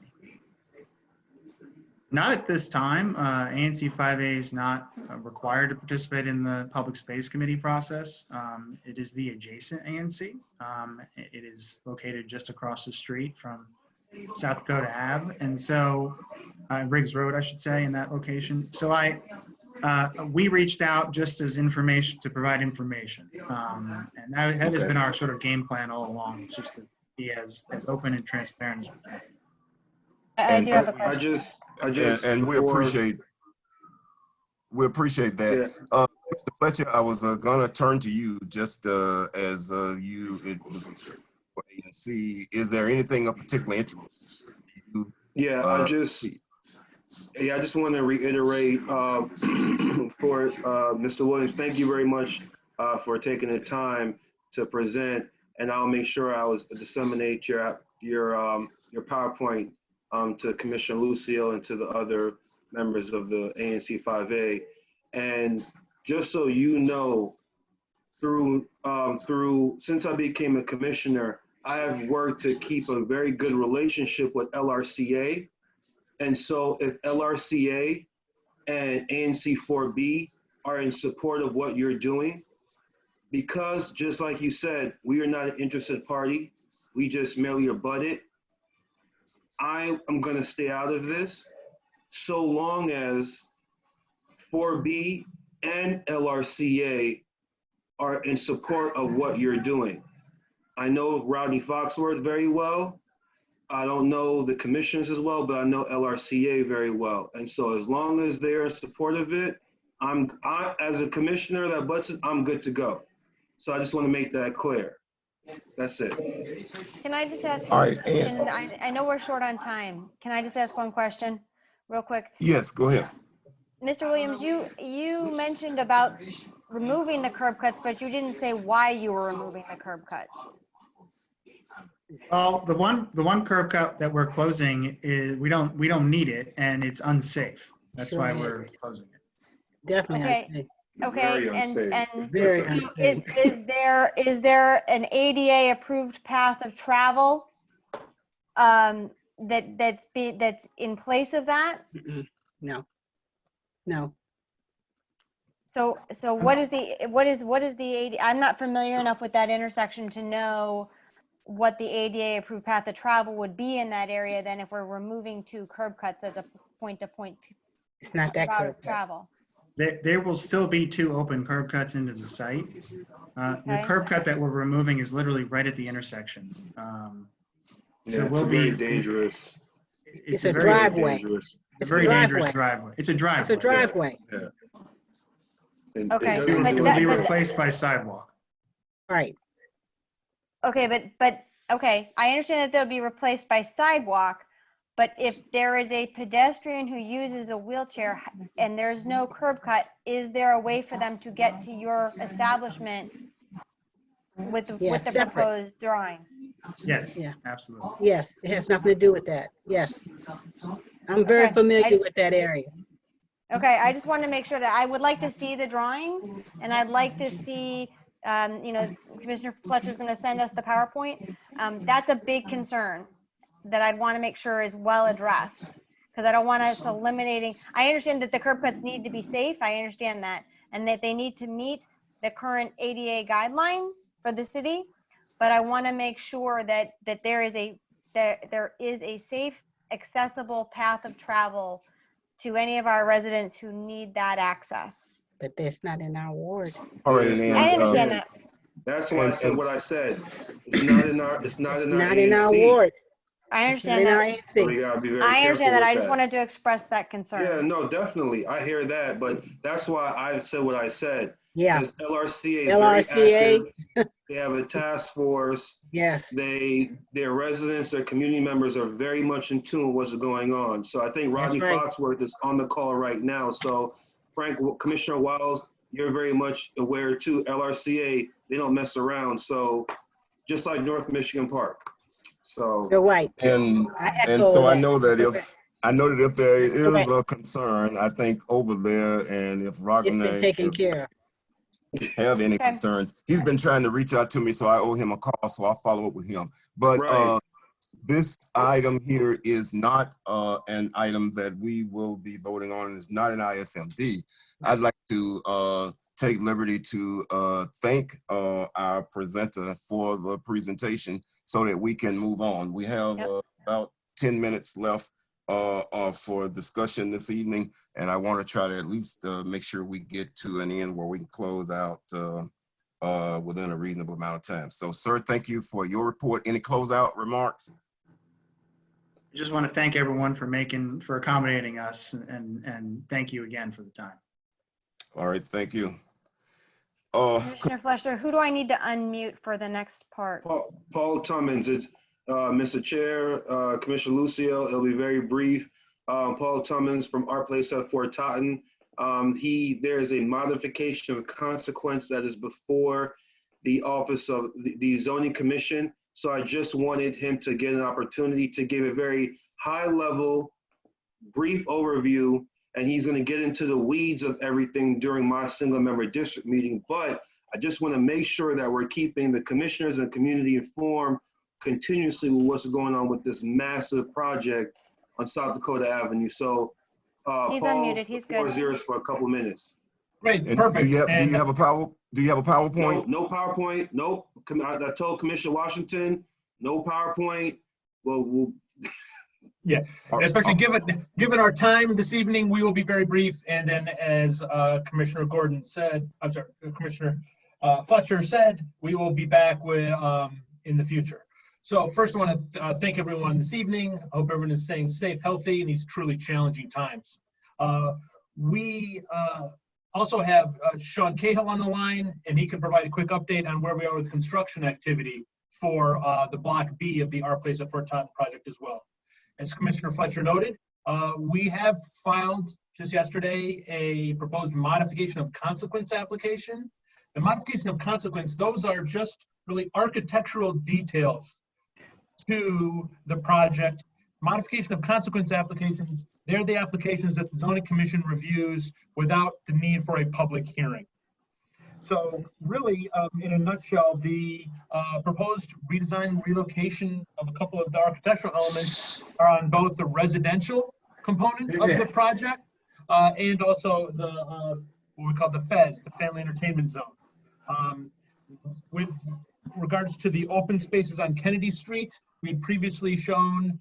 Not at this time. ANC 5A is not required to participate in the Public Space Committee process. It is the adjacent ANC. It is located just across the street from South Dakota Ave. And so, Riggs Road, I should say, in that location. So we reached out just as information, to provide information. And that has been our sort of game plan all along, just to be as open and transparent as we can. I do have a question. And we appreciate that. Yeah. Mr. Fletcher, I was gonna turn to you just as it was for ANC. Is there anything of particular interest you? Yeah, I just want to reiterate for Mr. Williams, thank you very much for taking the time to present, and I'll make sure I disseminate your PowerPoint to Commissioner Lucille and to the other members of the ANC 5A. And just so you know, since I became a commissioner, I have worked to keep a very good relationship with LRCA. And so if LRCA and ANC 4B are in support of what you're doing, because just like you said, we are not an interested party, we just merely abutted. I am going to stay out of this so long as 4B and LRCA are in support of what you're doing. I know Rodney Foxworth very well. I don't know the commissioners as well, but I know LRCA very well. And so as long as they're in support of it, as a commissioner that butts it, I'm good to go. So I just want to make that clear. That's it. Can I just ask? All right, and I know we're short on time. Can I just ask one question real quick? Yes, go ahead. Mr. Williams, you mentioned about removing the curb cuts, but you didn't say why you were removing the curb cuts. Well, the one curb cut that we're closing is we don't need it, and it's unsafe. That's why we're closing it. Definitely Okay. unsafe. Okay, Very unsafe. and Very unsafe. is there an ADA approved path of travel that's in place of that? No. So what is the ADA? I'm not familiar enough with that intersection to know what the ADA approved path of travel would be in that area then if we're removing 2 curb cuts as a point-to-point It's not that route curb of cut. travel. There will still be 2 open curb cuts into the site. The Okay. curb cut that we're removing is literally right at the intersection. So It's we'll very be. dangerous. It's a very driveway. Dangerous. It's a very dangerous driveway. It's a driveway. It's a driveway. Yeah. And Okay, it doesn't but It do will be anything. replaced by sidewalk. Right. Okay, but okay, I understand that they'll be replaced by sidewalk, but if there is a pedestrian who uses a wheelchair and there's no curb cut, is there a way for them to get to your establishment with the separate. proposed drawings? Yes, Yeah. absolutely. Yes, it has nothing to do with that. Yes. I'm very Okay, familiar with that area. Okay, I just want to make sure that I would like to see the drawings, and I'd like to see, Commissioner Fletcher's going to send us the PowerPoint. That's a big concern that I'd want to make sure is well addressed, because I don't want us eliminating. I understand that the curb cuts need to be safe. I understand that, and that they need to meet the current ADA guidelines for the city. But I want to make sure that there is a safe, accessible path of travel to any of our residents who need that access. But that's not in our ward. All right, It's and I understand that. That's why I and- said and- what I said. It's not in our. It's not It's in our not in our ANC. ward. I It's not understand in our that. So we ANC. gotta be very I careful understand that. with I just wanted to express that concern. Yeah, no, definitely. I hear that, but that's why I said what I said. Yeah. Because LRCA is LRCA. very active. They have a task force. Yes. Their residents, their community members are very much in tune with what's going on. So I think Rodney right. Foxworth is on the call right now. So Frank, Commissioner Wiles, you're very much aware too. LRCA, they don't mess around. So just like North Michigan Park. So You're right. And echo so I that. know that if there is Correct. a concern, I think over there, and if It's been Ragnar taken care of. have any Okay. concerns, he's been trying to reach out to me, so I owe him a call, so I'll follow up with him. But Right. this item here is not an item that we will be voting on. It's not an ISMD. I'd like to take liberty to thank our presenter for the presentation so that we can move on. We have about 10 minutes left for discussion this evening, and I want to try to at least make sure we get to an end where we can close out within a reasonable amount of time. So, sir, thank you for your report. Any closeout remarks? I just want to thank everyone for accommodating us, and thank you again for the time. All right, thank you. Commissioner Fletcher, who do I need to unmute for the next part? Paul Tummins, it's Mr. Chair, Commissioner Lucio, it'll be very brief. Paul Tummins from our place at Fort Totten. There is a modification of consequence that is before the office of the zoning commission. So I just wanted him to get an opportunity to give a very high level, brief overview, and he's going to get into the weeds of everything during my single member district meeting. But I just want to make sure that we're keeping the commissioners and community informed continuously with what's going on with this massive project on South Dakota Avenue. So He's Paul, unmuted. He's the floor good. is yours for a couple minutes. Great, And perfect. do you have a PowerPoint? No PowerPoint. Nope. I told Commissioner Washington, no PowerPoint. Well, Yeah, especially given our time this evening, we will be very brief. And then as Commissioner Gordon said, I'm sorry, Commissioner Fletcher said, we will be back with in the future. So first I want to thank everyone this evening. I hope everyone is staying safe, healthy in these truly challenging times. We also have Sean Cahill on the line, and he can provide a quick update on where we are with construction activity for the Block B of the Our Place at Fort Totten project as well. As Commissioner Fletcher noted, we have filed just yesterday a proposed modification of consequence application. The modification of consequence, those are just really architectural details to the project. Modification of consequence applications, they're the applications that the zoning commission reviews without the need for a public hearing. So really, in a nutshell, the proposed redesign and relocation of a couple of the architectural elements are on both the residential component of the project and also the what we call the FEZ, the Family Entertainment Zone. With regards to the open spaces on Kennedy Street, we'd previously shown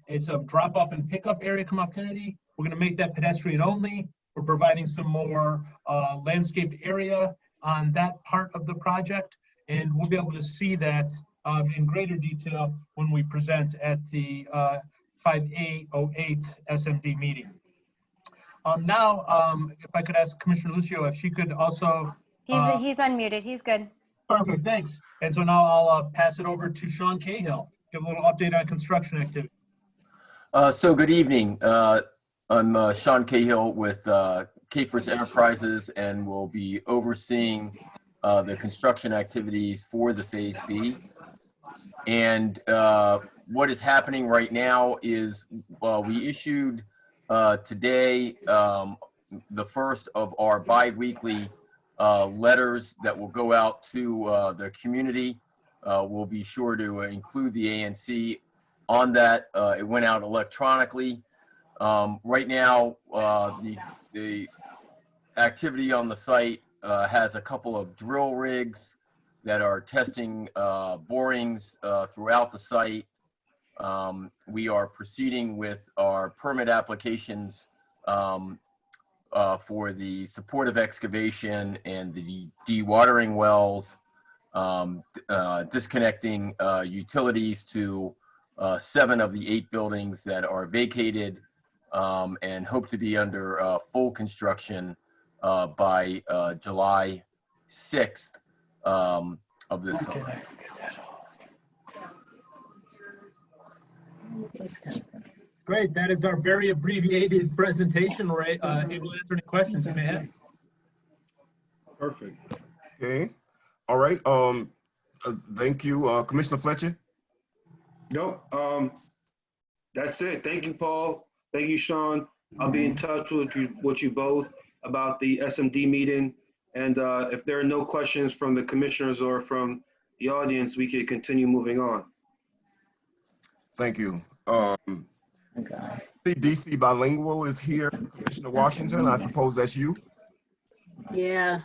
it's a drop-off and pickup area come off Kennedy. We're going to make that pedestrian only. We're providing some more landscaped area on that part of the project, and we'll be able to see that in greater detail when we present at the 5808 SMD meeting. Now, if I could ask Commissioner Lucio if she could also. He's unmuted. He's good. Perfect, thanks. And so now I'll pass it over to Sean Cahill, give a little update on construction activity. So good evening. I'm Sean Cahill with K-First Enterprises, and will be overseeing the construction activities for the Phase B. And what is happening right now is we issued today the first of our bi-weekly letters that will go out to the community. We'll be sure to include the ANC on that. It went out electronically. Right now, the activity on the site has a couple of drill rigs that are testing borings throughout the site. We are proceeding with our permit applications for the supportive excavation and the dewatering wells, disconnecting utilities to 7 of the 8 buildings that are vacated, and hope to be under full construction by July 6th of this summer. Great, that is our very abbreviated presentation. We're able to answer any questions you may have. Perfect. Okay. All right. Thank you, Commissioner Fletcher. Nope. That's it. Thank you, Paul. Thank you, Sean. I'll be in touch with you both about the SMD meeting. And if there are no questions from the commissioners or from the audience, we can continue moving on. Thank you. The DC Bilingual is here. Commissioner Washington, I suppose that's you. Yeah.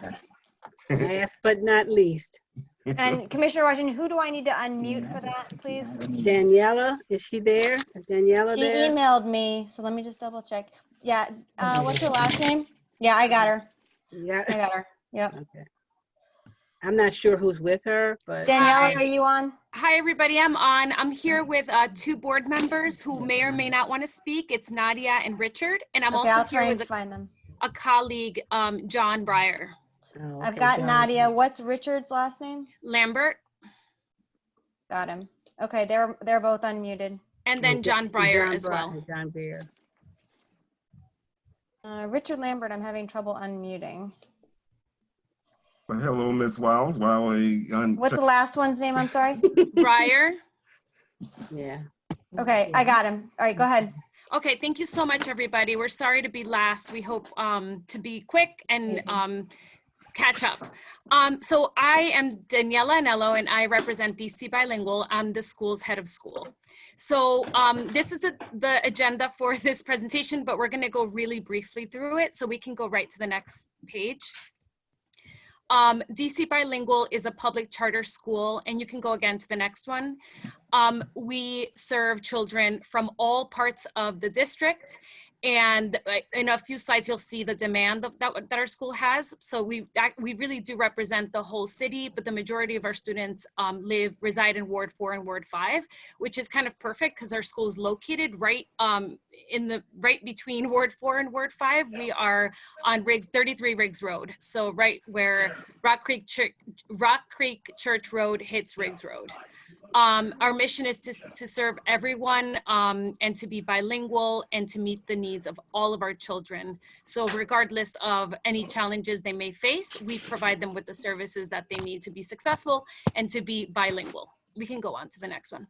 Last but not least. And Commissioner Washington, who do I need to unmute for that, please? Daniela, is she there? Is Daniela She there? emailed me, so let me just double check. Yeah, what's her last name? Yeah, I got her. Yeah. I got her. Yep. Okay. I'm not sure who's with her, but. Daniela, are you on? Hi, everybody. I'm on. I'm here with 2 board members who may or may not want to speak. It's Nadia and Richard. And I'm Okay, also I'll try here and with find them. a colleague, John Breyer. Oh, I've got Nadia. What's Richard's last name? Lambert. Got him. Okay, they're both unmuted. And then John Breyer as well. John Breyer. Richard Lambert, I'm having trouble unmuting. Well, hello, Ms. Wiles. What's the last one's name? I'm sorry. Breyer. Yeah. Okay, I got him. All right, go ahead. Okay, thank you so much, everybody. We're sorry to be last. We hope to be quick and catch up. So I am Daniela Anello, and I represent DC Bilingual. I'm the school's head of school. So this is the agenda for this presentation, but we're going to go really briefly through it so we can go right to the next page. DC Bilingual is a public charter school, and you can go again to the next one. We serve children from all parts of the district, and in a few slides you'll see the demand that our school has. So we really do represent the whole city, but the majority of our students reside in Ward 4 and Ward 5, which is kind of perfect because our school is located right between Ward 4 and Ward 5. We are on 33 Riggs Road, so right where Rock Creek Church Road hits Riggs Road. Our mission is to serve everyone and to be bilingual and to meet the needs of all of our children. So regardless of any challenges they may face, we provide them with the services that they need to be successful and to be bilingual. We can go on to the next one.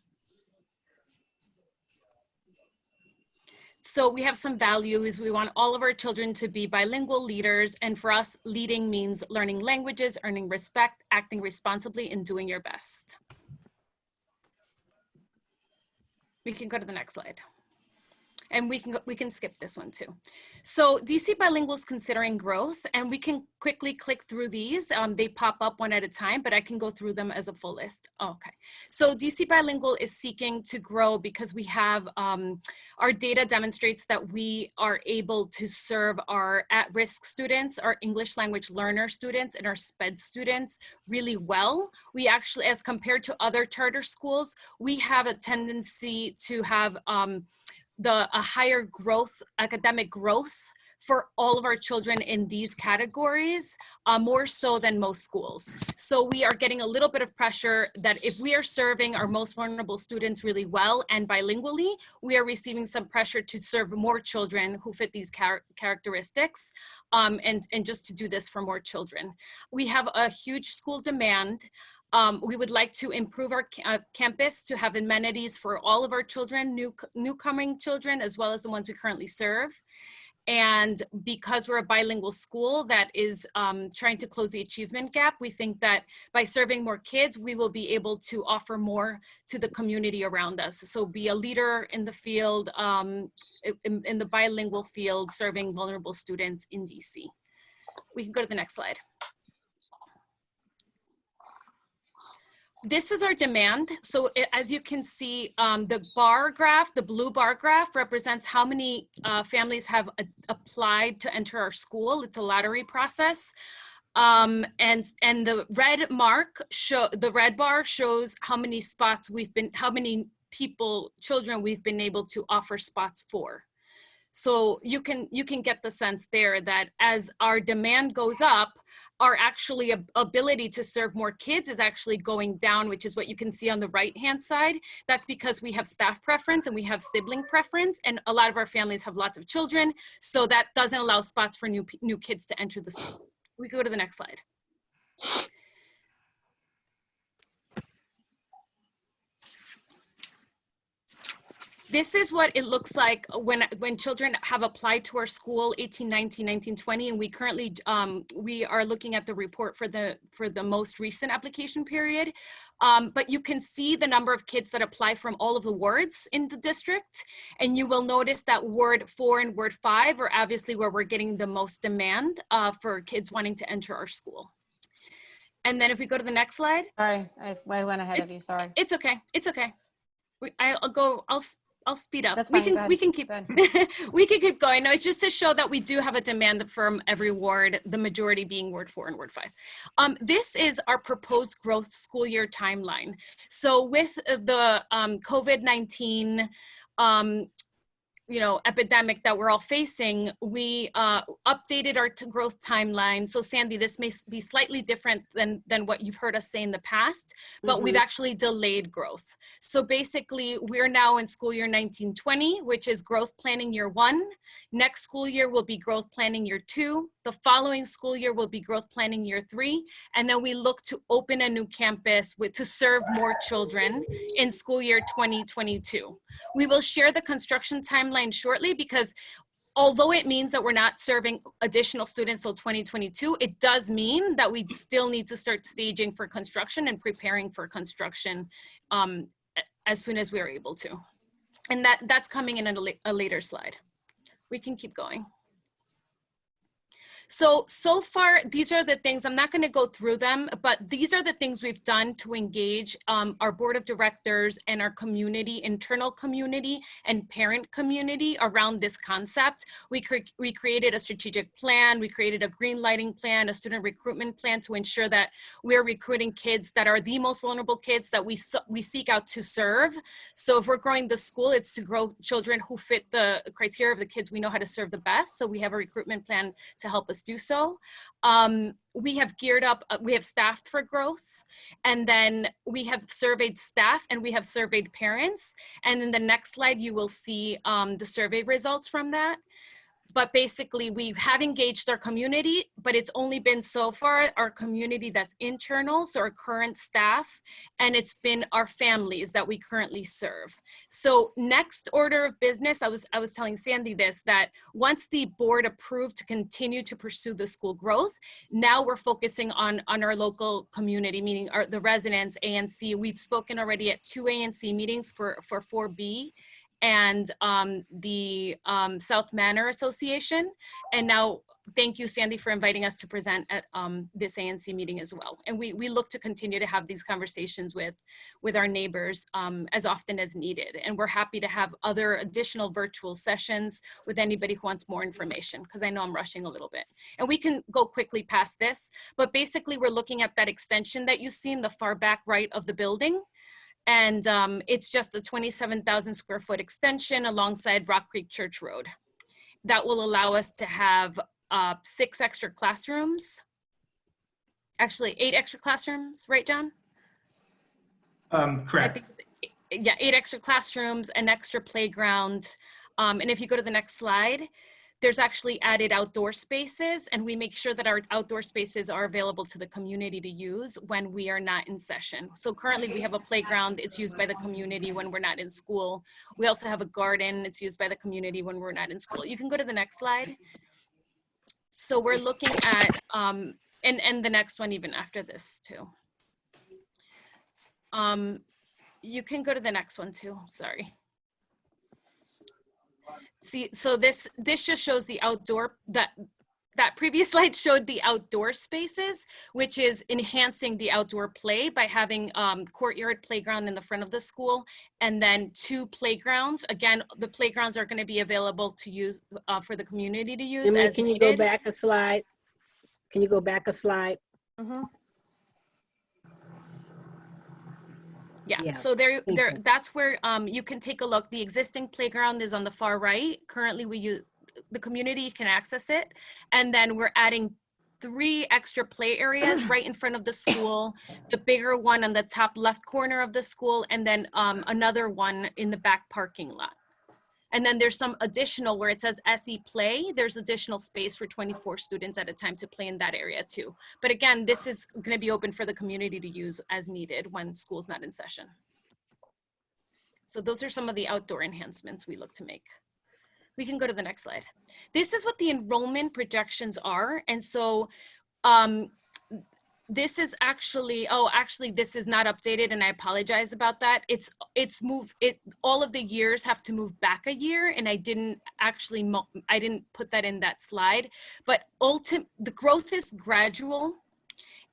So we have some values. We want all of our children to be bilingual leaders. And for us, leading means learning languages, earning respect, acting responsibly, and doing your best. We can go to the next slide. And we can skip this one too. So DC Bilingual is considering growth, and we can quickly click through these. They pop up one at a time, but I can go through them as a full list. Okay. So DC Bilingual is seeking to grow because we have, our data demonstrates that we are able to serve our at-risk students, our English language learner students, and our SPED students really well. We actually, as compared to other charter schools, we have a tendency to have a higher growth, academic growth for all of our children in these categories, more so than most schools. So we are getting a little bit of pressure that if we are serving our most vulnerable students really well and bilingually, we are receiving some pressure to serve more children who fit these characteristics, and just to do this for more children. We have a huge school demand. We would like to improve our campus to have amenities for all of our children, newcoming children, as well as the ones we currently serve. And because we're a bilingual school that is trying to close the achievement gap, we think that by serving more kids, we will be able to offer more to the community around us. So be a leader in the field, in the bilingual field, serving vulnerable students in DC. We can go to the next slide. This is our demand. So as you can see, the bar graph, the blue bar graph represents how many families have applied to enter our school. It's a lottery process. And the red bar shows how many spots how many children we've been able to offer spots for. So you can get the sense there that as our demand goes up, our actually ability to serve more kids is actually going down, which is what you can see on the right-hand side. That's because we have staff preference and we have sibling preference, and a lot of our families have lots of children, so that doesn't allow spots for new kids to enter the school. We go to the next slide. This is what it looks like when children have applied to our school 18, 19, 19, 20, and we currently, we are looking at the report for the most recent application period. But you can see the number of kids that apply from all of the wards in the district, and you will notice that Ward 4 and Ward 5 are obviously where we're getting the most demand for kids wanting to enter our school. And then if we go to the next slide. Sorry, I went ahead of you, sorry. It's okay, it's okay. I'll speed up. That's We fine, can we can keep we can keep going. No, it's just to show that we do have a demand from every ward, the majority being Ward 4 and Ward 5. This is our proposed growth school year timeline. So with the COVID-19 epidemic that we're all facing, we updated our growth timeline. So Sandy, this may be slightly different than what you've heard us say in the past, but we've actually delayed growth. So basically we're now in school year 1920, which is growth planning year 1. Next school year will be growth planning year 2. The following school year will be growth planning year 3. And then we look to open a new campus to serve more children in school year 2022. We will share the construction timeline shortly, because although it means that we're not serving additional students till 2022, it does mean that we still need to start staging for construction and preparing for construction as soon as we are able to. And that's coming in a later slide. We can keep going. So far, these are the things, I'm not going to go through them, but these are the things we've done to engage our board of directors and our community, internal community and parent community around this concept. We created a strategic plan, we created a green lighting plan, a student recruitment plan to ensure that we're recruiting kids that are the most vulnerable kids that we seek out to serve. So if we're growing the school, it's to grow children who fit the criteria of the kids we know how to serve the best. So we have a recruitment plan to help us do so. We have geared up, we have staffed for growth, and then we have surveyed staff and we have surveyed parents. And in the next slide, you will see the survey results from that. But basically, we have engaged our community, but it's only been so far our community that's internal, so our current staff, and it's been our families that we currently serve. So next order of business, I was telling Sandy this, that once the board approved to continue to pursue the school growth, now we're focusing on our local community, meaning the residents, ANC. We've spoken already at 2 ANC meetings for 4B. and the South Manor Association. And now, thank you, Sandy, for inviting us to present at this ANC meeting as well. And we look to continue to have these conversations with our neighbors as often as needed. And we're happy to have other additional virtual sessions with anybody who wants more information, because I know I'm rushing a little bit. And we can go quickly past this, but basically we're looking at that extension that you see in the far back right of the building. And it's just a 27,000 square foot extension alongside Rock Creek Church Road. That will allow us to have 6 extra classrooms, actually 8 extra classrooms, right, John? Correct. I think, yeah, 8 extra classrooms, an extra playground. And if you go to the next slide, there's actually added outdoor spaces, and we make sure that our outdoor spaces are available to the community to use when we are not in session. So currently we have a playground, it's used by the community when we're not in school. We also have a garden, it's used by the community when we're not in school. You can go to the next slide. So we're looking at, and the next one even after this too. You can go to the next one too, sorry. See, so this just shows the outdoor, that previous slide showed the outdoor spaces, which is enhancing the outdoor play by having courtyard playground in the front of the school, and then 2 playgrounds. Again, the playgrounds are going to be available to use for the community to use Emily, as can you needed. go back a slide? Can you go back a slide? Mm-hmm. Yeah, Yeah. so Thank you. that's where you can take a look. The existing playground is on the far right. Currently, the community can access it. And then we're adding 3 extra play areas right in front of the school, the bigger one on the top left corner of the school, and then another one in the back parking lot. And then there's some additional where it says SE Play, there's additional space for 24 students at a time to play in that area too. But again, this is going to be open for the community to use as needed when school's not in session. So those are some of the outdoor enhancements we look to make. We can go to the next slide. This is what the enrollment projections are. And so this is actually, actually this is not updated, and I apologize about that. It's moved, all of the years have to move back a year, and I didn't put that in that slide, but the growth is gradual.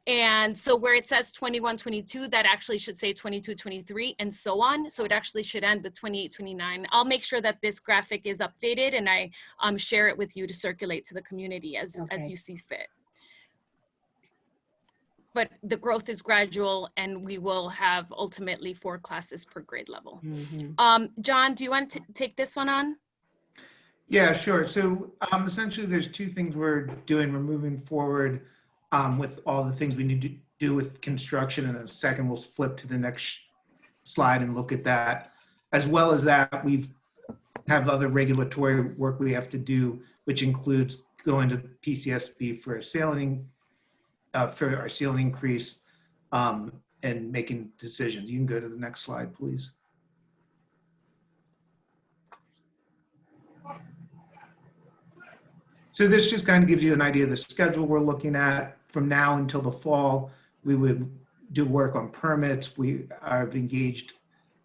And so where it says 21, 22, that actually should say 22, 23, and so on. So it actually should end with 28, 29. I'll make sure that this graphic is updated, and I share it with you to circulate to the community as you see fit. But the growth is gradual, and we will have ultimately 4 classes per grade level. Mm-hmm. John, do you want to take this one on? Yeah, sure. So essentially there's 2 things we're doing. We're moving forward with all the things we need to do with construction. And in a second, we'll flip to the next slide and look at that. As well as that, we have other regulatory work we have to do, which includes going to PCSB for a ceiling, for our ceiling increase, and making decisions. You can go to the next slide, please. So this just kind of gives you an idea of the schedule we're looking at. From now until the fall, we would do work on permits. We have engaged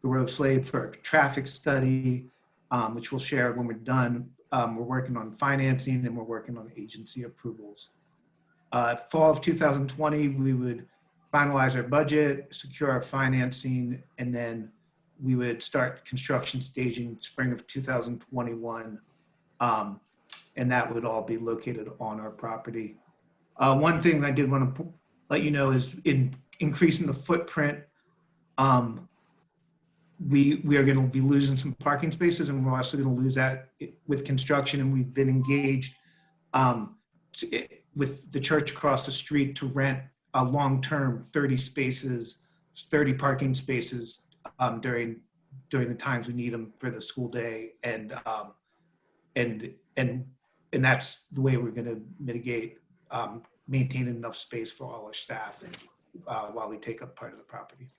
the Road Slade for a traffic study, which we'll share when we're done. We're working on financing, and we're working on agency approvals. Fall of 2020, we would finalize our budget, secure our financing, and then we would start construction staging spring of 2021. And that would all be located on our property. One thing I did want to let you know is in increasing the footprint, we are going to be losing some parking spaces, and we're also going to lose that with construction. And we've been engaged with the church across the street to rent a long-term 30 parking spaces during the times we need them for the school day, and that's the way we're going to mitigate maintaining enough space for all our staff while we take up part of the property.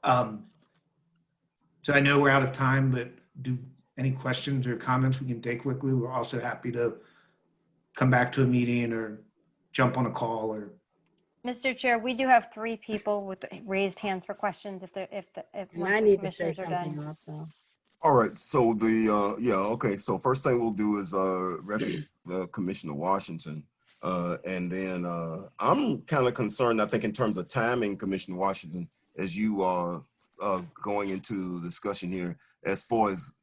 So I know we're out of time, but do any questions or comments we can take quickly? We're also happy to come back to a meeting or jump on a call or Mr. Chair, we do have 3 people with raised hands for questions if And once I the need to say commissioners are done. something also. All right, so okay, so first thing we'll do is recognize Commissioner Washington. And then I'm kind of concerned, I think, in terms of timing, Commissioner Washington, as you are going into the discussion here, as far as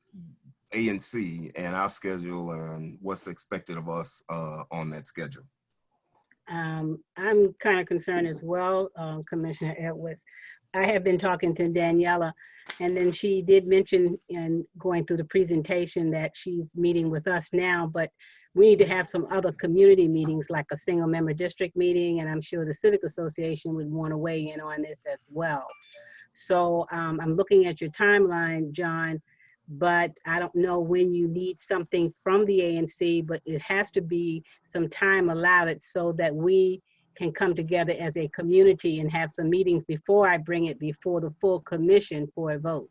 ANC and our schedule and what's expected of us on that schedule. I'm kind of concerned as well, Commissioner Edwards. I have been talking to Daniela, and then she did mention in going through the presentation that she's meeting with us now, but we need to have some other community meetings, like a single member district meeting, and I'm sure the Civic Association would want to weigh in on this as well. So I'm looking at your timeline, John, but I don't know when you need something from the ANC, but it has to be some time allowed so that we can come together as a community and have some meetings before I bring it before the full commission for a vote.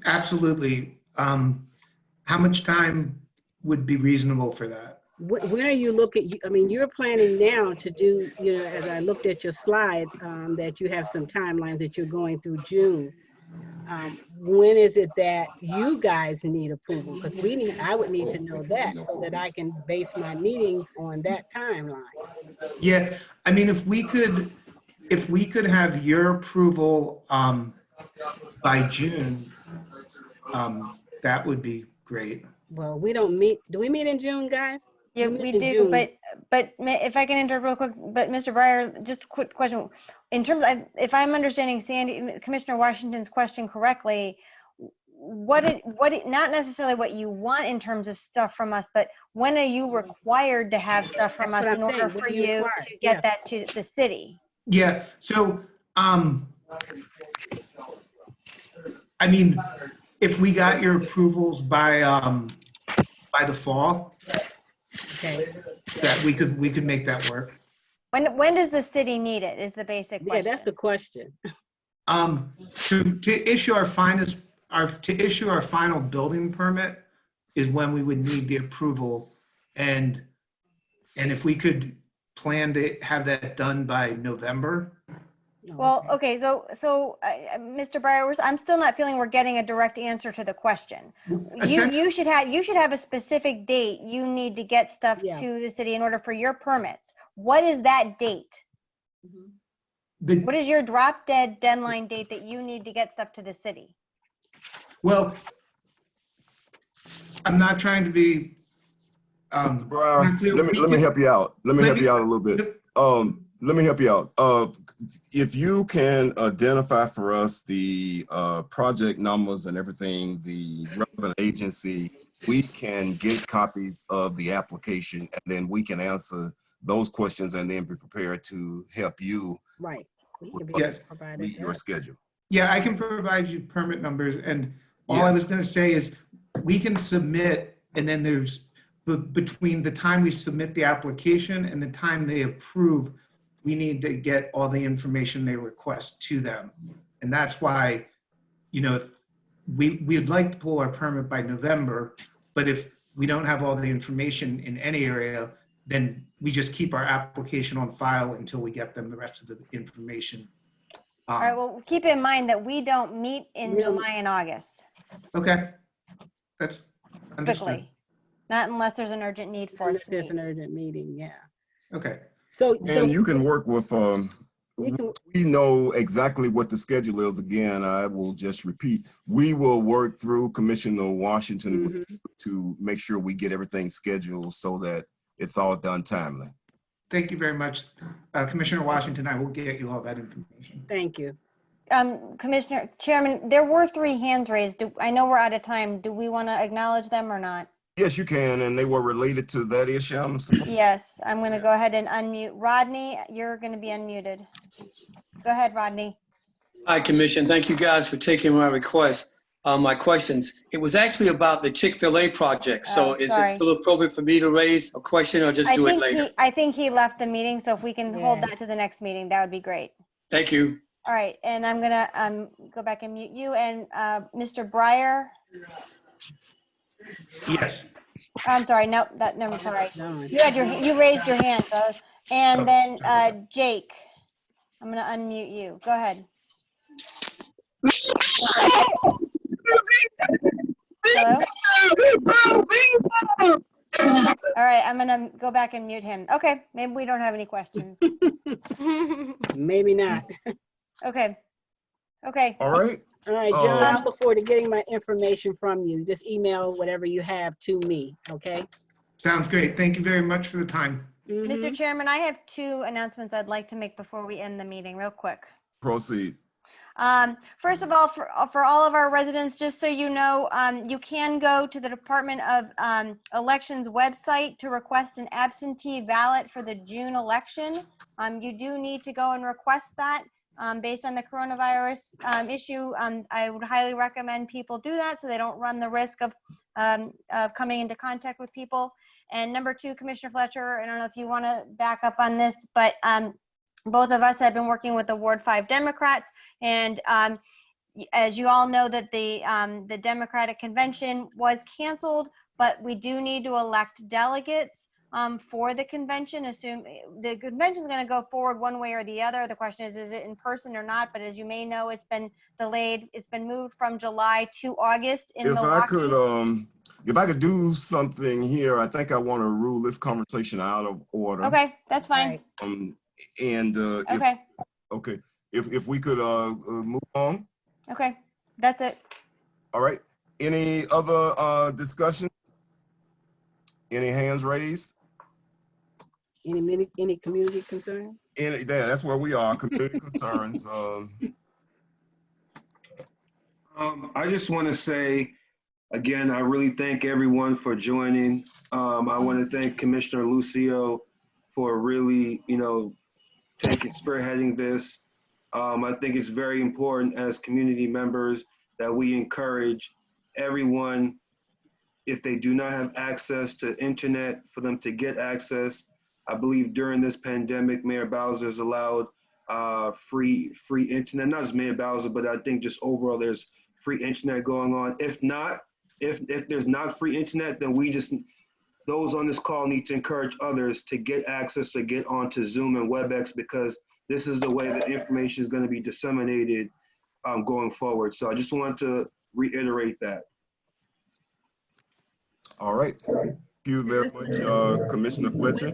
Absolutely. How much time would be reasonable for that? When are you looking? I mean, you're planning now to do, as I looked at your slide, that you have some timelines that you're going through June. When is it that you guys need approval? Because I would need to know that so that I can base my meetings on that timeline. Yeah, I mean, if we could have your approval by June, that would be great. Well, we don't meet. Do we meet in June, guys? Yeah, we do, but if I can interrupt real quick, but Mr. Breyer, just a quick question. In terms of, if I'm understanding Commissioner Washington's question correctly, not necessarily what you want in terms of stuff from us, but when are you required to have stuff from us in order for you to get that to the city? Yeah, so, I mean, if we got your approvals by the fall, okay, that we could make that work. When does the city need it is the basic question. Yeah, that's the question. To issue our final building permit is when we would need the approval, and if we could plan to have that done by November. Well, okay, so Mr. Breyer, I'm still not feeling we're getting a direct answer to the question. You should have a specific date you need to get stuff to the city in order for your permits. What is that date? What is your drop dead deadline date that you need to get stuff to the city? Well, I'm not trying to be. Mr. Breyer, let me help you out. Let me help you out a little bit. Let me help you out. If you can identify for us the project numbers and everything, the relevant agency, we can get copies of the application, and then we can answer those questions and then be prepared to help you meet your schedule. Yeah, I can provide you permit numbers, and all I was going to say is we can submit, and then there's between the time we submit the application and the time they approve, we need to get all the information they request to them. And that's why, we'd like to pull our permit by November, but if we don't have all the information in any area, then we just keep our application on file until we get them the rest of the information. All right, well, keep in mind that we don't meet in July and August. Okay, that's understood. Quickly. Not unless there's an urgent need for us to meet. There's an urgent meeting, yeah. Okay. So you can work with, we know exactly what the schedule is. Again, I will just repeat, we will work through Commissioner Washington to make sure we get everything scheduled so that it's all done timely. Thank you very much. Commissioner Washington, I will get you all that information. Thank you. Commissioner Chairman, there were 3 hands raised. I know we're out of time. Do we want to acknowledge them or not? Yes, you can, and they were related to that issue. Yes, I'm going to go ahead and unmute. Rodney, you're going to be unmuted. Go ahead, Rodney. Hi, Commission. Thank you guys for taking my request. My questions. It was actually about the Chick-fil-A project. So is it still appropriate for me to raise a question or just do it later? I think he left the meeting, so if we can hold that to the next meeting, that would be great. Thank you. All right, and I'm going to go back and mute you. And Mr. Breyer? Yes. I'm sorry, no, sorry. You raised your hand. So And then Jake, I'm going to unmute you. Go ahead. Hello? All right, I'm going to go back and mute him. Okay, maybe we don't have any questions. Maybe not. Okay. Okay. All right. All right, John, I look forward to getting my information from you. Just email whatever you have to me, okay? Sounds great. Thank you very much for the time. Mr. Chairman, I have 2 announcements I'd like to make before we end the meeting real quick. Proceed. First of all, for all of our residents, just so you know, you can go to the Department of Elections website to request an absentee ballot for the June election. You do need to go and request that based on the coronavirus issue. I would highly recommend people do that so they don't run the risk of coming into contact with people. And number 2, Commissioner Fletcher, I don't know if you want to back up on this, but both of us have been working with the Ward 5 Democrats, and as you all know, that the Democratic convention was canceled, but we do need to elect delegates for the convention. Assume the convention is going to go forward one way or the other. The question is it in person or not? But as you may know, it's been delayed. It's been moved from July to August in Milwaukee. If I could do something here, I think I want to rule this conversation out of order. Okay, that's fine. If we could move on. Okay, that's it. All right. Any other discussion? Any hands raised? Any community concerns? That's where we are. Community concerns. I just want to say, again, I really thank everyone for joining. I want to thank Commissioner Lucio for really, spearheading this. I think it's very important as community members that we encourage everyone, if they do not have access to internet, for them to get access. I believe during this pandemic, Mayor Bowser has allowed free internet, not just Mayor Bowser, but I think just overall there's free internet going on. If there's not free internet, then those on this call need to encourage others to get access, to get onto Zoom and WebEx, because this is the way that information is going to be disseminated going forward. So I just want to reiterate that. All right. Thank you very much, Commissioner Fletcher.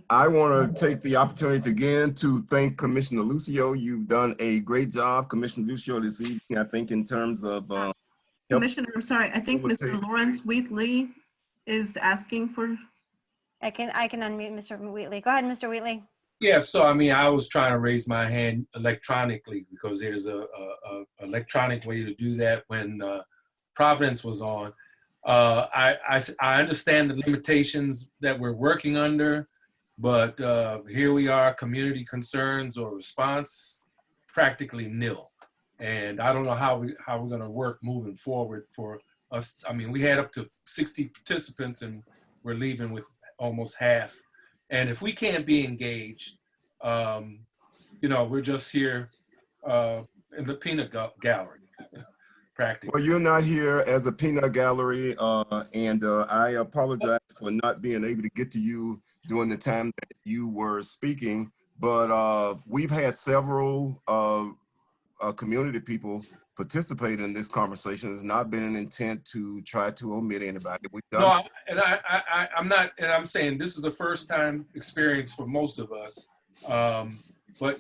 I want to take the opportunity again to thank Commissioner Lucio. You've done a great job, Commissioner Lucio, this evening, I think, in terms of Commissioner, I'm sorry, I think Mr. Lawrence Wheatley is asking for. I can unmute Mr. Wheatley. Go ahead, Mr. Wheatley. Yeah, so I was trying to raise my hand electronically because there's a electronic way to do that when Providence was on. I understand the limitations that we're working under, but here we are, community concerns or response, practically nil. And I don't know how we're going to work moving forward for us. I mean, we had up to 60 participants and we're leaving with almost half. And if we can't be engaged, we're just here in the peanut gallery, practically. Well, you're not here as a peanut gallery, and I apologize for not being able to get to you during the time that you were speaking, but we've had several community people participate in this conversation. It's not been an intent to try to omit anybody. We've done no, and I'm not, and I'm saying this is a first time experience for most of us. But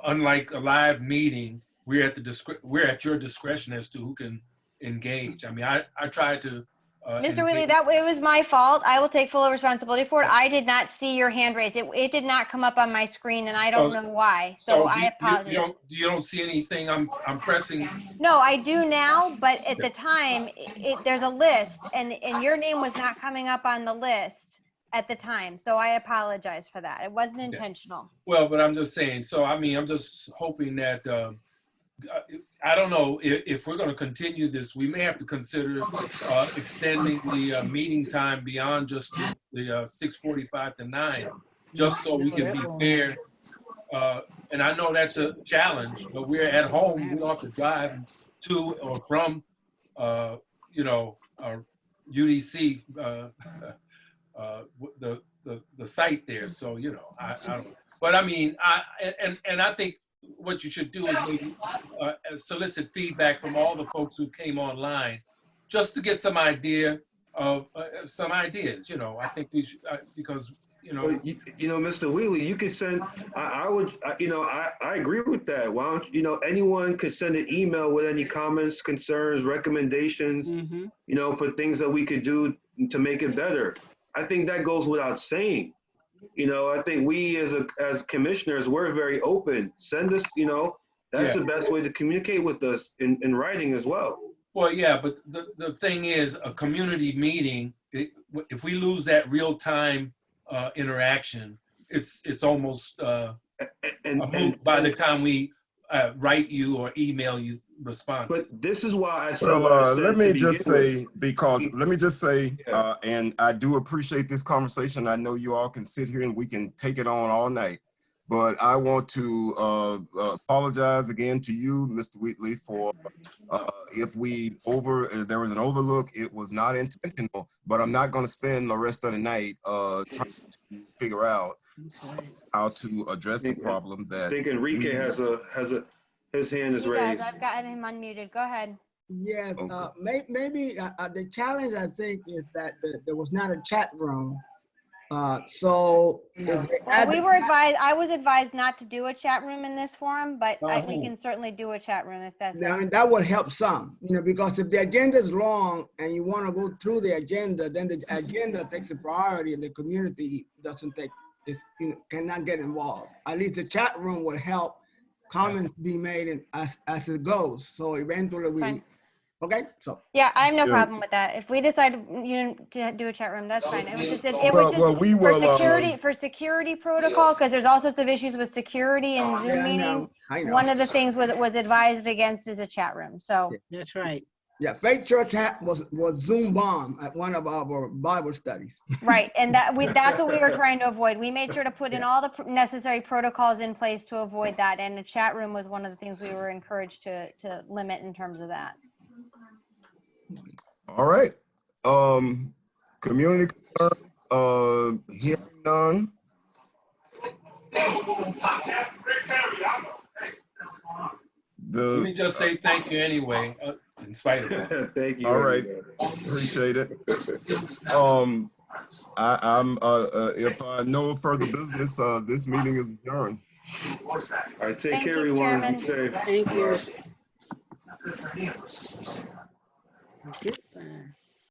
unlike a live meeting, we're at your discretion as to who can engage. I mean, I tried to. Mr. Wheatley, it was my fault. I will take full responsibility for it. I did not see your hand raised. It did not come up on my screen, and I don't know why. So I apologize. You don't see anything? I'm pressing. No, I do now, but at the time, there's a list, and your name was not coming up on the list at the time. So I apologize for that. It wasn't intentional. Well, but I'm just saying. So I mean, I'm just hoping that. I don't know if we're going to continue this. We may have to consider extending the meeting time beyond just the 6:45 to 9, just so we can be fair. And I know that's a challenge, but we're at home. We don't have to drive to or from, UDC, the the site there. So, you know, I don't, but I mean, I think what you should do is maybe solicit feedback from all the folks who came online, just to get some idea of some ideas. You know, I think we should, because you know, Mr. Wheatley, you could send. I agree with that. Why don't anyone could send an email with any comments, concerns, recommendations. For things that we could do to make it better. I think that goes without saying. I think we as commissioners, we're very open. Send us. That's the best way to communicate with us in writing as well. Well, yeah, but the thing is, a community meeting, if we lose that real time interaction, it's almost a moot by the time we write you or email you responses. But this is why I said. Well, let me just say, and I do appreciate this conversation. I know you all can sit here and we can take it on all night, but I want to apologize again to you, Mr. Wheatley, for if there was an overlook. It was not intentional, but I'm not going to spend the rest of the night trying to figure out how to address the problem that. I think Enrique has his hand is raised. I've gotten him unmuted. Go ahead. Yes, maybe the challenge I think is that there was not a chat room. Well, I was advised not to do a chat room in this forum, but we can certainly do a chat room if that's. I mean, that would help some, because if the agenda is long and you want to go through the agenda, then the agenda takes a priority and the community cannot get involved. At least the chat room will help comments be made as it goes. So eventually okay, so. Yeah, I have no problem with that. If we decide to do a chat room, that's fine. It was just for security protocol, because there's all sorts of issues with security and Zoom meetings. I know. One of the things was advised against is a chat room. So that's right. Yeah, Faith Church was Zoom bomb at one of our Bible studies. Right, and that's what we were trying to avoid. We made sure to put in all the necessary protocols in place to avoid that, and the chat room was one of the things we were encouraged to limit in terms of that. All right. Community concerns, hearing none. Let me just say thank you anyway, in spite of that. Thank you. All right, appreciate it. If no further business, this meeting is adjourned. All right, take care, everyone. Be safe. Thank you. Goodbye.